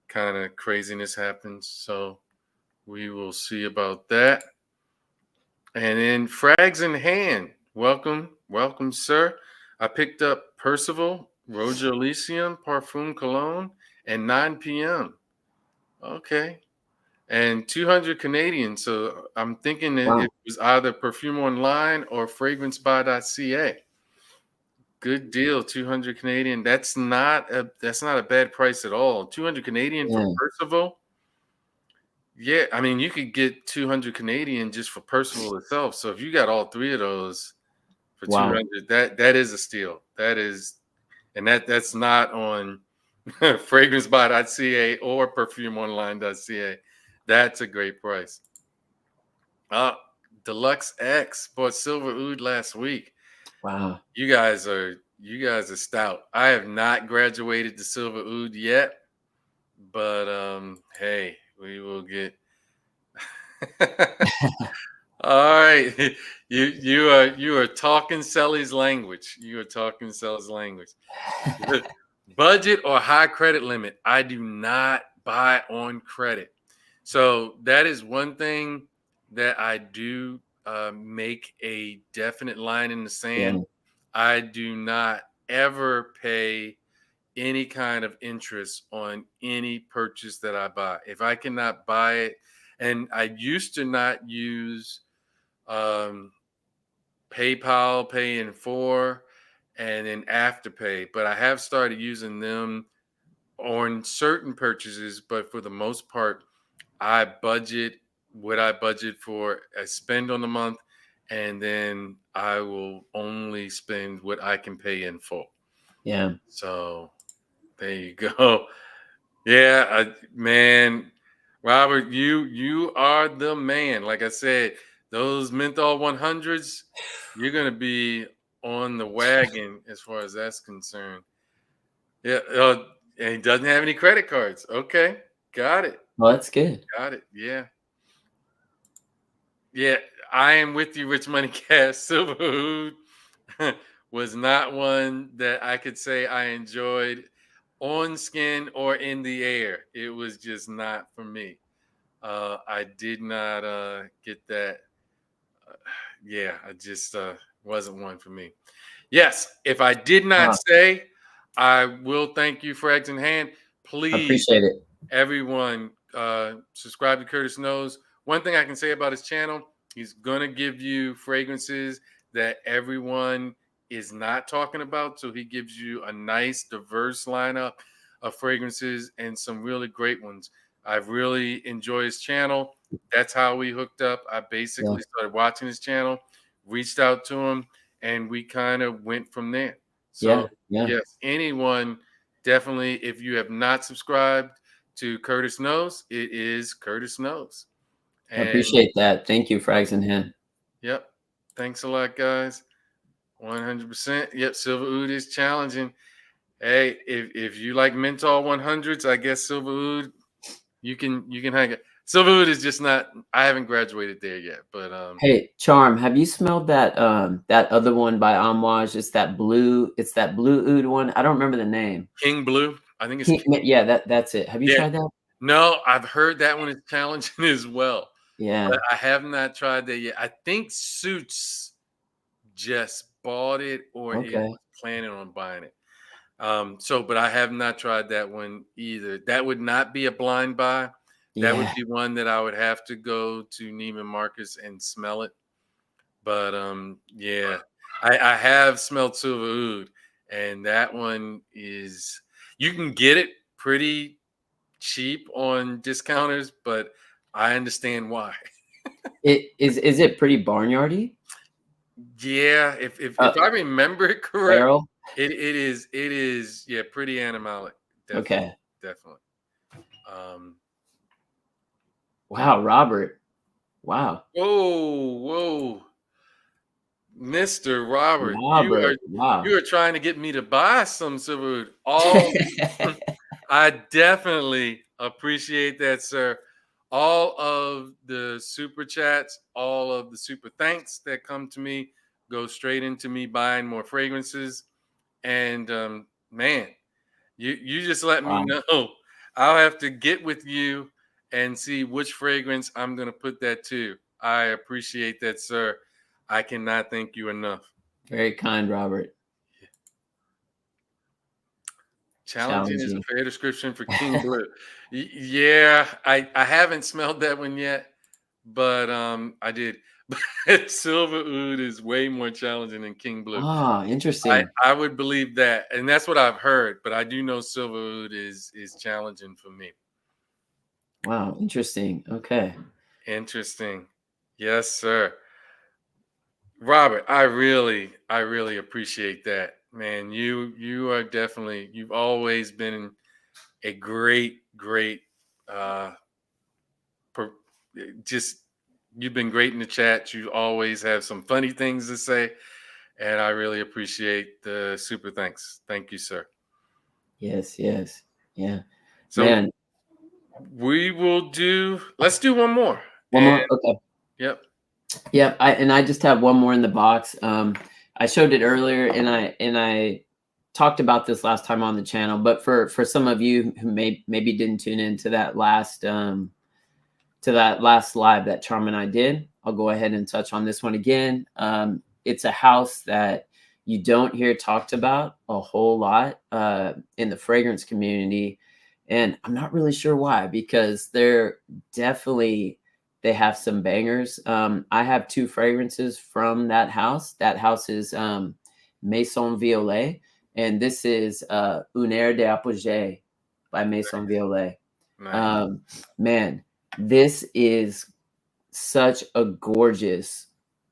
kind of craziness happens. So we will see about that. And then Frags in Hand. Welcome, sir. I picked up Percival, Roger Elysium, Parfum Cologne, and 9 p.m. Okay. And 200 Canadian. So I'm thinking it was either Perfume Online or FragranceBuy.ca. Good deal, 200 Canadian. That's not a bad price at all. 200 Canadian for Percival. Yeah, I mean, you could get 200 Canadian just for Percival itself. So if you got all 3 of those for 200, that is a steal. That is, and that's not on FragranceBuy.ca or PerfumeOnline.ca. That's a great price. Deluxe X bought Silver Oud last week. Wow. You guys are stout. I have not graduated to Silver Oud yet, but hey, we will get. All right, you are talking Selly's language. You are talking Selly's language. Budget or high credit limit? I do not buy on credit. So that is one thing that I do make a definite line in the sand. Yeah. I do not ever pay any kind of interest on any purchase that I buy. If I cannot buy it, and I used to not use PayPal, Pay in 4, and then Afterpay, but I have started using them on certain purchases. But for the most part, I budget what I budget for a spend on the month, and then I will only spend what I can pay in full. Yeah. So there you go. Yeah, man, Robert, you are the man. Like I said, those menthol 100s, you're gonna be on the wagon as far as that's concerned. Yeah, and he doesn't have any credit cards. Okay, got it, Well, that's good. got it. Yeah, yeah. I am with you, Rich Money Cash. Silverwood was not one that I could say I enjoyed on skin or in the air. It was just not for me. I did not get that. Uh, yeah, I just wasn't one for me. Yes, if I did not Wow, say, I will thank you for eggs in hand. I Please, appreciate it. everyone, subscribe to Curtis Knows. One thing I can say about his channel, he's gonna give you fragrances that everyone is not talking about. So he gives you a nice, diverse lineup of fragrances and some really great ones. I've really enjoyed his channel. That's how we hooked up. I Yeah, basically started watching his channel, reached out to him, and we kind of went from there. So, yeah, yeah. yes, anyone definitely, if you have not subscribed to Curtis Knows, it is Curtis Knows. I And appreciate that. Thank you, Frags in Hand. yep, thanks a lot, guys. 100%. Yep, Silver Oud is challenging. Hey, if you like menthol 100s, I guess Silver Oud, you can hang it. Silver Oud is just not. I haven't graduated there yet, but Hey, Charm, have you smelled that that other one by Amouage? It's that blue oud one. I don't remember the name. King Blue, I think it's King. Yeah, that's it. Have you Yeah, tried that? no, I've heard that one is challenging as well, but Yeah. I have not tried that yet. I think Suits just bought it or it Okay. was planning on buying it. But I have not tried that one either. That would not be a blind buy. That would Yeah. be one that I would have to go to Neiman Marcus and smell it. But yeah, I have smelled Silver Oud, and that one is you can get it pretty cheap on discounters, but I understand why. Is it pretty barnyardy? Yeah, if Uh, I remember it correct, Feral? it is yeah, pretty animalic. Definitely, Okay. definitely. Um Wow, Robert. Wow. whoa, Mr. Robert, Robert. you Wow. are trying to get me to buy some silverwood. All I definitely appreciate that, sir. All of the super chats, all of the super thanks that come to me go straight into me buying more fragrances. And man, you just let me Wow. know. I'll have to get with you and see which fragrance I'm gonna put that to. I appreciate that, sir. I cannot thank you enough. Very kind, Robert. Challenging is Challenging. a fair description for King Blue. Yeah, I haven't smelled that one yet, but I did. But Silver Oud is way more challenging than King Blue. Ah, I interesting. I would believe that, and that's what I've heard. But I do know Silver Oud is challenging for me. Wow, interesting. Okay. Interesting. Yes, sir. Robert, I really appreciate that. Man, you are definitely you've always been a great uh per, just you've been great in the chat. You always have some funny things to say, and I really appreciate the super thanks. Thank you, sir. Yes, yes. Yeah. So Man, let's do one more. one And more. Okay. yep. Yeah, I just have one more in the box. I showed it earlier, and I talked about this last time on the channel. But for some of you who maybe didn't tune in to that last live that Charm and I did, I'll go ahead and touch on this one again. It's a house that you don't hear talked about a whole lot in the fragrance community, and I'm not really sure why, because they have some bangers. I have two fragrances from that house. That house is Maison Violet, and this is Un Air d'Apogée by Maison Violet. Nice. Man, this is such a gorgeous,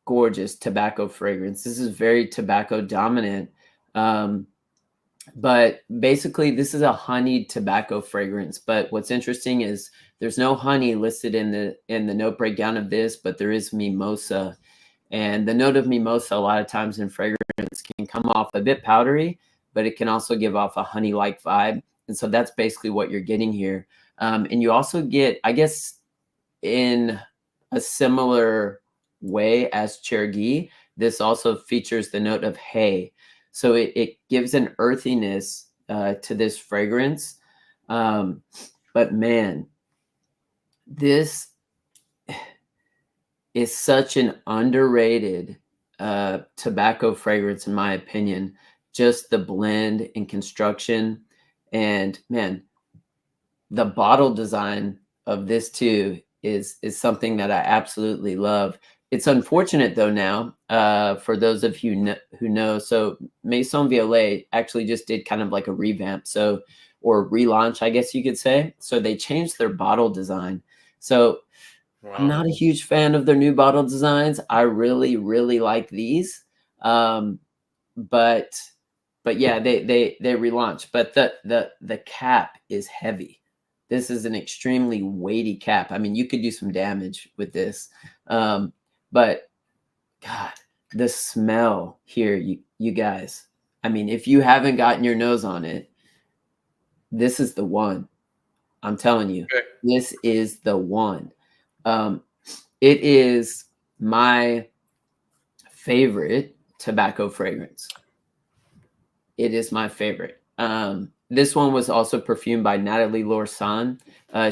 gorgeous tobacco fragrance. This is very tobacco dominant. But basically, this is a honeyed tobacco fragrance. But what's interesting is there's no honey listed in the note breakdown of this, but there is mimosa. And the note of mimosa, a lot of times in fragrance can come off a bit powdery, but it can also give off a honey-like vibe. And so that's basically what you're getting here. And you also get, I guess, in a similar way as Cherokee, this also features the note of hay. So it gives an earthiness to this fragrance. But man, this is such an underrated tobacco fragrance, in my opinion. Just the blend and construction. And man, the bottle design of this too is something that I absolutely love. It's unfortunate though now, for those of you who know. So Maison Violet actually just did kind of like a revamp, or relaunch, I guess you could say. So they changed their bottle design. So I'm Wow. not a huge fan of their new bottle designs. I really, really like these. But yeah, they relaunched. But the cap is heavy. This is an extremely weighty cap. I mean, you could do some damage with this. But God, the smell here, you guys. I mean, if you haven't gotten your nose on it, this is the one. I'm telling you, Okay. this is the one. It is my favorite tobacco fragrance. It is my favorite. This one was also perfumed by Natalie Lorsan.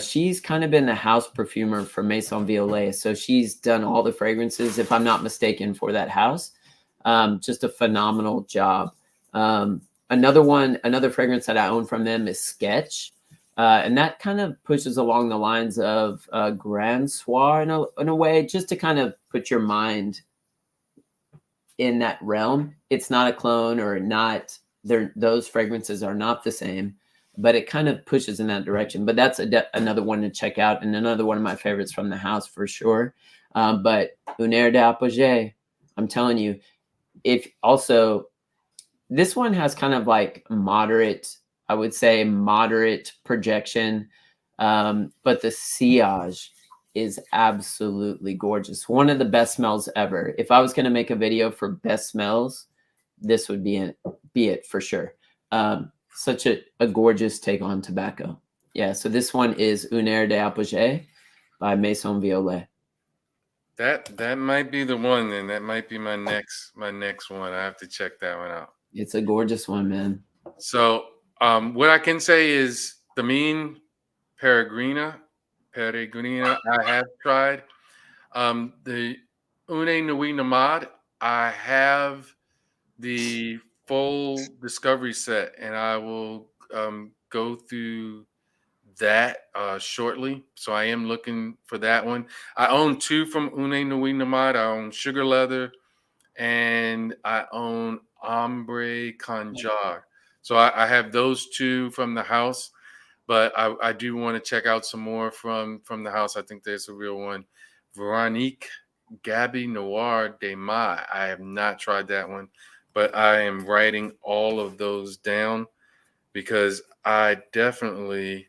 She's kind of been the house perfumer for Maison Violet. So she's done all the fragrances, if I'm not mistaken, for that house. Just a phenomenal job. Another fragrance that I own from them is Sketch. And that kind of pushes along the lines of Grand Soir in a way, just to kind of put your mind in that realm. It's not a clone, or not. Those fragrances are not the same, but it kind of pushes in that direction. But that's another one to check out, and another one of my favorites from the house for sure. But Un Air d'Apogée, I'm telling you, if also this one has kind of like moderate, I would say moderate projection, but the sillage is absolutely gorgeous. One of the best smells ever. If I was going to make a video for best smells, this would be it for sure. Such a gorgeous take on tobacco. Yeah, so this one is Un Air d'Apogée by Maison Violet. That might be the one, then. That might be my next one. I have to check that one out. It's a gorgeous one, man. So what I can say is the mean Peregrina, I have tried. The Une Nuit Nomade, I have the full discovery set, and I will go through that shortly. So I am looking for that one. I own two from Une Nuit Nomade. I own Sugar Leather, and I own Ombre Conjar. So I have those two from the house, but I do want to check out some more from the house. I think there's a real one. Veronique Gabby Noir de Mai. I have not tried that one, but I am writing all of those down because I definitely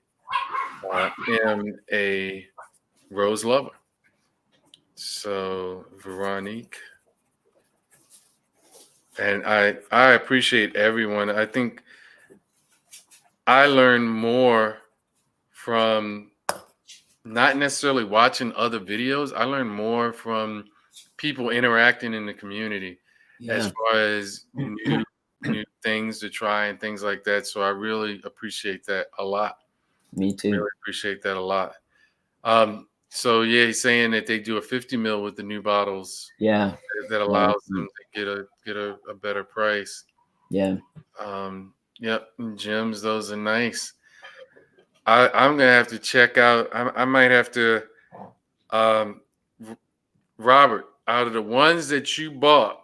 am a rose lover. So Veronique. And I appreciate everyone. I think I learn more from not necessarily watching other videos. I learn more from people interacting in the community as Yeah, far as new things to try and things like that. So I really appreciate that a lot. me too. Really appreciate that a lot. So yeah, he's saying that they do a 50 mil with the new bottles Yeah, that allows them to get a better price. yeah. Yep, gems, those are nice. I'm gonna have to check out. I might have to. Um, Robert, out of the ones that you bought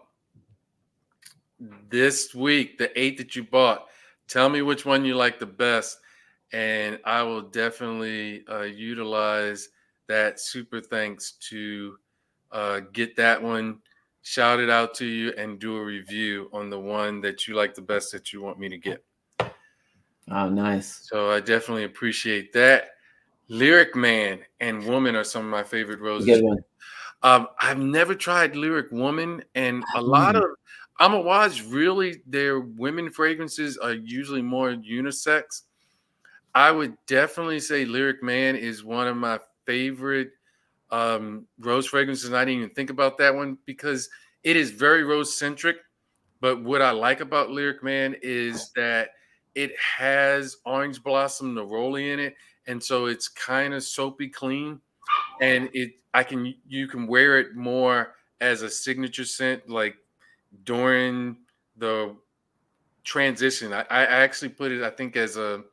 this week, the 8 that you bought, tell me which one you like the best, and I will definitely utilize that super thanks to get that one, shout it out to you, and do a review on the one that you like the best that you want me to get. Oh, nice. So I definitely appreciate that. Lyric Man and Woman are some of my favorite roses. Good one. I've never tried Lyric Woman, and a lot Mm. of Amouage, really, their women fragrances are usually more unisex. I would definitely say Lyric Man is one of my favorite rose fragrances. I didn't even think about that one because it is very rose centric. But what I like about Lyric Man is that it has orange blossom neroli in it, and so it's kind of soapy clean, and you can wear it more as a signature scent, like during the transition. I actually put it, I think, as a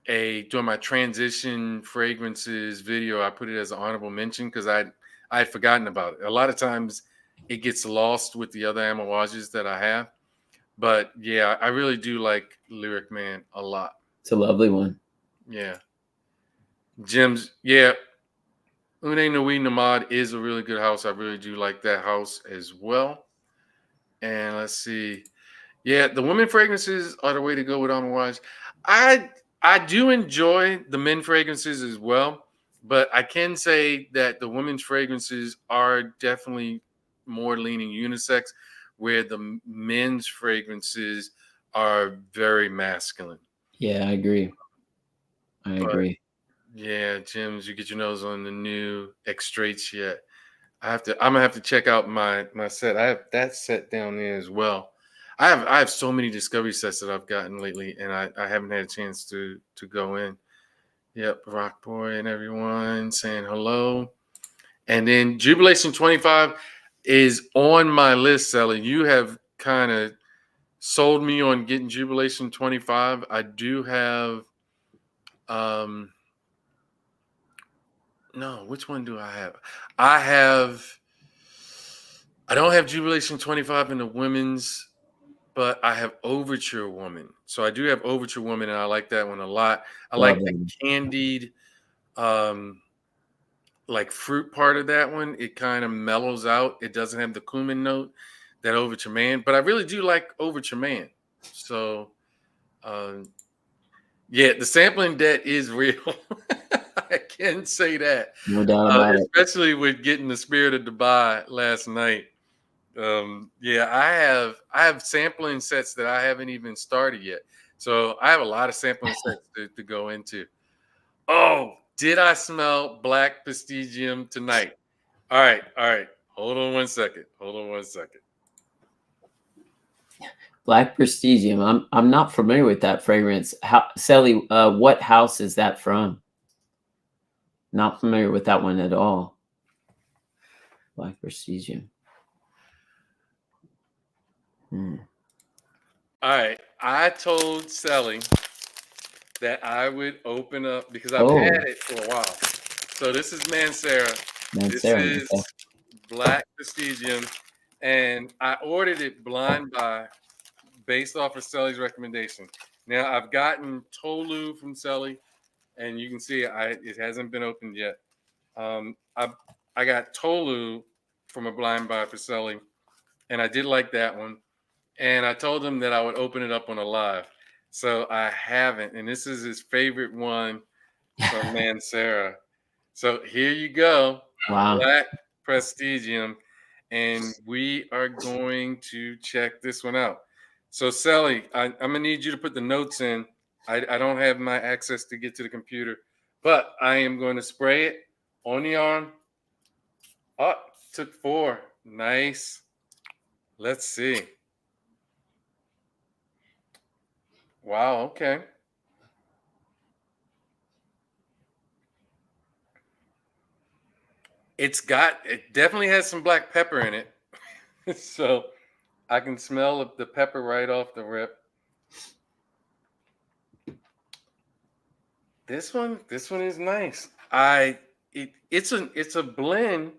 during my transition fragrances video. I put it as an honorable mention because I had forgotten about it. A lot of times it gets lost with the other Amouages that I have. But yeah, I really do like Lyric Man a lot. It's a lovely one. Yeah. Jim's, yeah. Une Nui Namad is a really good house. I really do like that house as well. And let's see. Yeah, the women fragrances are the way to go with Amouage. I I do enjoy the men fragrances as well, but I can say that the women's fragrances are definitely more leaning unisex, where the men's fragrances are very masculine. Yeah, I agree. I But agree. yeah, Jim's, you get your nose on the new X Straits yet? I'm gonna have to check out my set. I have that set down there as well. I have so many discovery sets that I've gotten lately, and I haven't had a chance to go in. Yep, Rock Boy and everyone saying hello. And then Jubilation 25 is on my list, Sally. You have kind of sold me on getting Jubilation 25. I do have no, which one do I have? I have I don't have Jubilation 25 in the women's, but I have Overture Woman. So I do have Overture Woman, and I like that one a lot. I Love like the them. candied, um, like fruit part of that one. It kind of mellows out. It doesn't have the cumin note that Overture Man, but I really do like Overture Man. So, um, yeah, the sampling debt is real. I can say that, No doubt about it. especially with getting the Spirit of Dubai last night. Yeah, I have sampling sets that I haven't even started yet. So I have a lot of sampling sets to go into. Oh, did I smell Black Prestigium tonight? All right, all right. Hold on one second. Hold on one second. Black Prestigium. I'm not familiar with that fragrance. How, Sally, what house is that from? Not familiar with that one at all. Black Prestigium. Hmm. All right. I told Sally that I would open up because I've had Oh, it for a while. So this is Mancera. that's This Sarah. is Okay. Black Prestigium. And I ordered it blind buy based off of Selly's recommendation. Now I've gotten Tolu from Selly, and you can see it hasn't been opened yet. Um, I I got Tolu from a blind buy for Selly, and I did like that one. And I told him that I would open it up on a live, so I haven't. And this is his favorite one from Mancera. So here you go, Wow. Black Prestigium, and we are going to check this one out. So, Sally, I'm gonna need you to put the notes in. I don't have my access to get to the computer, but I am going to spray it on the arm. Oh, took 4. Nice. Let's see. Wow. Okay. It definitely has some black pepper in it. So I can smell the pepper right off the rip. This one is nice. It's a blend,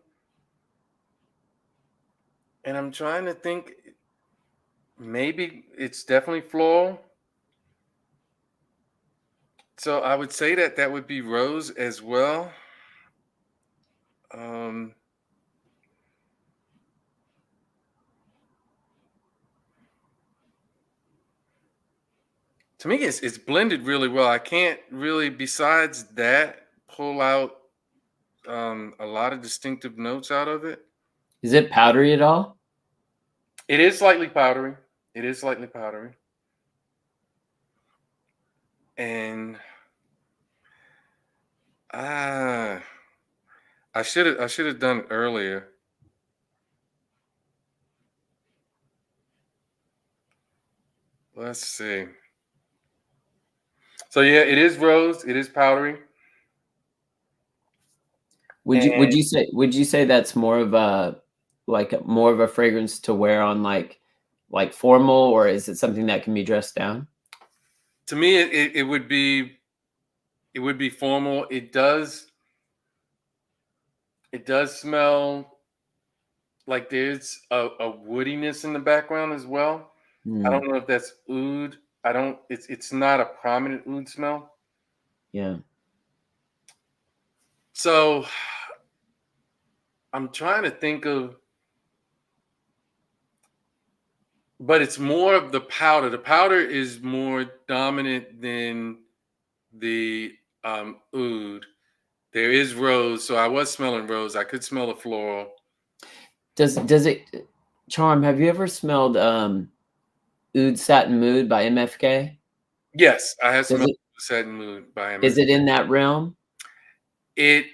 and I'm trying to think. Maybe it's definitely floral. So I would say that would be rose as well. Um, to me, it's blended really well. I can't really, besides that, pull out a lot of distinctive notes out of it. Is it powdery at all? It is slightly powdery. It is slightly powdery. And ah, I should have done it earlier. Let's see. So yeah, it is rose. It is powdery. Would And you say that's more of a more of a fragrance to wear on like formal, or is it something that can be dressed down? to me, it would be formal. It does smell like there's a woodiness in the background as well. I Mm, don't know if that's oud. I don't. It's not a prominent oud smell. yeah. So I'm trying to think of, but it's more of the powder. The powder is more dominant than the oud. There is rose, so I was smelling rose. I could smell the floral. Does it Charm, have you ever smelled Oud Satin Mood by MFK? Yes, I have Does smelled it Satin Mood by is MF. it in that realm? It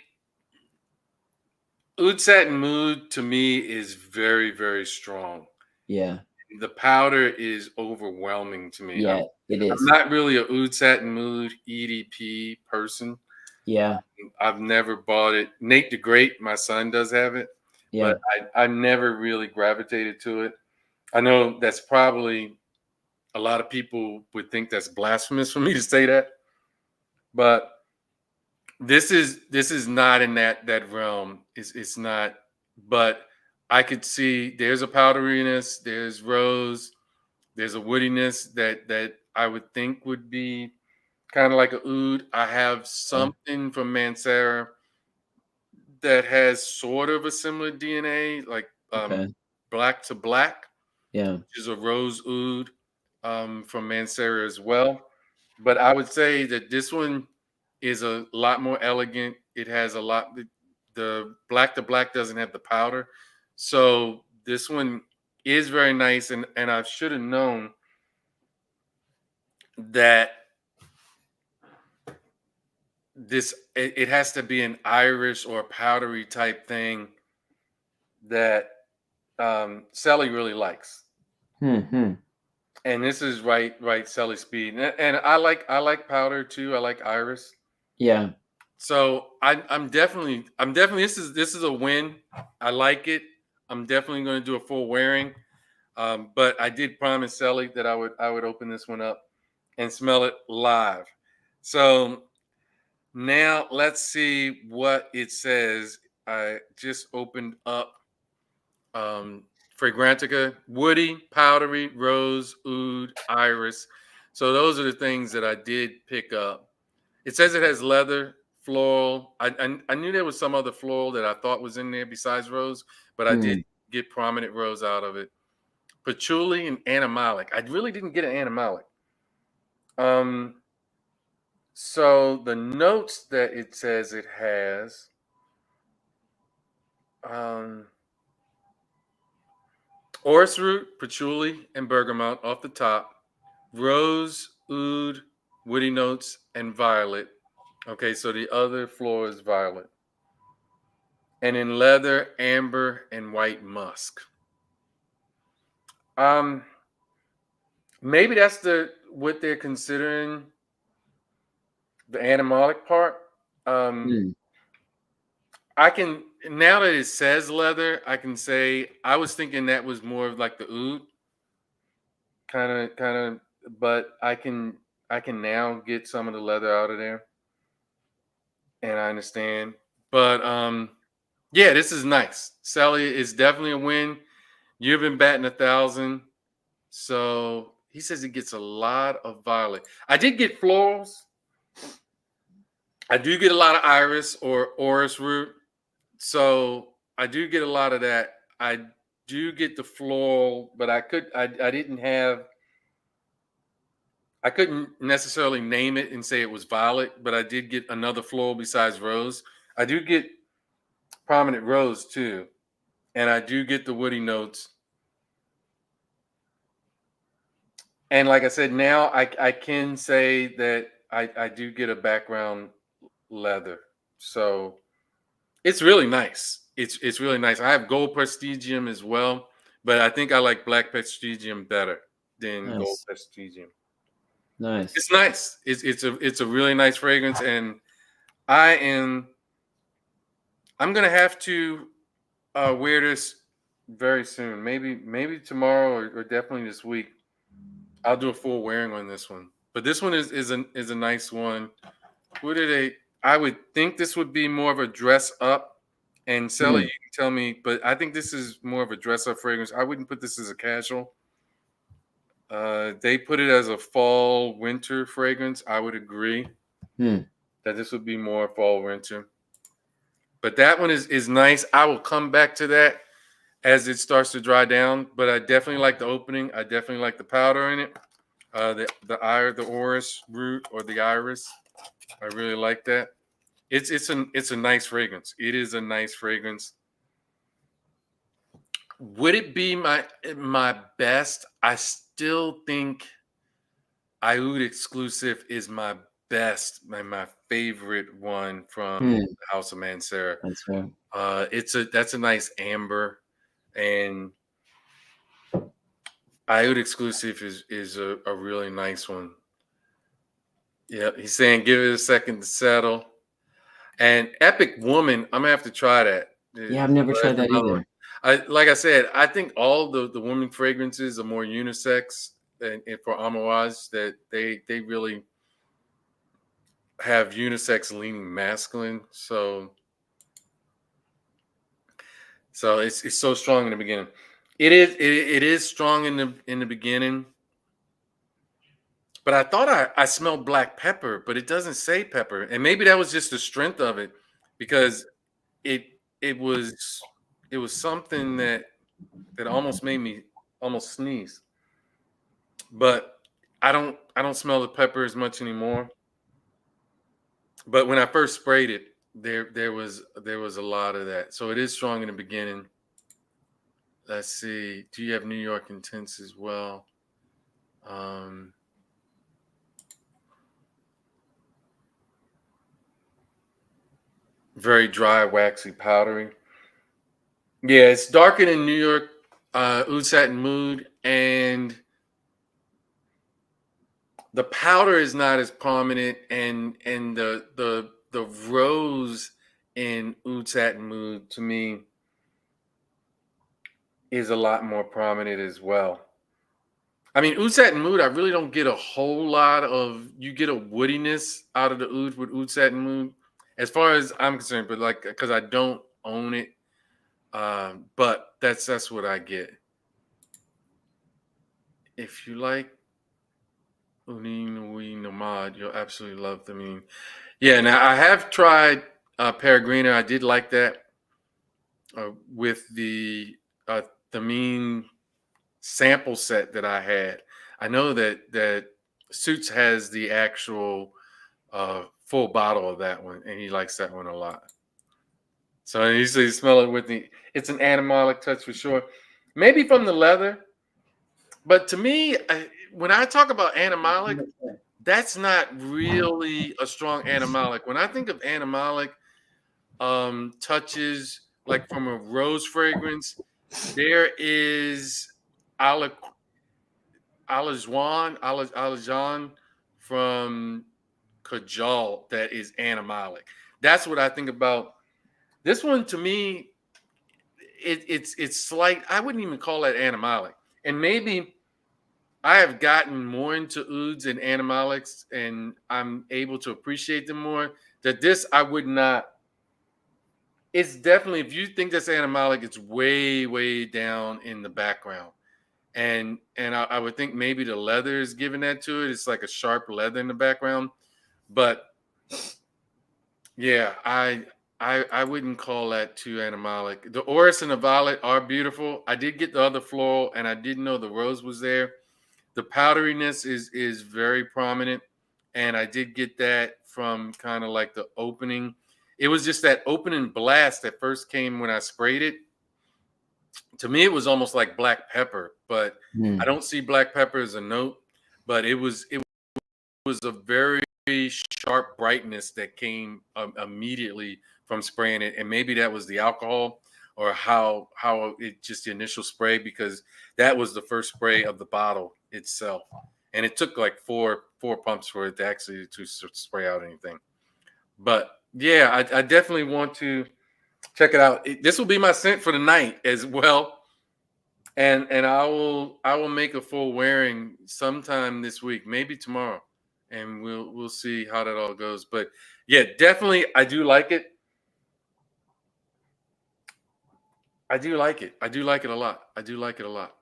Oud Satin Mood to me is very, very strong. Yeah. The powder is overwhelming to me. I'm Yeah, it I'm is. not really a Oud Satin Mood EDP person. Yeah. I've never bought it. Nate the Great, my son does have it, but Yeah. I never really gravitated to it. I know that's probably a lot of people would think that's blasphemous for me to say that, but this is not in that realm. It's not, but I could see there's a powderiness, there's rose, there's a woodiness that I would think would be kind of like a oud. I have Yeah. something from Mancera that has sort of a similar DNA, like Okay. Black to Black, Yeah. which is a rose oud from Mancera as well. But I would say that this one is a lot more elegant. It has a lot. The Black to Black doesn't have the powder, so this one is very nice. And I should have known that it has to be an Irish or powdery type thing that Sally really likes. Hmm. And this is right Sally speed. And I like powder too. I like Iris. Yeah. So I'm definitely this is a win. I like it. I'm definitely going to do a full wearing. But I did promise Sally that I would open this one up and smell it live. So now let's see what it says. I just opened up Fragrantica, woody, powdery, rose, oud, iris. So those are the things that I did pick up. It says it has leather, floral. I knew there was some other floral that I thought was in there besides rose, but I did Mm. get prominent rose out of it. Patchouli and animalic. I really didn't get an animalic. Um, so the notes that it says it has, um, orris root, patchouli, and bergamot off the top, rose, oud, woody notes, and violet. Okay, so the other floor is violet. And in leather, amber, and white musk. Um, maybe that's what they're considering the animalic part. Um, Mm. I can now that it says leather, I can say I was thinking that was more of like the oud kind of, but I can now get some of the leather out of there, and I understand. But yeah, this is nice. Sally is definitely a win. You've been batting 1,000. So he says he gets a lot of violet. I did get florals. I do get a lot of iris or orris root. So I do get a lot of that. I do get the floral, but I didn't have I couldn't necessarily name it and say it was violet, but I did get another floral besides rose. I do get prominent rose too, and I do get the woody notes. And like I said, now I can say that I do get a background leather. So it's really nice. It's really nice. I have gold prestigium as well, but I think I like black prestigium better than gold Nice. prestigium. Nice. It's nice. It's a really nice fragrance, and I am I'm gonna have to wear this very soon. Maybe tomorrow or definitely this week. I'll do a full wearing on this one. But this one is a nice one. What did they? I would think this would be more of a dress up. And Sally, Mm, you can tell me, but I think this is more of a dress up fragrance. I wouldn't put this as a casual. They put it as a fall winter fragrance. I would agree mm, that this would be more fall winter. But that one is nice. I will come back to that as it starts to dry down. But I definitely like the opening. I definitely like the powder in it. The orris root or the iris. I really like that. It's a nice fragrance. It is a nice fragrance. Would it be my best? I still think Oud exclusive is my best, my favorite one from mm. the House of Mancera. That's right. That's a nice amber, and Oud exclusive is a really nice one. Yeah, he's saying give it a second to settle. And Epic Woman, I'm gonna have to try that. Yeah, I've never That's tried that another one. either. Like I said, I think all the women fragrances are more unisex, and for Amouage that they really have unisex leaning masculine. So it's so strong in the beginning. It is strong in the beginning. But I thought I smelled black pepper, but it doesn't say pepper. And maybe that was just the strength of it because it it was it was something that almost made me almost sneeze. But I don't smell the pepper as much anymore. But when I first sprayed it, there was a lot of that. So it is strong in the beginning. Let's see. Do you have New York Intense as well? Um, Very dry, waxy, powdery. Yeah, it's darker than New York Oud Satin Mood, and the powder is not as prominent, and the rose in Oud Satin Mood to me is a lot more prominent as well. I mean, Oud Satin Mood, I really don't get a whole lot of. You get a woodiness out of the oud with Oud Satin Mood, as far as I'm concerned. But like, because I don't own it, but that's what I get. If you like Unui Nomad, you'll absolutely love them. I mean, yeah. Now I have tried Peregrina. I did like that with the mean sample set that I had. I know that Suits has the actual full bottle of that one, and he likes that one a lot. So he said, you smell it with the. It's an animalic touch for sure. Maybe from the leather, but to me, when I talk about animalic, that's not really a strong animalic. When I think of animalic touches, like from a rose fragrance, there is Alajuan from Kajal that is animalic. That's what I think about. This one to me, it's slight. I wouldn't even call that animalic. And maybe I have gotten more into ouds and animalics, and I'm able to appreciate them more. That this I would not. It's definitely, if you think that's animalic, it's way way down in the background. And I would think maybe the leather is giving that to it. It's like a sharp leather in the background, but yeah, I wouldn't call that too animalic. The orris and the violet are beautiful. I did get the other floral, and I didn't know the rose was there. The powderiness is very prominent, and I did get that from kind of like the opening. It was just that opening blast that first came when I sprayed it. To me, it was almost like black pepper, but I Mm, don't see black pepper as a note. but it was a very sharp brightness that came immediately from spraying it, and maybe that was the alcohol or how it just the initial spray, because that was the first spray of the bottle itself, and it took like four pumps for it to actually to spray out anything. But yeah, I definitely want to check it out. This will be my scent for the night as well, and I will make a full wearing sometime this week, maybe tomorrow, and we'll see how that all goes. But yeah, definitely, I do like it. I do like it. I do like it a lot. I do like it a lot.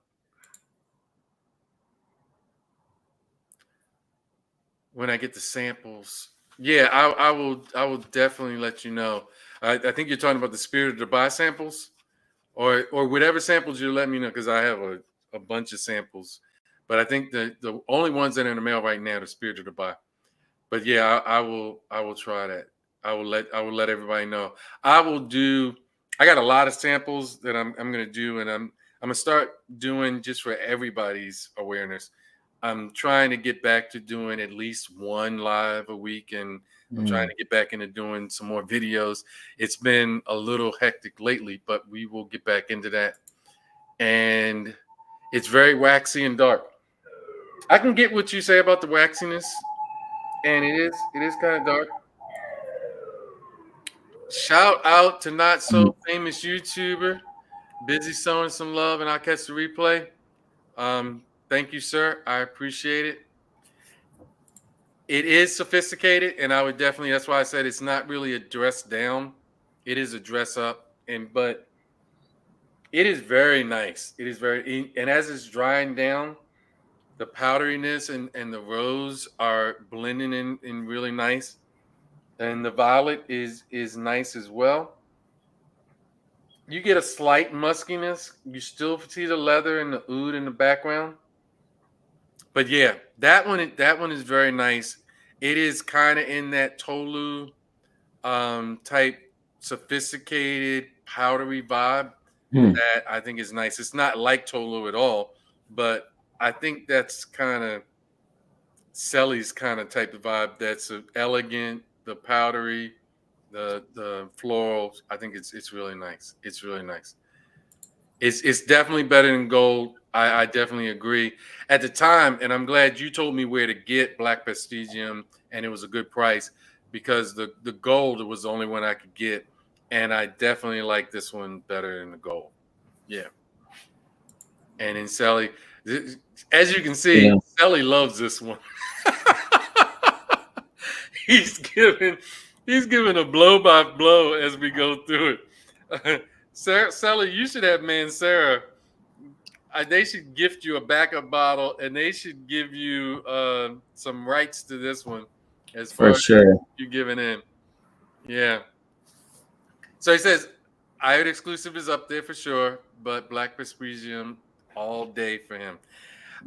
When I get the samples, yeah, I will definitely let you know. I think you're talking about the Spirit of Dubai samples, or whatever samples you let me know, because I have a bunch of samples. But I think the only ones that are in the mail right now are Spirit of Dubai. But yeah, I will try that. I will let everybody know. I will do. I got a lot of samples that I'm gonna do, and I'm gonna start doing just for everybody's awareness. I'm trying to get back to doing at least one live a week, and I'm trying Mm. to get back into doing some more videos. It's been a little hectic lately, but we will get back into that. And it's very waxy and dark. I can get what you say about the waxiness, and it is kind of dark. Shout out to not Mm. so famous YouTuber, busy sowing some love, and I'll catch the replay. Thank you, sir. I appreciate it. It is sophisticated, and I would definitely. That's why I said it's not really a dress down. It is a dress up, but it is very nice. It is very, and as it's drying down, the powderiness and the rose are blending in really nice, and the violet is nice as well. You get a slight muskiness. You still see the leather and the oud in the background. But yeah, that one is very nice. It is kind of in that Tolu type sophisticated powdery vibe Mm. that I think is nice. It's not like Tolu at all, but I think that's kind of Selly's kind of type of vibe. That's elegant, the powdery, the floral. I think it's really nice. It's really nice. It's definitely better than gold. I definitely agree. At the time, and I'm glad you told me where to get Black Prestigium, and it was a good price, because the gold was the only one I could get, and I definitely like this one better than the gold. Yeah, and in Sally, as you can see, Yeah, Sally loves this one. he's giving he's giving a blow by blow as we go through it. Sarah, Sally, you should have man Sarah. They should gift you a backup bottle, and they should give you some rights to this one, as far for as sure. you giving in. Yeah. So he says, Iod exclusive is up there for sure, but Black Prestigium all day for him.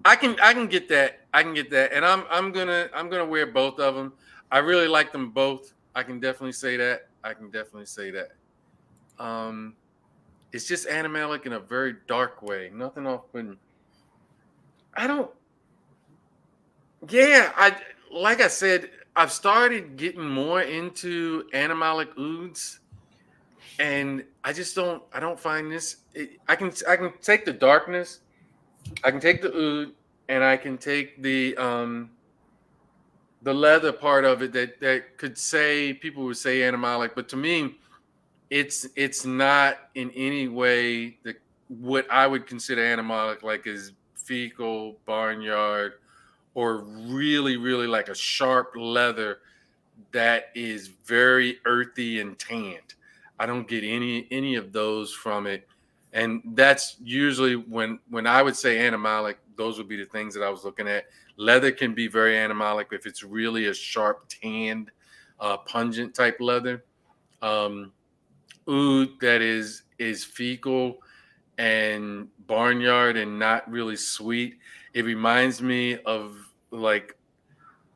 I can get that. I can get that, and I'm gonna wear both of them. I really like them both. I can definitely say that. I can definitely say that. Um, it's just animalic in a very dark way. Nothing off putting. I don't. Yeah, I like I said, I've started getting more into animalic ouds, and I don't find this. I can take the darkness, I can take the oud, and I can take the leather part of it that could say people would say animalic, but to me, it's not in any way the what I would consider animalic, like is fecal, barnyard, or really, really like a sharp leather that is very earthy and tanned. I don't get any of those from it. And that's usually when I would say animalic, those would be the things that I was looking at. Leather can be very animalic if it's really a sharp tanned, pungent type leather. Um, Oud that is fecal and barnyard and not really sweet. It reminds me of like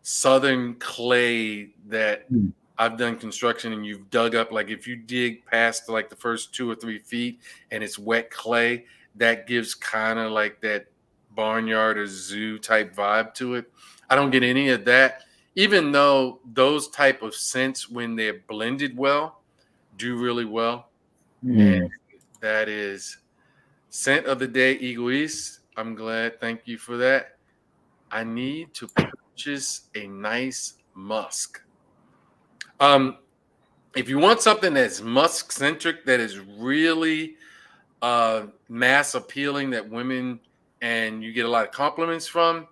southern clay that Mm. I've done construction, and you've dug up. Like if you dig past like the first 2 or 3 feet and it's wet clay, that gives kind of like that barnyard or zoo type vibe to it. I don't get any of that, even though those type of scents, when they're blended well, do really well. And Mm. that is scent of the day, Eagle East. I'm glad. Thank you for that. I need to purchase a nice musk. Um, if you want something that's musk centric, that is really mass appealing, that women and you get a lot of compliments from,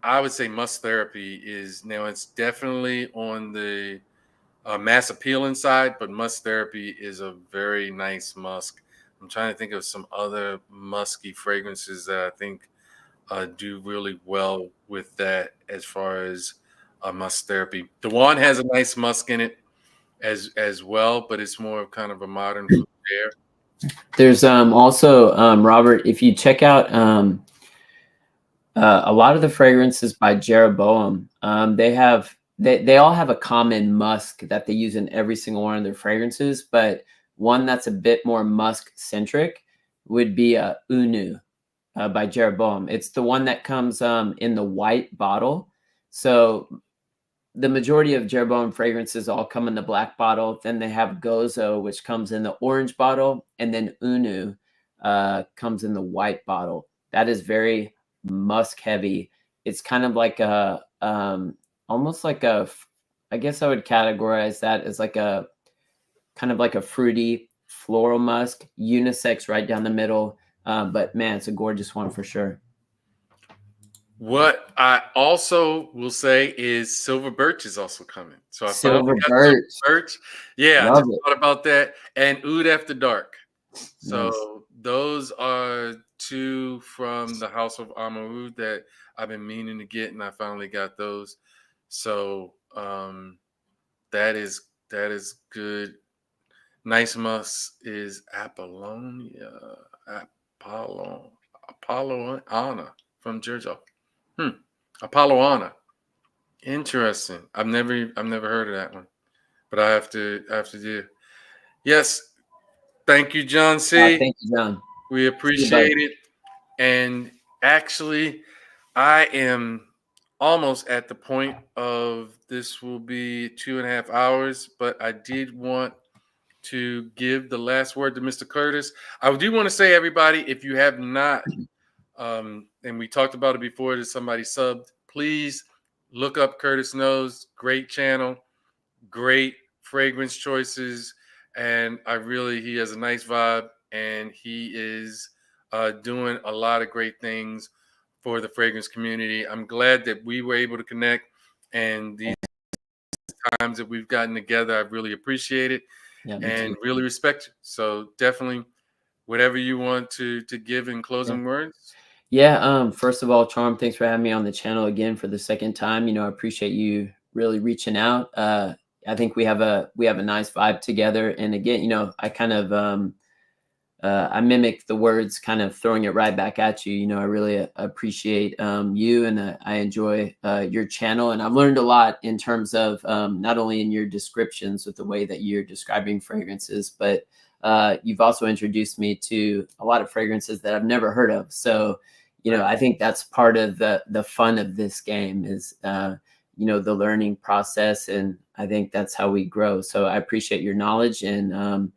I would say Musk Therapy is now. It's definitely on the mass appealing side, but Musk Therapy is a very nice musk. I'm trying to think of some other musky fragrances that I think do really well with that as far as musk therapy. The one has a nice musk in it as well, but it's more of kind of a modern flair. There's also Robert, if you check out a lot of the fragrances by Jeroboam, they all have a common musk that they use in every single one of their fragrances, but one that's a bit more musk centric would be Unu by Jeroboam. It's the one that comes in the white bottle. So the majority of Jeroboam fragrances all come in the black bottle. Then they have Gozo, which comes in the orange bottle, and then Unu comes in the white bottle. That is very musk heavy. It's kind of like a almost like I guess I would categorize that as like a kind of like a fruity floral musk, unisex right down the middle. But man, it's a gorgeous one for sure. What I also will say is Silver Birch is also coming. So I finally Silver got Silver birch, Birch. Yeah, I love just it. thought about that. And Oud After Dark. Nice. So those are two from the House of Amaru that I've been meaning to get, and I finally got those. So that is good. Nice Muss is Apollonia, Apolloana from Georgia. Apolloana. Interesting. I've never heard of that one, but I have to do. Yes. Thank you, John C. Thank you, John. We See you, buddy. appreciate it. And actually, I am almost at the point of this will be 2.5 hours, but I did want to give the last word to Mr. Curtis. I do want to say, everybody, if you have not, and we talked about it before that somebody subbed, please look up Curtis Knows. Great channel, great fragrance choices, and he has a nice vibe, and he is doing a lot of great things for the fragrance community. I'm glad that we were able to connect, and these times that we've gotten together, I really appreciate it Yeah, me and too. really respect you. So definitely, whatever you want to give in Yeah. closing words. Yeah. First of all, Charm, thanks for having me on the channel again for the second time. I appreciate you really reaching out. I think we have a nice vibe together. And again, I kind of I mimic the words, kind of throwing it right back at you. I really appreciate you, and I enjoy your channel. And I've learned a lot in terms of not only in your descriptions with the way that you're describing fragrances, but you've also introduced me to a lot of fragrances that I've never heard of. So, I think that's part of the fun of this game is, the learning process. And I think that's how we grow. So I appreciate your knowledge and,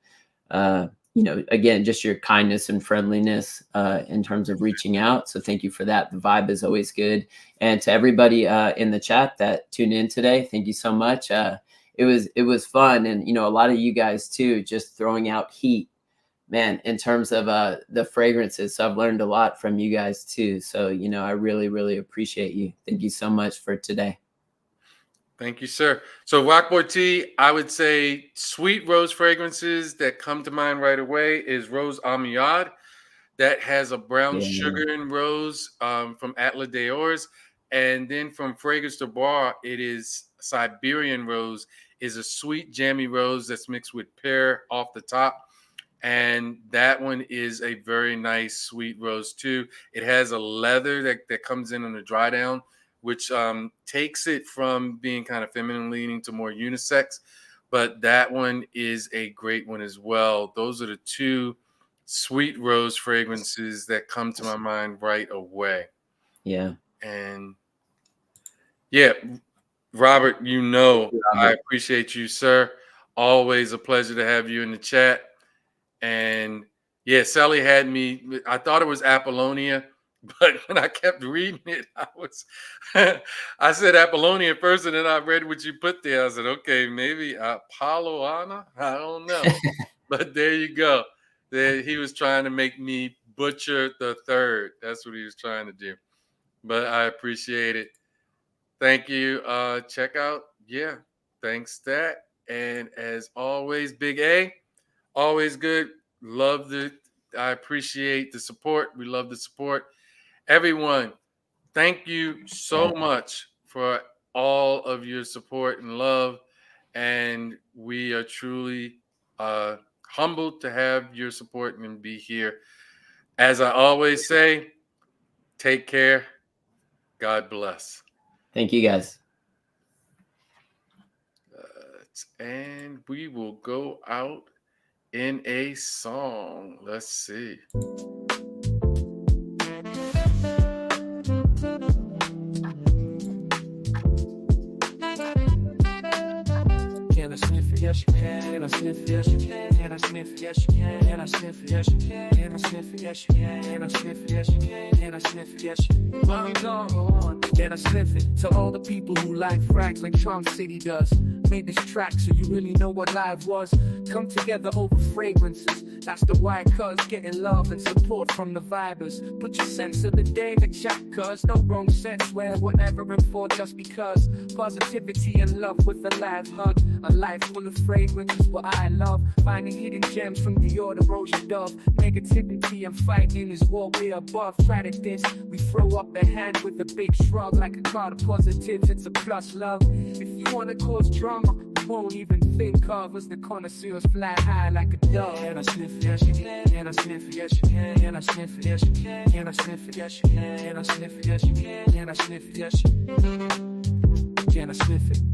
again, just your kindness and friendliness in terms of reaching out. So thank you for that. The vibe is always good. And to everybody in the chat that tuned in today, thank you so much. It was fun. And, a lot of you guys too, just throwing out heat, man, in terms of the fragrances. So I've learned a lot from you guys too. So, I really, really appreciate you. Thank you so much for today. Thank you, sir. So, Rockboy T, I would say sweet rose fragrances that come to mind right away is Rose Amiade. That has a brown Yeah. sugar and rose from Atlas d'Ors. And then from Fragrance de Bois, it is Siberian rose, is a sweet jammy rose that's mixed with pear off the top. And that one is a very nice sweet rose too. It has a leather that comes in on the dry down, which takes it from being kind of feminine leaning to more unisex. But that one is a great one as well. Those are the two sweet rose fragrances that come to my mind right away. Yeah. And yeah, Robert, you know, I Robert. appreciate you, sir. Always a pleasure to have you in the chat. And yeah, Sally had me, I thought it was Apollonia, but when I kept reading it, I said Apollonia first, and then I read what you put there. I said, okay, maybe Apolloana? I don't know. But there you go. There, he was trying to make me butcher the third. That's what he was trying to do. But I appreciate it. Thank you. Check out, yeah, thanks Stat. And as always, Big A, always good. I appreciate the support. We love the support. Everyone, thank you so much for all of your support and love. And we are truly humbled to have your support and be here. As I always say, take care. God bless. Thank you, guys. And we will go out in a song. Let's see. Can I sniff it? Yes, you can. Can I sniff it? Yes, you can. Can I sniff it? Yes, you can. Can I sniff it? Yes, you can. Can I sniff it? Yes, you can. Can I sniff it? Yes, you can. Can I sniff it? Yes, you can. Well, go on. Can I sniff it? To all the people who like frags like Charm City does. Made this track so you really know what live was. Come together over fragrances. That's the why, cuz getting love and support from the vibers. Put your sense of the day to chat, cuz no wrong sense where whatever and for just because. Positivity and love with a live hug. A life full of fragrance is what I love. Finding hidden gems from the order Rosia Dove. Negativity and fighting is what we're above. Try to diss, we throw up the hand with a big shrug. Like a card of positives, it's a plus love. If you wanna cause drama, won't even think of us. The connoisseurs fly high like a dove. Can I sniff it? Yes, you can. Can I sniff it? Yes, you can. Can I sniff it? Yes, you can. Can I sniff it? Yes, you can. Can I sniff it? Yes, you can. Can I sniff it? Yes, you can. Can I sniff it?